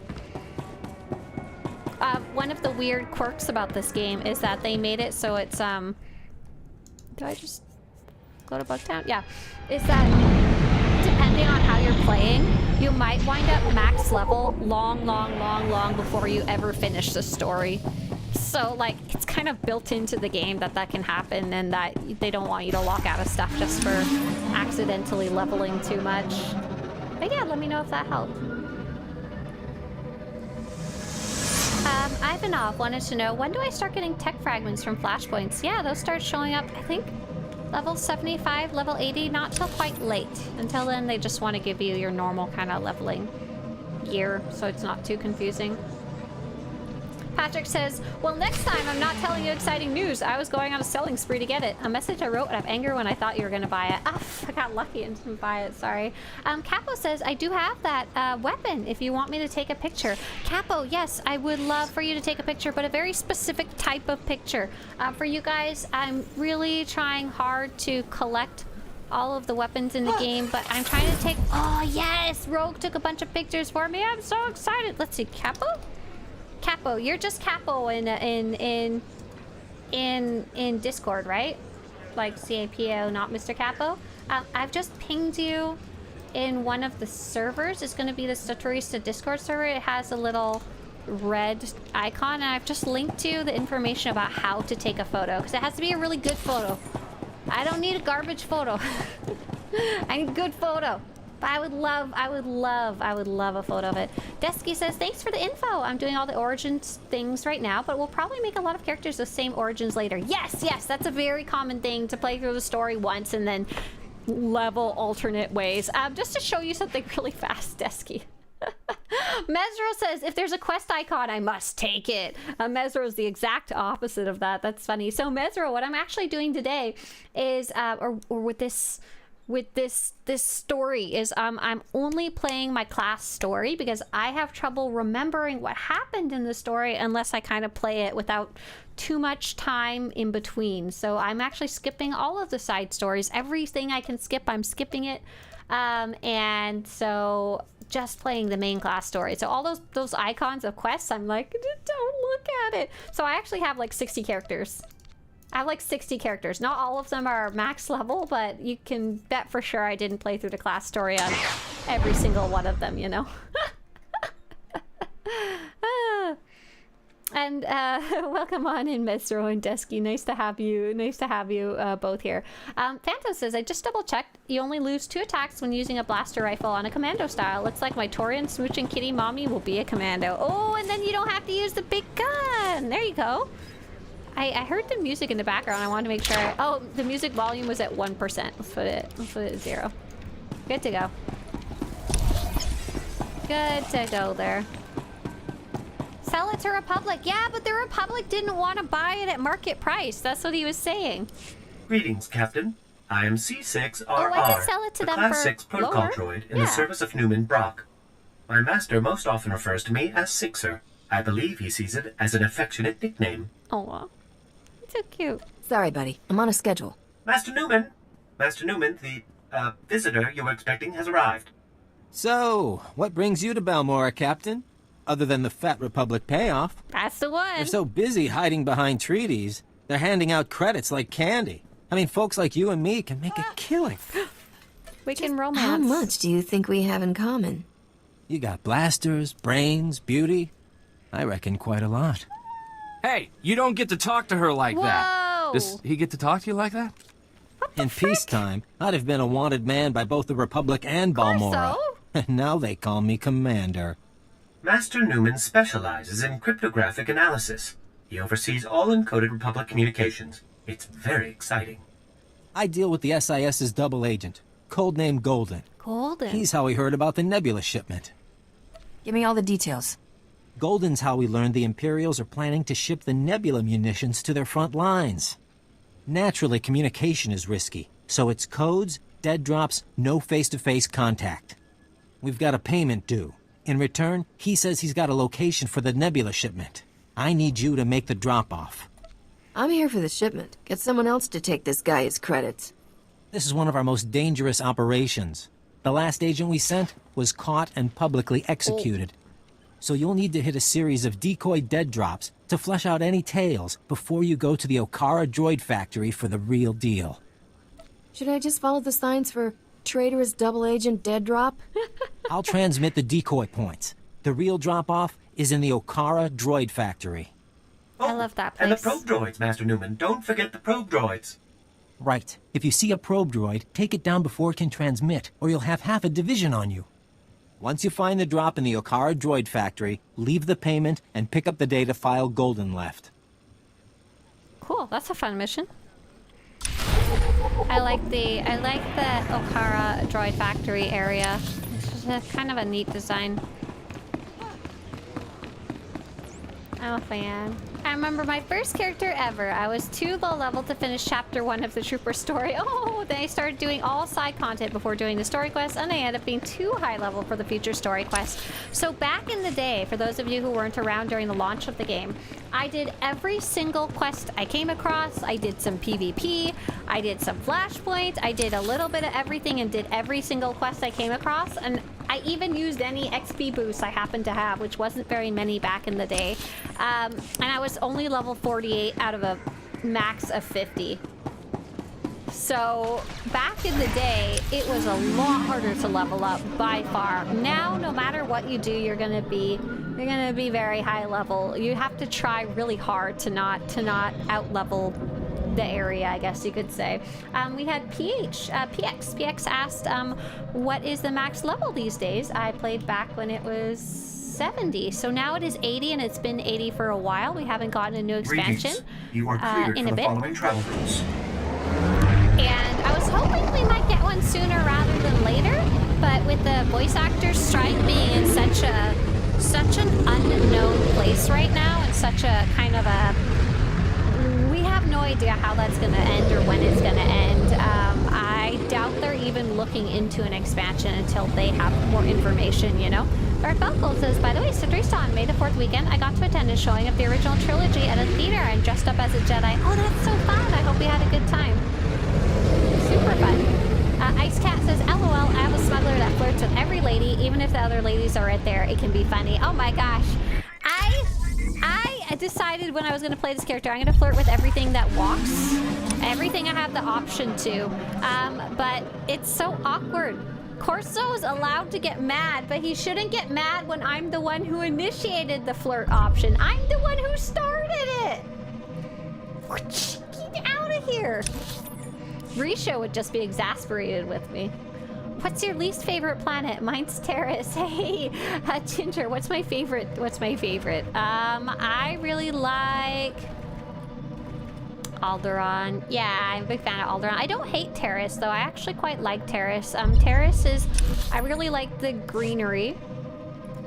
One of the weird quirks about this game is that they made it so it's, do I just go to Bugtown? Yeah. Is that depending on how you're playing, you might wind up max level long before you ever finish the story. So, like, it's kind of built into the game that can happen, and that they don't want you to lock out of stuff just for accidentally leveling too much. But yeah, let me know if that helped. Ivanov wanted to know, when do I start getting tech fragments from flashpoints? Yeah, those start showing up, I think, level 75, level 80, not till quite late. Until then, they just want to give you your normal kind of leveling gear, so it's not too confusing. Patrick says, well, next time I'm not telling you exciting news. I was going on a selling spree to get it. A message I wrote out of anger when I thought you were going to buy it. Ah, I got lucky and didn't buy it, sorry. Capo says, I do have that weapon if you want me to take a picture. Capo, yes, I would love for you to take a picture, but a very specific type of picture. For you guys, I'm really trying hard to collect all of the weapons in the game, but I'm trying to take... Oh, yes! Rogue took a bunch of pictures for me. I'm so excited. Let's see, Capo? Capo, you're just Capo in Discord, right? Like CAPO, not Mr. Capo. I've just pinged you in one of the servers. It's going to be the Swtorista Discord server. It has a little red icon, and I've just linked you the information about how to take a photo, because it has to be a really good photo. I don't need a garbage photo. I need a good photo. But I would love a photo of it. Desky says, thanks for the info. I'm doing all the origins things right now, but we'll probably make a lot of characters with same origins later. Yes, that's a very common thing, to play through the story once and then level alternate ways. Just to show you something really fast, Desky. Mesro says, if there's a quest icon, I must take it. Mesro is the exact opposite of that. That's funny. So Mesro, what I'm actually doing today is, with this story is I'm only playing my class story, because I have trouble remembering what happened in the story unless I kind of play it without too much time in between. So I'm actually skipping all of the side stories. Everything I can skip, I'm skipping it. And so just playing the main class story. So all those icons of quests, I'm like, don't look at it. So I actually have like 60 characters. I have like 60 characters. Not all of them are max level, but you can bet for sure I didn't play through the class story on every single one of them, you know? And welcome on in, Mesro and Desky. Nice to have you both here. Phantom says, I just double checked. You only lose 2 attacks when using a blaster rifle on a commando style. Looks like my Torian smooching kitty mommy will be a commando. Oh, and then you don't have to use the big gun. There you go. I heard the music in the background. I wanted to make sure. Oh, the music volume was at 1%. Let's put it at 0. Good to go. Good to go there. Sell it to Republic. Yeah, but the Republic didn't want to buy it at market price. That's what he was saying. Greetings, Captain. I am C6RR, I can sell it to them Class for 6 protocol lower. droid in the service of Newman Brock. My master most often refers to me as Sixer. I believe he sees it as an affectionate nickname. Oh, so cute. Sorry, buddy. I'm on a schedule. Master Newman, the visitor you were expecting has arrived. So, what brings you to Balmora, Captain? Other than the Fat Republic payoff. That's the one. They're so busy hiding behind treaties, they're handing out credits like candy. I mean, folks like you and me can make a killing. We can romance. How much do you think we have in common? You got blasters, brains, beauty. I reckon quite a lot. Hey, you don't get to talk to her like that. Whoa. Does he get to talk to you like that? In peacetime, I'd have been a wanted man by both the Republic and Balmora. And now they call me Commander. Master Newman specializes in cryptographic analysis. He oversees all encoded Republic communications. It's very exciting. I deal with the SIS's double agent, codename Golden. Golden? He's how we heard about the Nebula shipment. Give me all the details. Golden's how we learned the Imperials are planning to ship the Nebula munitions to their front lines. Naturally, communication is risky, so it's codes, dead drops, no face-to-face contact. We've got a payment due. In return, he says he's got a location for the Nebula shipment. I need you to make the drop-off. I'm here for the shipment. Get someone else to take this guy his credits. This is one of our most dangerous operations. The last agent we sent was caught and publicly executed. So you'll need to hit a series of decoy dead drops to flesh out any tales before you go to the Okara droid factory for the real deal. Should I just follow the signs for traitorous double agent dead drop? I'll transmit the decoy points. The real drop-off is in the Okara droid factory. I love that place. And the probe droids, Master Newman. Don't forget the probe droids. Right. If you see a probe droid, take it down before it can transmit, or you'll have half a division on you. Once you find the drop in the Okara droid factory, leave the payment and pick up the data file Golden left. Cool, that's a fun mission. I like the Okara droid factory area. It's kind of a neat design. I'm a fan. I remember my first character ever. I was too low level to finish chapter 1 of the Trooper story. Oh, then I started doing all side content before doing the story quest, and I ended up being too high level for the future story quest. So back in the day, for those of you who weren't around during the launch of the game, I did every single quest I came across. I did some PvP, I did some Flashpoint, I did a little bit of everything and did every single quest I came across. And I even used any XP boosts I happened to have, which wasn't very many back in the day. And I was only level 48 out of a max of 50. So back in the day, it was a lot harder to level up by far. Now, no matter what you do, you're gonna be very high level. You have to try really hard to not out level the area, I guess you could say. We had PX asked, what is the max level these days? I played back when it was 70, so now it is 80, and it's been 80 for a while. We haven't gotten a new expansion. Greetings. You are cleared in for a the bit. following travel rules. And I was hoping we might get one sooner rather than later, but with the voice actors strike being in such an unknown place right now, and such a kind of a, we have no idea how that's going to end or when it's going to end. I doubt they're even looking into an expansion until they have more information, you know? Dark Velcro says, by the way, Swtorista on May the 4th weekend, I got to attend a showing of the original trilogy at a theater and dressed up as a Jedi. Oh, that's so fun. I hope you had a good time. Super fun. Ice Cat says, LOL, I have a smuggler that flirts with every lady, even if the other ladies are right there. It can be funny. Oh my gosh. I decided when I was going to play this character, I'm going to flirt with everything that walks. Everything I have the option to. But it's so awkward. Corso's allowed to get mad, but he shouldn't get mad when I'm the one who initiated the flirt option. I'm the one who started it. Get out of here. Risha would just be exasperated with me. What's your least favorite planet? Mine's Terrace. Hey, Ginger, what's my favorite? I really like Alderaan. Yeah, I'm a big fan of Alderaan. I don't hate Terrace, though. I actually quite like Terrace. Terrace is... I really like the greenery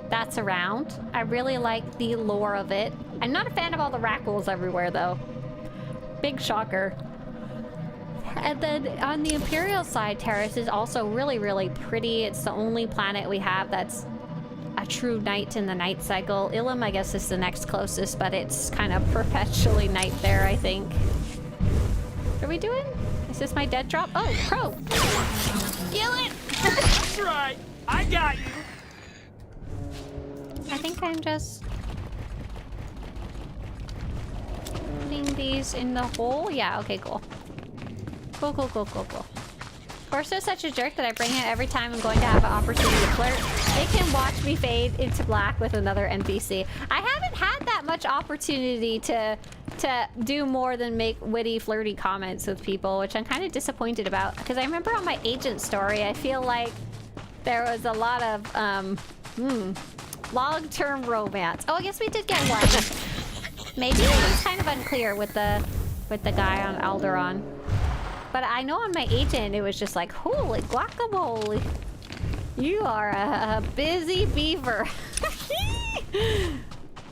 that's around. I really like the lore of it. I'm not a fan of all the rackles everywhere, though. Big shocker. And then on the Imperial side, Terrace is also really, really pretty. It's the only planet we have that's a true night in the night cycle. Ilum, I guess, is the next closest, but it's kind of perpetually night there, I think. What are we doing? Is this my dead drop? Oh, Pro! Kill it! That's right! I got you! I think I'm just putting these in the hole. Yeah, okay, cool. Cool. Corso's such a jerk that I bring him every time I'm going to have an opportunity to flirt. They can watch me fade into black with another NPC. I haven't had that much opportunity to do more than make witty, flirty comments with people, which I'm kind of disappointed about. Because I remember on my agent story, I feel like there was a lot of long-term romance. Oh, I guess we did get one. Maybe it was kind of unclear with the guy on Alderaan. But I know on my agent, it was just like, holy guacamole. You are a busy beaver.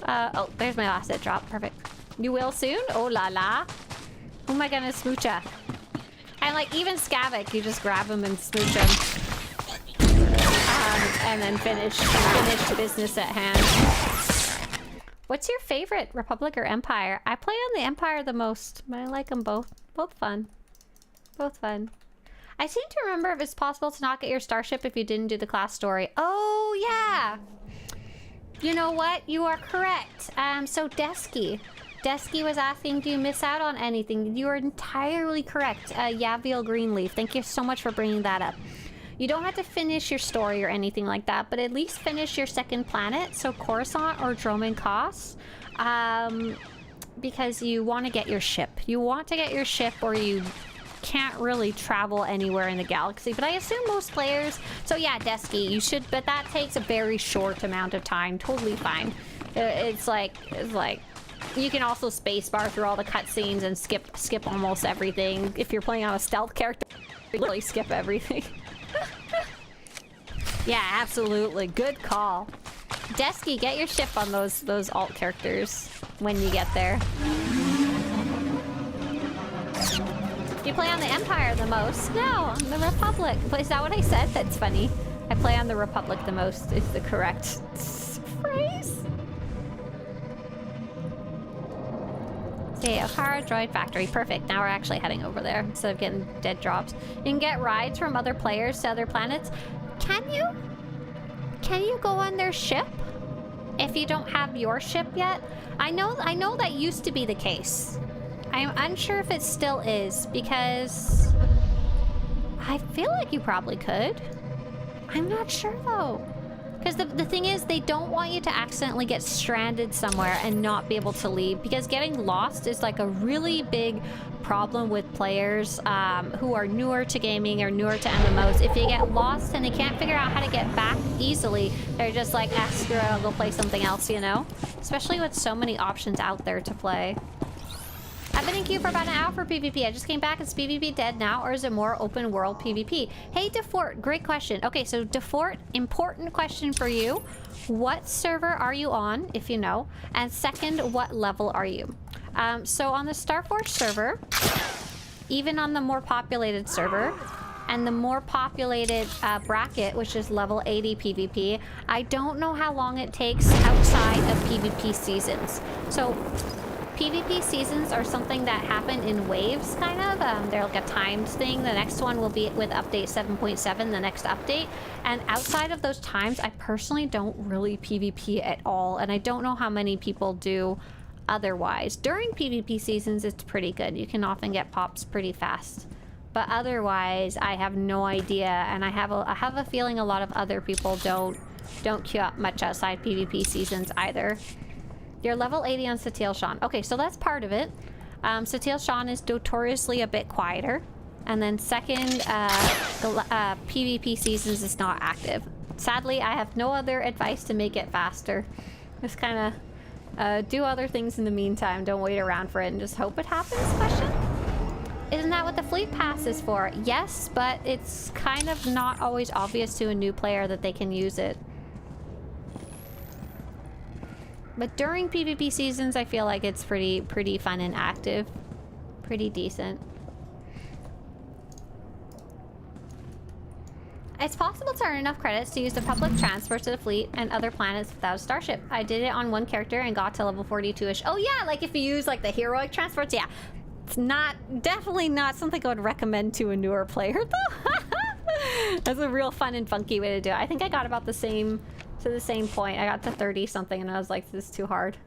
Oh, there's my last hit drop. Perfect. You will soon? Oh la la. Who am I gonna smooch at? And like even Scavik, you just grab him and smooch him. And then finish business at hand. What's your favorite, Republic or Empire? I play on the Empire the most, but I like them both. Both fun. Both fun. I seem to remember if it's possible to not get your starship if you didn't do the class story. Oh, yeah. You know what? You are correct. So Desky was asking, do you miss out on anything? You are entirely correct. Yaviel Greenleaf, thank you so much for bringing that up. You don't have to finish your story or anything like that, but at least finish your second planet, so Coruscant or Droman Kos, because you want to get your ship. You want to get your ship, or you can't really travel anywhere in the galaxy, but I assume most players... So yeah, Desky, you should, but that takes a very short amount of time. Totally fine. It's like you can also spacebar through all the cutscenes and skip almost everything. If you're playing on a stealth character, you really skip everything. Yeah, absolutely. Good call. Desky, get your ship on those alt characters when you get there. You play on the Empire the most? No, on the Republic. Is that what I said? That's funny. I play on the Republic the most is the correct phrase. See, Okara Droid Factory. Perfect. Now we're actually heading over there instead of getting dead drops. You can get rides from other players to other planets. Can you? can you go on their ship if you don't have your ship yet? I know that used to be the case. I'm unsure if it still is, because I feel like you probably could. I'm not sure though. Because the thing is, they don't want you to accidentally get stranded somewhere and not be able to leave, because getting lost is like a really big problem with players who are newer to gaming or newer to MMOs. If you get lost and they can't figure out how to get back easily, they're just like, ah, screw it, I'll go play something else, you know? Especially with so many options out there to play. I've been in queue for about an hour for PvP. I just came back. Is PvP dead now, or is it more open world PvP? Hey, DeFort, great question. Okay, so DeFort, important question for you. What server are you on, if you know? And second, what level are you? So on the Starforge server, even on the more populated server, and the more populated bracket, which is level 80 PvP, I don't know how long it takes outside of PvP seasons. So PvP seasons are something that happen in waves, kind of. They're like a timed thing. The next one will be with update 7.7, the next update. And outside of those times, I personally don't really PvP at all. And I don't know how many people do otherwise. During PvP seasons, it's pretty good. You can often get pops pretty fast. But otherwise, I have no idea. And I have a feeling a lot of other people don't queue up much outside PvP seasons either. You're level 80 on Satil Shan. Okay, so that's part of it. Satil Shan is notoriously a bit quieter. And then second, PvP seasons is not active. Sadly, I have no other advice to make it faster. Just kind of do other things in the meantime. Don't wait around for it and just hope it happens, question? Isn't that what the fleet pass is for? Yes, but it's kind of not always obvious to a new player that they can use it. But during PvP seasons, I feel like it's pretty fun and active. Pretty decent. It's possible to earn enough credits to use the public transport to the fleet and other planets without a starship. I did it on one character and got to level 42-ish. Oh yeah, like if you use like the heroic transports, yeah. It's definitely not something I would recommend to a newer player though. That's a real fun and funky way to do it. I think I got about the same point. I got to 30 something and I was like, this is too hard.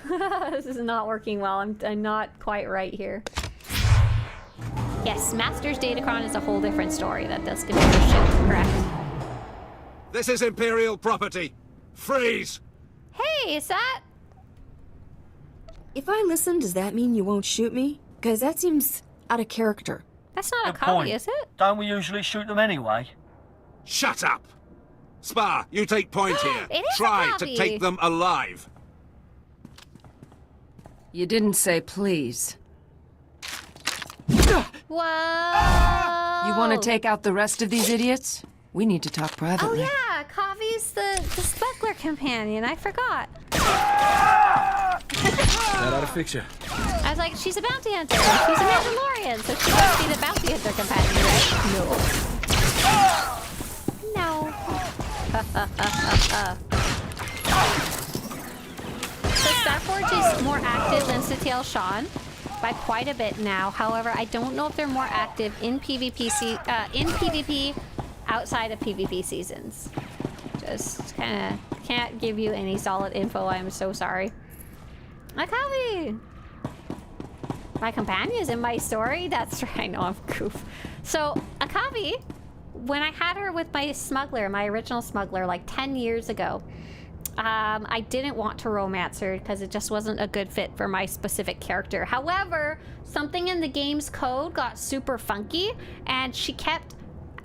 This is not working well. I'm not quite right here. Yes, Master's Datacron is a whole different story. That does give me a shit, correct? This is Imperial property. Freeze! Hey, is that... If I listen, does that mean you won't shoot me? Because that seems out of character. That's not a copy, is it? Don't we usually shoot them anyway? Shut up! Spar, you take point here. It is Try a copy. to take them alive. You didn't say please. Whoa! You want to take out the rest of these idiots? We need to talk privately. Oh yeah, Kavi's the Smuggler companion. I forgot. That ought to fix you. I was like, she's a bounty hunter. She's a Mandalorian, so she must be the bounty hunter companion, right? No. So Starforge is more active than Satil Shan by quite a bit now. However, I don't know if they're more active in PvP outside of PvP seasons. Just kind of can't give you any solid info. I'm so sorry. Akavi! My companion is in my story? That's right. I know, I'm goof. So, Akavi, when I had her with my smuggler, my original smuggler, like 10 years ago, I didn't want to romance her because it just wasn't a good fit for my specific character. However, something in the game's code got super funky, and she kept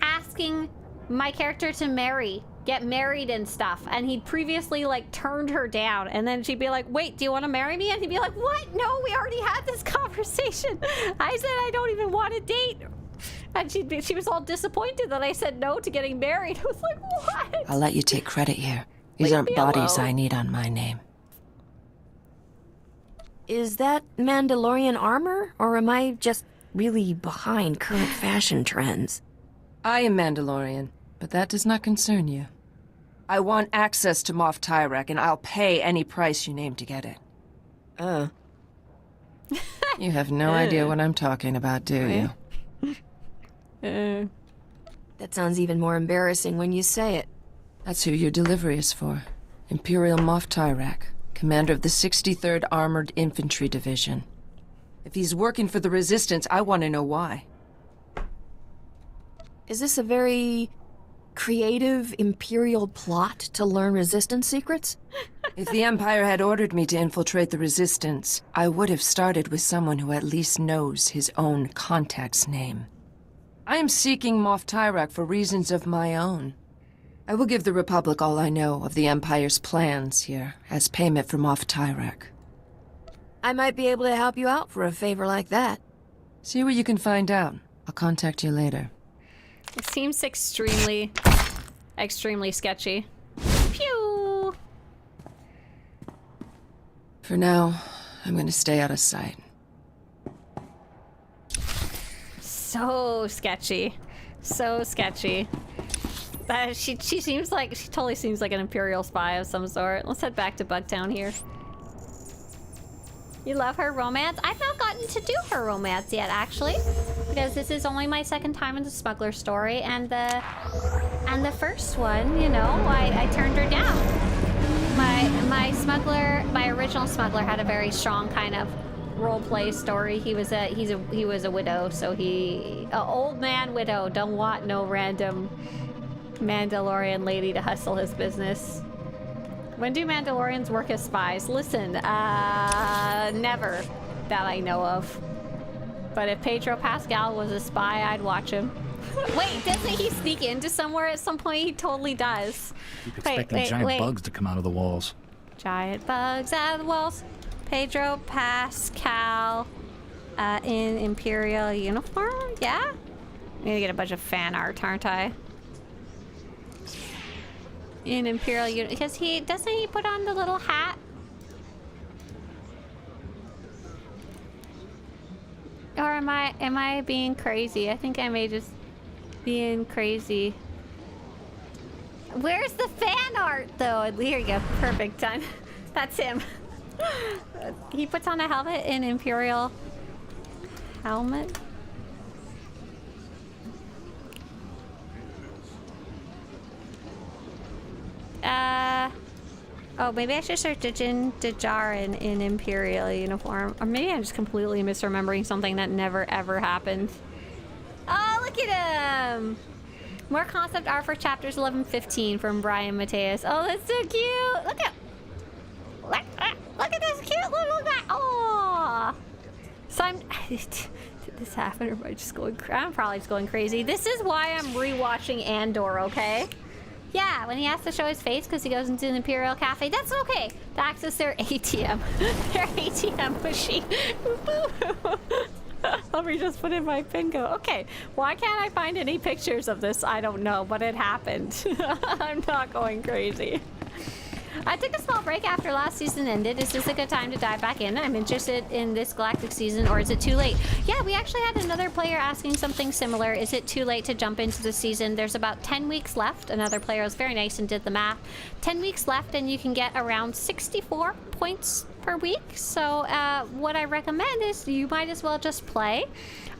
asking my character to get married and stuff, and he'd previously like turned her down, and then she'd be like, wait, do you want to marry me? And he'd be like, what? No, we already had this conversation. I said I don't even want to date. And she was all disappointed that I said no to getting married. I was like, what? I'll let you take credit here. These aren't bodies I need on my name. Is that Mandalorian armor, or am I just really behind current fashion trends? I am Mandalorian, but that does not concern you. I want access to Moff Tyrek, and I'll pay any price you name to get it. You have no idea what I'm talking about, do you? That sounds even more embarrassing when you say it. That's who your delivery is for. Imperial Moff Tyrak, commander of the 63rd Armored Infantry Division. If he's working for the Resistance, I want to know why. Is this a very creative Imperial plot to learn Resistance secrets? If the Empire had ordered me to infiltrate the Resistance, I would have started with someone who at least knows his own contact's name. I am seeking Moff Tyrak for reasons of my own. I will give the Republic all I know of the Empire's plans here, as payment for Moff Tyrak. I might be able to help you out for a favor like that. See what you can find out. I'll contact you later. It seems extremely sketchy. Pew! For now, I'm gonna stay out of sight. So sketchy. So sketchy. She totally seems like an Imperial spy of some sort. Let's head back to Bugtown here. You love her romance? I've not gotten to do her romance yet, actually, because this is only my second time in the Smuggler story, and the first one, you know, I turned her down. My original Smuggler had a very strong kind of roleplay story. He was a widow, so a old man widow. Don't want no random Mandalorian lady to hustle his business. When do Mandalorians work as spies? Listen, never that I know of. But if Pedro Pascal was a spy, I'd watch him. Wait, doesn't he sneak into somewhere at some point? He totally does. Keep expecting giant bugs to come out of the walls. Giant bugs out of the walls. Pedro Pascal in Imperial uniform? Yeah? I'm gonna get a bunch of fan art, aren't I? In Imperial uniform, because doesn't he put on the little hat? Or am I being crazy? I think I may just being crazy. Where's the fan art though? Here you go. Perfect, done. That's him. He puts on a helmet in Imperial helmet. Oh, maybe I should search Din Djarin in Imperial uniform. Or maybe I'm just completely misremembering something that never ever happened. Oh, look at him! More concept art for chapters 11-15 from Brian Mateus. Oh, that's so cute! Look at this cute little guy! Oh! So did this happen or am I just going I'm probably just going crazy. This is why I'm rewatching Andor, okay? Yeah, when he has to show his face because he goes into an Imperial cafe, that's okay. To access their ATM. Their ATM machine. Let me just put in my bingo. Okay, why can't I find any pictures of this? I don't know, but it happened. I'm not going crazy. I took a small break after last season ended. Is this a good time to dive back in? I'm interested in this galactic season, or is it too late? Yeah, we actually had another player asking something similar. Is it too late to jump into the season? There's about 10 weeks left. Another player was very nice and did the math. 10 weeks left and you can get around 64 points per week. So what I recommend is you might as well just play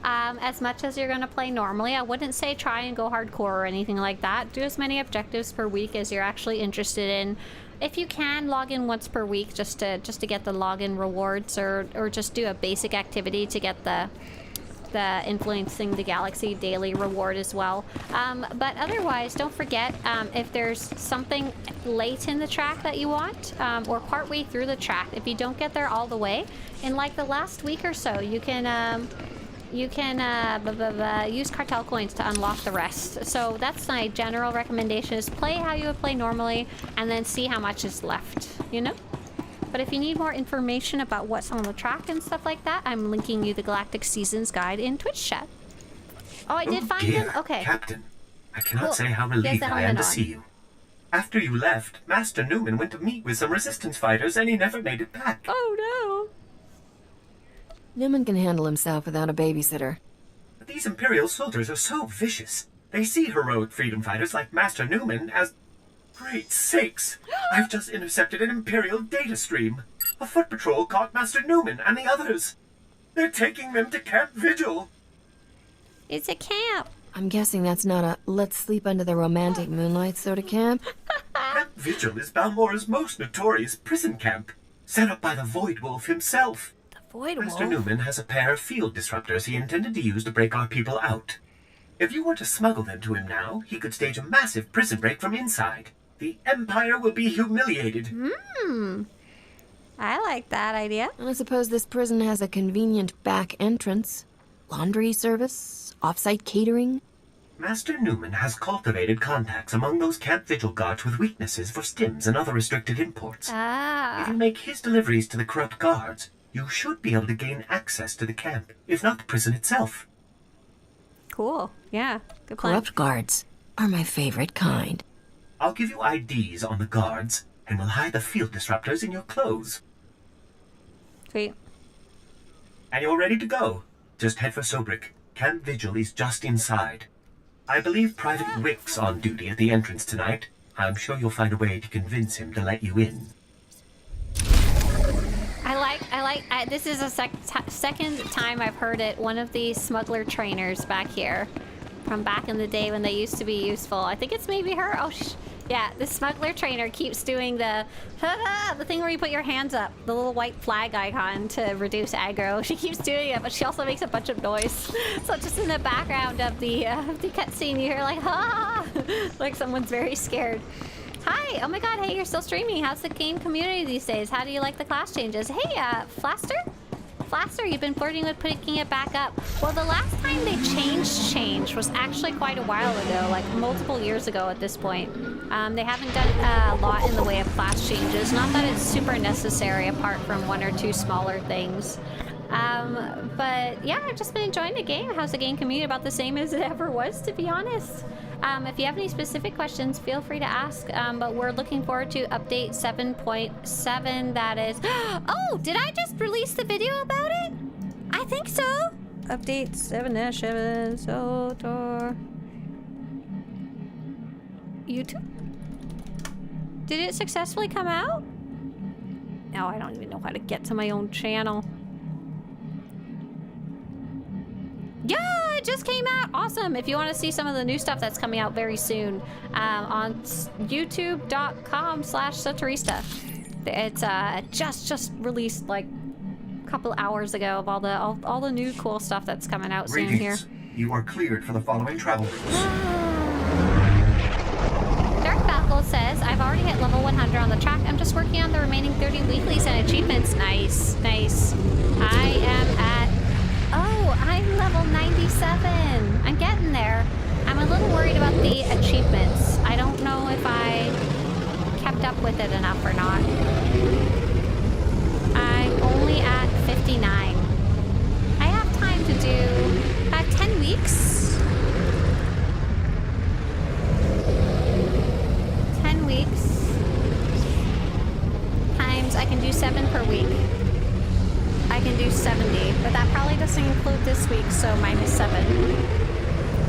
as much as you're going to play normally. I wouldn't say try and go hardcore or anything like that. Do as many objectives per week as you're actually interested in. If you can, log in once per week just to get the login rewards, or just do a basic activity to get the Influencing the Galaxy daily reward as well. But otherwise, don't forget, if there's something late in the track that you want, or partway through the track, if you don't get there all the way, in like the last week or so, you can use cartel coins to unlock the rest. So that's my general recommendation, is play how you would play normally and then see how much is left, you know? But if you need more information about what's on the track and stuff like that, I'm linking you the Galactic Seasons guide in Twitch chat. Oh, I did find him? Okay. Captain, I cannot say how relieved I am to see you. After you left, Master Newman went to meet with some Resistance fighters and he never made it back. Oh no! Newman can handle himself without a babysitter. But these Imperial soldiers are so vicious. They see heroic freedom fighters like Master Newman as... Great sakes! I've just intercepted an Imperial data stream. A foot patrol caught Master Newman and the others. They're taking them to Camp Vigil. It's a camp. I'm guessing that's not a let's sleep under the romantic moonlight sort of camp. Vigil is Balmora's most notorious prison camp, set up by the Void Wolf himself. The Void Wolf? Master Newman has a pair of field disruptors he intended to use to break our people out. If you were to smuggle them to him now, he could stage a massive prison break from inside. The Empire will be humiliated. I like that idea. And I suppose this prison has a convenient back entrance. Laundry service, off-site catering. Master Newman has cultivated contacts among those Camp Vigil guards with weaknesses for stims and other restricted imports. If you make his deliveries to the corrupt guards, you should be able to gain access to the camp, if not the prison itself. Cool. Yeah, good plan. Corrupt guards are my favorite kind. I'll give you IDs on the guards, and we'll hide the field disruptors in your clothes. Sweet. And you're ready to go. Just head for Sobrik. Camp Vigil is just inside. I believe Private Wick's on duty at the entrance tonight. I'm sure you'll find a way to convince him to let you in. This is a second time I've heard it. One of the smuggler trainers back here from back in the day when they used to be useful. I think it's maybe her. Oh, yeah, the smuggler trainer keeps doing the thing where you put your hands up, the little white flag icon to reduce aggro. She keeps doing it, but she also makes a bunch of noise. So just in the background of the cutscene, you hear like, ha! Like someone's very scared. Hi! Oh my god, hey, you're still streaming. How's the game community these days? How do you like the class changes? Hey, Flaster? Flaster, you've been flirting with picking it back up. Well, the last time they changed was actually quite a while ago, like multiple years ago at this point. They haven't done a lot in the way of class changes. Not that it's super necessary apart from one or two smaller things. But yeah, I've just been enjoying the game. How's the game community? About the same as it ever was, to be honest. If you have any specific questions, feel free to ask. But we're looking forward to update 7.7. That is... Oh, did I just release the video about it? I think so. Update 7.7 SWTOR. YouTube? Did it successfully come out? No, I don't even know how to get to my own channel. Yeah, it just came out. Awesome. If you want to see some of the new stuff that's coming out very soon, on youtube.com/Swtorista. It's just released like a couple hours ago of all the new cool stuff that's coming out soon here. You are cleared for the following travel routes. Dark Battle says, I've already hit level 100 on the track. I'm just working on the remaining 30 weeklies and achievements. Nice, nice. I am at... Oh, I'm level 97. I'm getting there. I'm a little worried about the achievements. I don't know if I kept up with it enough or not. I'm only at 59. I have time to do about 10 weeks. 10 weeks. Times, I can do 7 per week. I can do 70, but that probably doesn't include this week, so minus 7.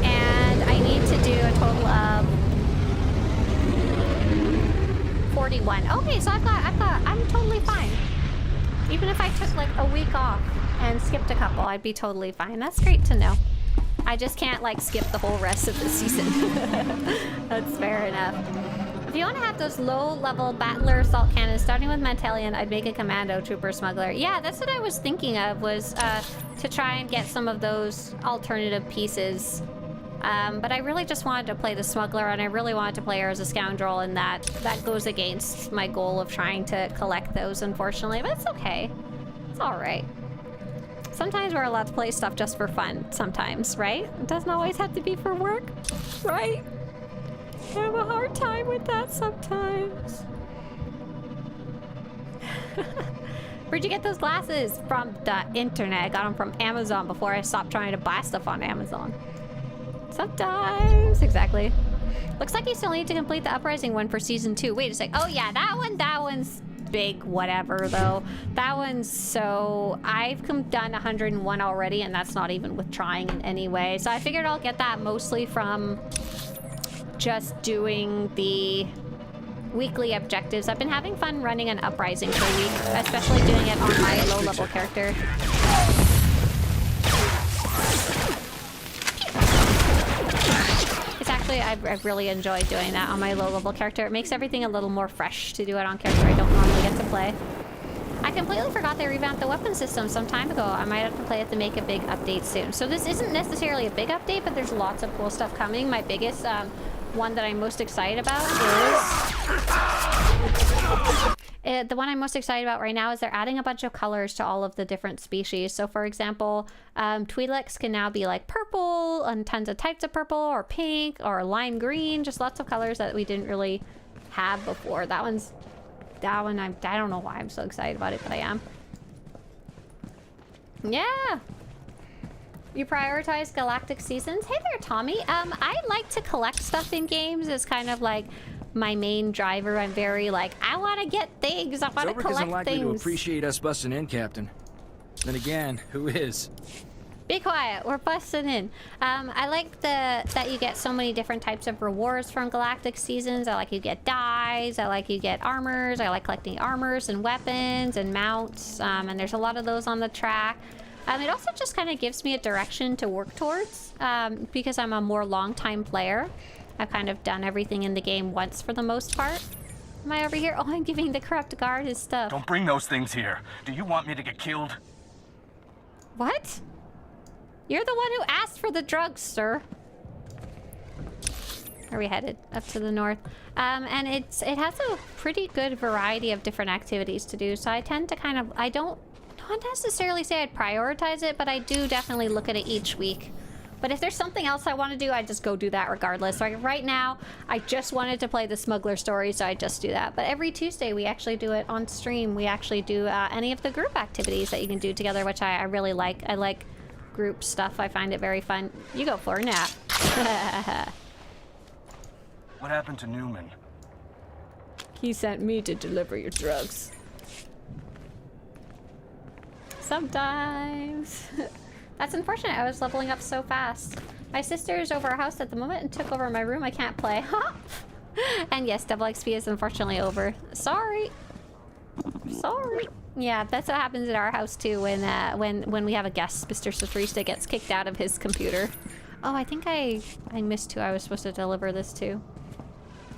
And I need to do a total of 41. Okay, so I'm totally fine. Even if I took like a week off and skipped a couple, I'd be totally fine. That's great to know. I just can't like skip the whole rest of the season. That's fair enough. If you want to have those low-level battler assault cannons, starting with Mantelian, I'd make a commando trooper smuggler. Yeah, that's what I was thinking of, was to try and get some of those alternative pieces. But I really just wanted to play the smuggler, and I really wanted to play her as a scoundrel, and that goes against my goal of trying to collect those, unfortunately. But it's okay. It's all right. Sometimes we're allowed to play stuff just for fun, sometimes, right? It doesn't always have to be for work, right? I have a hard time with that sometimes. Where'd you get those glasses? From the internet. I got them from Amazon before I stopped trying to buy stuff on Amazon. Sometimes. Exactly. Looks like you still need to complete the Uprising one for Season 2. Wait a sec. Oh yeah, that one's big whatever though. That one's so... I've done 101 already, and that's not even with trying in any way. So I figured I'll get that mostly from just doing the weekly objectives. I've been having fun running an Uprising for a week, especially doing it on my low-level character. It's actually Actually, I really enjoy doing that on my low-level character. It makes everything a little more fresh to do it on character I don't normally get to play. I completely forgot they revamped the weapon system some time ago. I might have to play it to make a big update soon. So this isn't necessarily a big update, but there's lots of cool stuff coming. My biggest one that I'm most excited about is... the one I'm most excited about right now is they're adding a bunch of colors to all of the different species. So for example, Twi'leks can now be like purple and tons of types of purple or pink or lime green. Just lots of colors that we didn't really have before. That one, I don't know why I'm so excited about it, but I am. Yeah. You prioritize galactic seasons? Hey there, Tommy. I like to collect stuff in games. It's kind of like my main driver. I'm very like, I want to get things. I want to collect isn't likely things. to appreciate us busting in, Captain. Then again, who is? Be quiet. We're busting in. I like that you get so many different types of rewards from galactic seasons. I like you get dyes. I like you get armors. I like collecting armors and weapons and mounts. And there's a lot of those on the track. It also just kind of gives me a direction to work towards because I'm a more long-time player. I've kind of done everything in the game once for the most part. Am I over here? Oh, I'm giving the corrupt guard his stuff. Don't bring those things here. Do you want me to get killed? What? You're the one who asked for the drugs, sir. Where are we headed? Up to the north. And it has a pretty good variety of different activities to do. So I tend to kind of, I don't necessarily say I'd prioritize it, but I do definitely look at it each week. But if there's something else I want to do, I just go do that regardless. So right now, I just wanted to play the Smuggler story, so I just do that. But every Tuesday, we actually do it on stream. We actually do any of the group activities that you can do together, which I really like. I like group stuff. I find it very fun. You go for a nap. What happened to Newman? He sent me to deliver your drugs. Sometimes. That's unfortunate. I was leveling up so fast. My sister is over our house at the moment and took over my room. I can't play. And yes, double XP is unfortunately over. Sorry. Sorry. Yeah, that's what happens at our house too when we have a guest. Mr. Swtorista gets kicked out of his computer. Oh, I think I missed who I was supposed to deliver this to.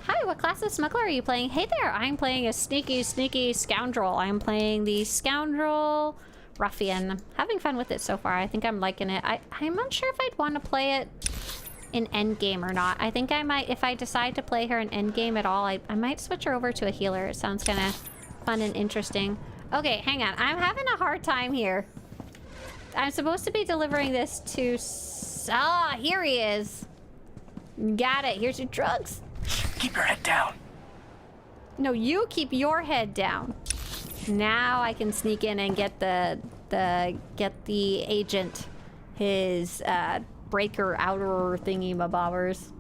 Hi, what class of Smuggler are you playing? Hey there, I'm playing a sneaky scoundrel. I'm playing the Scoundrel Ruffian. I'm having fun with it so far. I think I'm liking it. I'm unsure if I'd want to play it in endgame or not. I think I might, if I decide to play her in endgame at all, I might switch her over to a healer. It sounds kind of fun and interesting. Okay, hang on. I'm having a hard time here. I'm supposed to be delivering this to... Ah, here he is. Got it. Here's your drugs. Keep your head down. No, you keep your head down. Now I can sneak in and get the agent his breaker outer thingy mabobbers.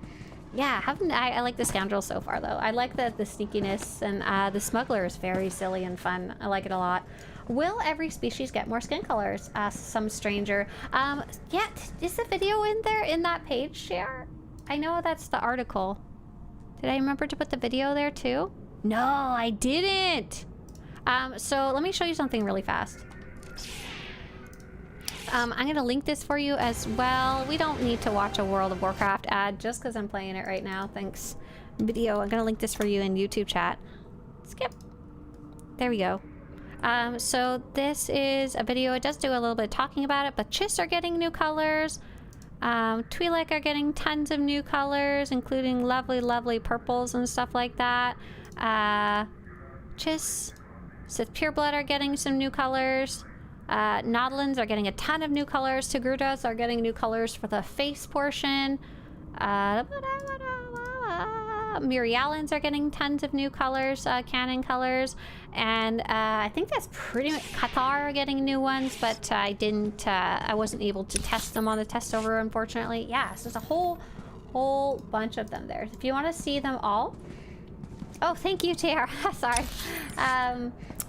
Yeah, I like the Scoundrel so far though. I like the sneakiness, and the Smuggler is very silly and fun. I like it a lot. Will every species get more skin colors? Asks some stranger. Yeah, is the video in there in that page share? I know that's the article. Did I remember to put the video there too? No, I didn't. So let me show you something really fast. I'm gonna link this for you as well. We don't need to watch a World of Warcraft ad just because I'm playing it right now. Thanks, video. I'm gonna link this for you in YouTube chat. Skip. There we go. So this is a video. It does do a little bit of talking about it, but Chiss are getting new colors. Twi'lek are getting tons of new colors, including lovely purples and stuff like that. Chiss, Sith Pureblood are getting some new colors. Nautilans are getting a ton of new colors. Togrutas are getting new colors for the face portion. Mirialans are getting tons of new colors, canon colors. And I think that's pretty much... Cathar are getting new ones, but I wasn't able to test them on the test server, unfortunately. Yeah, so there's a whole bunch of them there. If you want to see them all... Oh, thank you, TR. Sorry.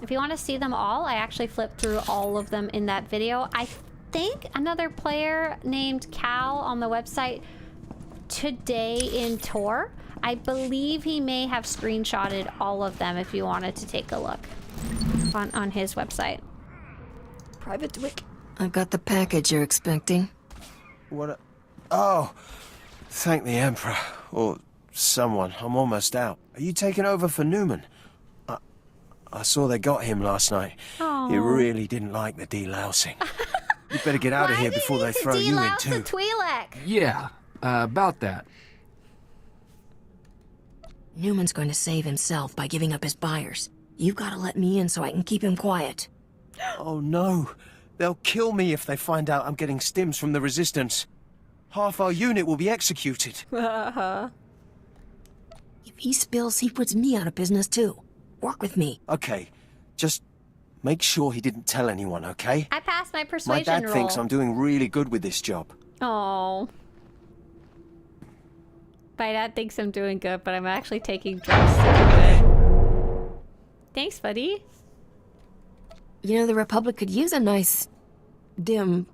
If you want to see them all, I actually flipped through all of them in that video. I think another player named Cal on the website today in Tor, I believe he may have screenshotted all of them if you wanted to take a look on his website. I've got the package you're expecting. What? Oh, Thank the Emperor, or someone. I'm almost out. Are you taking over for Newman? I saw they got him last night. Aww. He really didn't like the delousing. You better get out of here before they throw you in too. Twi'lek? Yeah, about that. Newman's going to save himself by giving up his buyers. You've got to let me in so I can keep him quiet. Oh no. They'll kill me if they find out I'm getting stims from the Resistance. Half our unit will be executed. If he spills, he puts me out of business too. Work with me. Okay, just make sure he didn't tell anyone, okay? I passed my My persuasion dad roll. thinks I'm doing really good with this job. Oh. My dad thinks I'm doing good, but I'm actually taking drugs to do it. Thanks, buddy. You know, the Republic could use a nice, dim,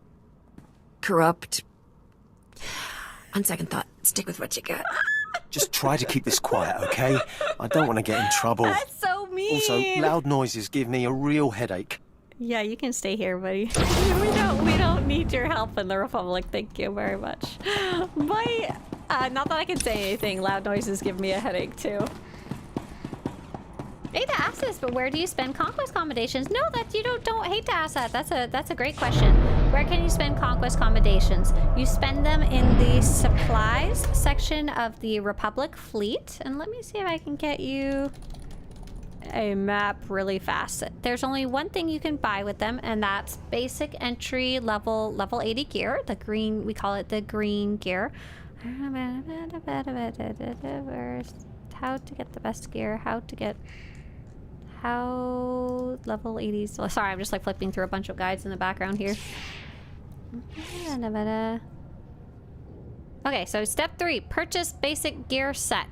corrupt... On second thought, stick with what you got. Just try to keep this quiet, okay? I don't want to get in trouble. That's so mean. Also, loud noises give me a real headache. Yeah, you can stay here, buddy. we don't need your help in the Republic. Thank you very much. Bye. Not that I can say anything. Loud noises give me a headache too. I hate to ask this, but where do you spend conquest accommodations? No, that you don't hate to ask that. That's a great question. Where can you spend conquest accommodations? You spend them in the supplies section of the Republic fleet. And let me see if I can get you a map really fast. There's only one thing you can buy with them, and that's basic entry level 80 gear. The green, we call it the green gear. How to get the best gear, how level 80s. Sorry, I'm just like flipping through a bunch of guides in the background here. Okay, so step 3, purchase basic gear set.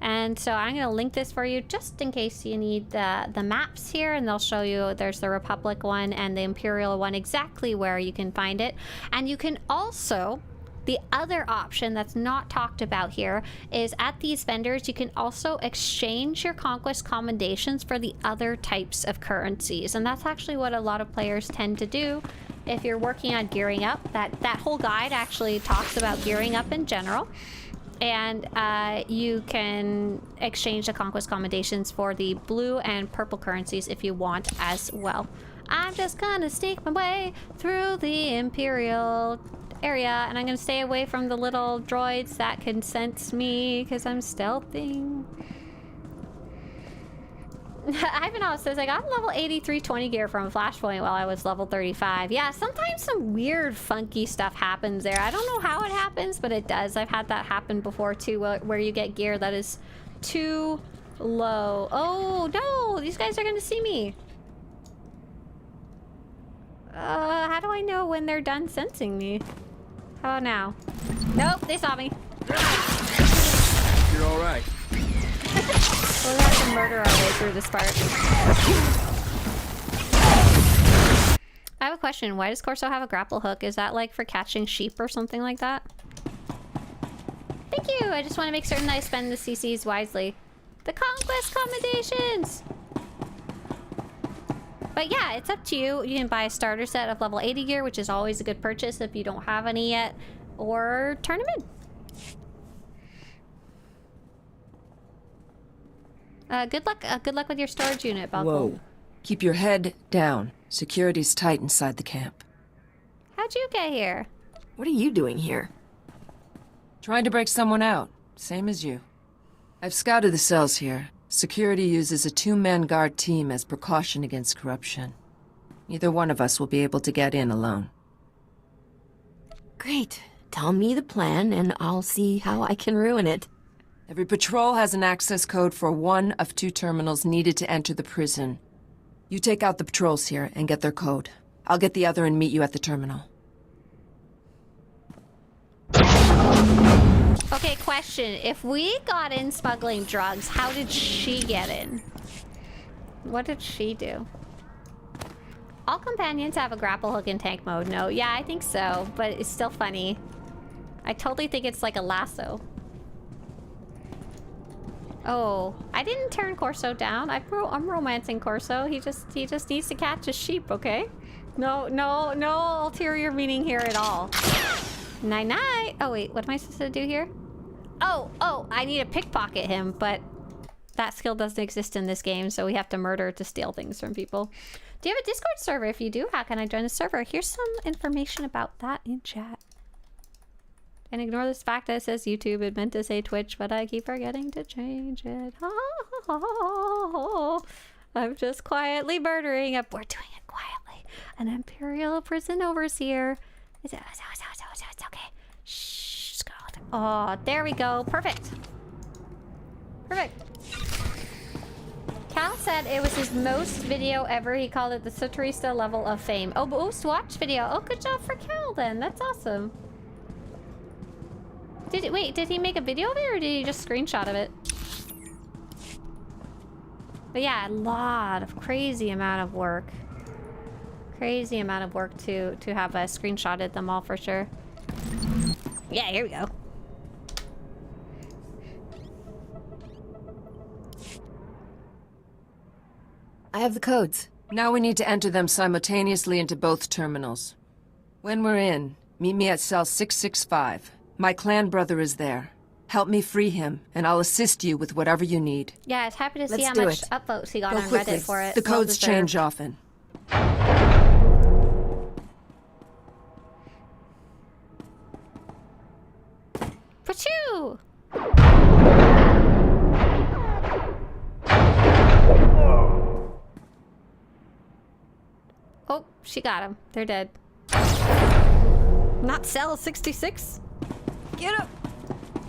And so I'm going to link this for you just in case you need the maps here, and they'll show you there's the Republic one and the Imperial one, exactly where you can find it. And you can also, the other option that's not talked about here is at these vendors, you can also exchange your conquest commendations for the other types of currencies. And that's actually what a lot of players tend to do if you're working on gearing up. That whole guide actually talks about gearing up in general. And you can exchange the conquest commendations for the blue and purple currencies if you want as well. I'm just gonna sneak my way through the Imperial area, and I'm gonna stay away from the little droids that can sense me because I'm stealthing. Ivanov says, I got level 8320 gear from Flashpoint while I was level 35. Yeah, sometimes some weird funky stuff happens there. I don't know how it happens, but it does. I've had that happen before too, where you get gear that is too low. Oh no, these guys are gonna see me. How do I know when they're done sensing me? How about now? Nope, they saw me. You're all right. We'll have to murder our way through this part. I have a question. Why does Corso have a grapple hook? Is that like for catching sheep or something like that? Thank you! I just want to make certain that I spend the CCs wisely. The conquest commendations! But yeah, it's up to you. You can buy a starter set of level 80 gear, which is always a good purchase if you don't have any yet, or turn them in. Good luck with your storage unit, Balco. Whoa. Keep your head down. Security's tight inside the camp. How'd you get here? What are you doing here? Trying to break someone out. Same as you. I've scouted the cells here. Security uses a 2-man guard team as precaution against corruption. Neither one of us will be able to get in alone. Great. Tell me the plan, and I'll see how I can ruin it. Every patrol has an access code for one of 2 terminals needed to enter the prison. You take out the patrols here and get their code. I'll get the other and meet you at the terminal. Okay, question. If we got in smuggling drugs, how did she get in? What did she do? All companions have a grapple hook in tank mode. No, yeah, I think so, but it's still funny. I totally think it's like a lasso. Oh, I didn't turn Corso down. I'm romancing Corso. He just needs to catch a sheep, okay? No ulterior meaning here at all. Night-night. Oh wait, what am I supposed to do here? Oh, I need to pickpocket him, but that skill doesn't exist in this game, so we have to murder to steal things from people. Do you have a Discord server? If you do, how can I join the server? Here's some information about that in chat. And ignore this fact that it says YouTube. It meant to say Twitch, but I keep forgetting to change it. I'm just quietly murdering. We're doing it quietly. An Imperial prison overseer. It's okay. Shh. Oh, there we go. Perfect. Perfect. Cal said it was his most video ever. He called it the Swtorista level of fame. Oh, most watched video. Oh, good job for Cal then. That's awesome. Did he make a video of it or did he just screenshot of it? But yeah, a lot of crazy amount of work. Crazy amount of work to have screenshotted them all for sure. Yeah, here we go. I have the codes. Now we need to enter them simultaneously into both terminals. When we're in, meet me at cell 665. My clan brother is there. Help me free him, and I'll assist you with whatever you need. Yeah, I was happy to see Let's how do much it. upvotes he got Go on quickly. Reddit for it. The Well codes deserved. change often. Pachoo! Oh, she got him. They're dead. Not cell 66. Get him!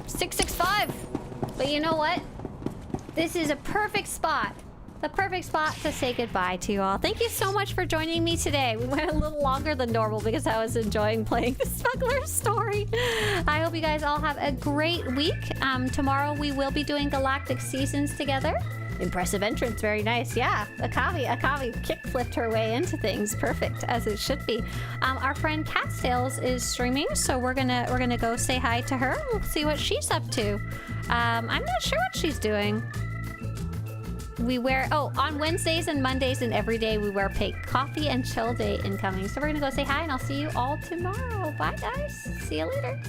665. But you know what? This is a perfect spot. The perfect spot to say goodbye to you all. Thank you so much for joining me today. We went a little longer than normal because I was enjoying playing the Smuggler story. I hope you guys all have a great week. Tomorrow we will be doing Galactic Seasons together. Impressive entrance, very nice. Yeah, Akavi kick-flipped her way into things. Perfect, as it should be. Our friend Catstails is streaming, so we're gonna go say hi to her. We'll see what she's up to. I'm not sure what she's doing. We wear, on Wednesdays and Mondays and every day we wear Pink Coffee and Chill Day incoming. So we're gonna go say hi and I'll see you all tomorrow. Bye guys, see you later.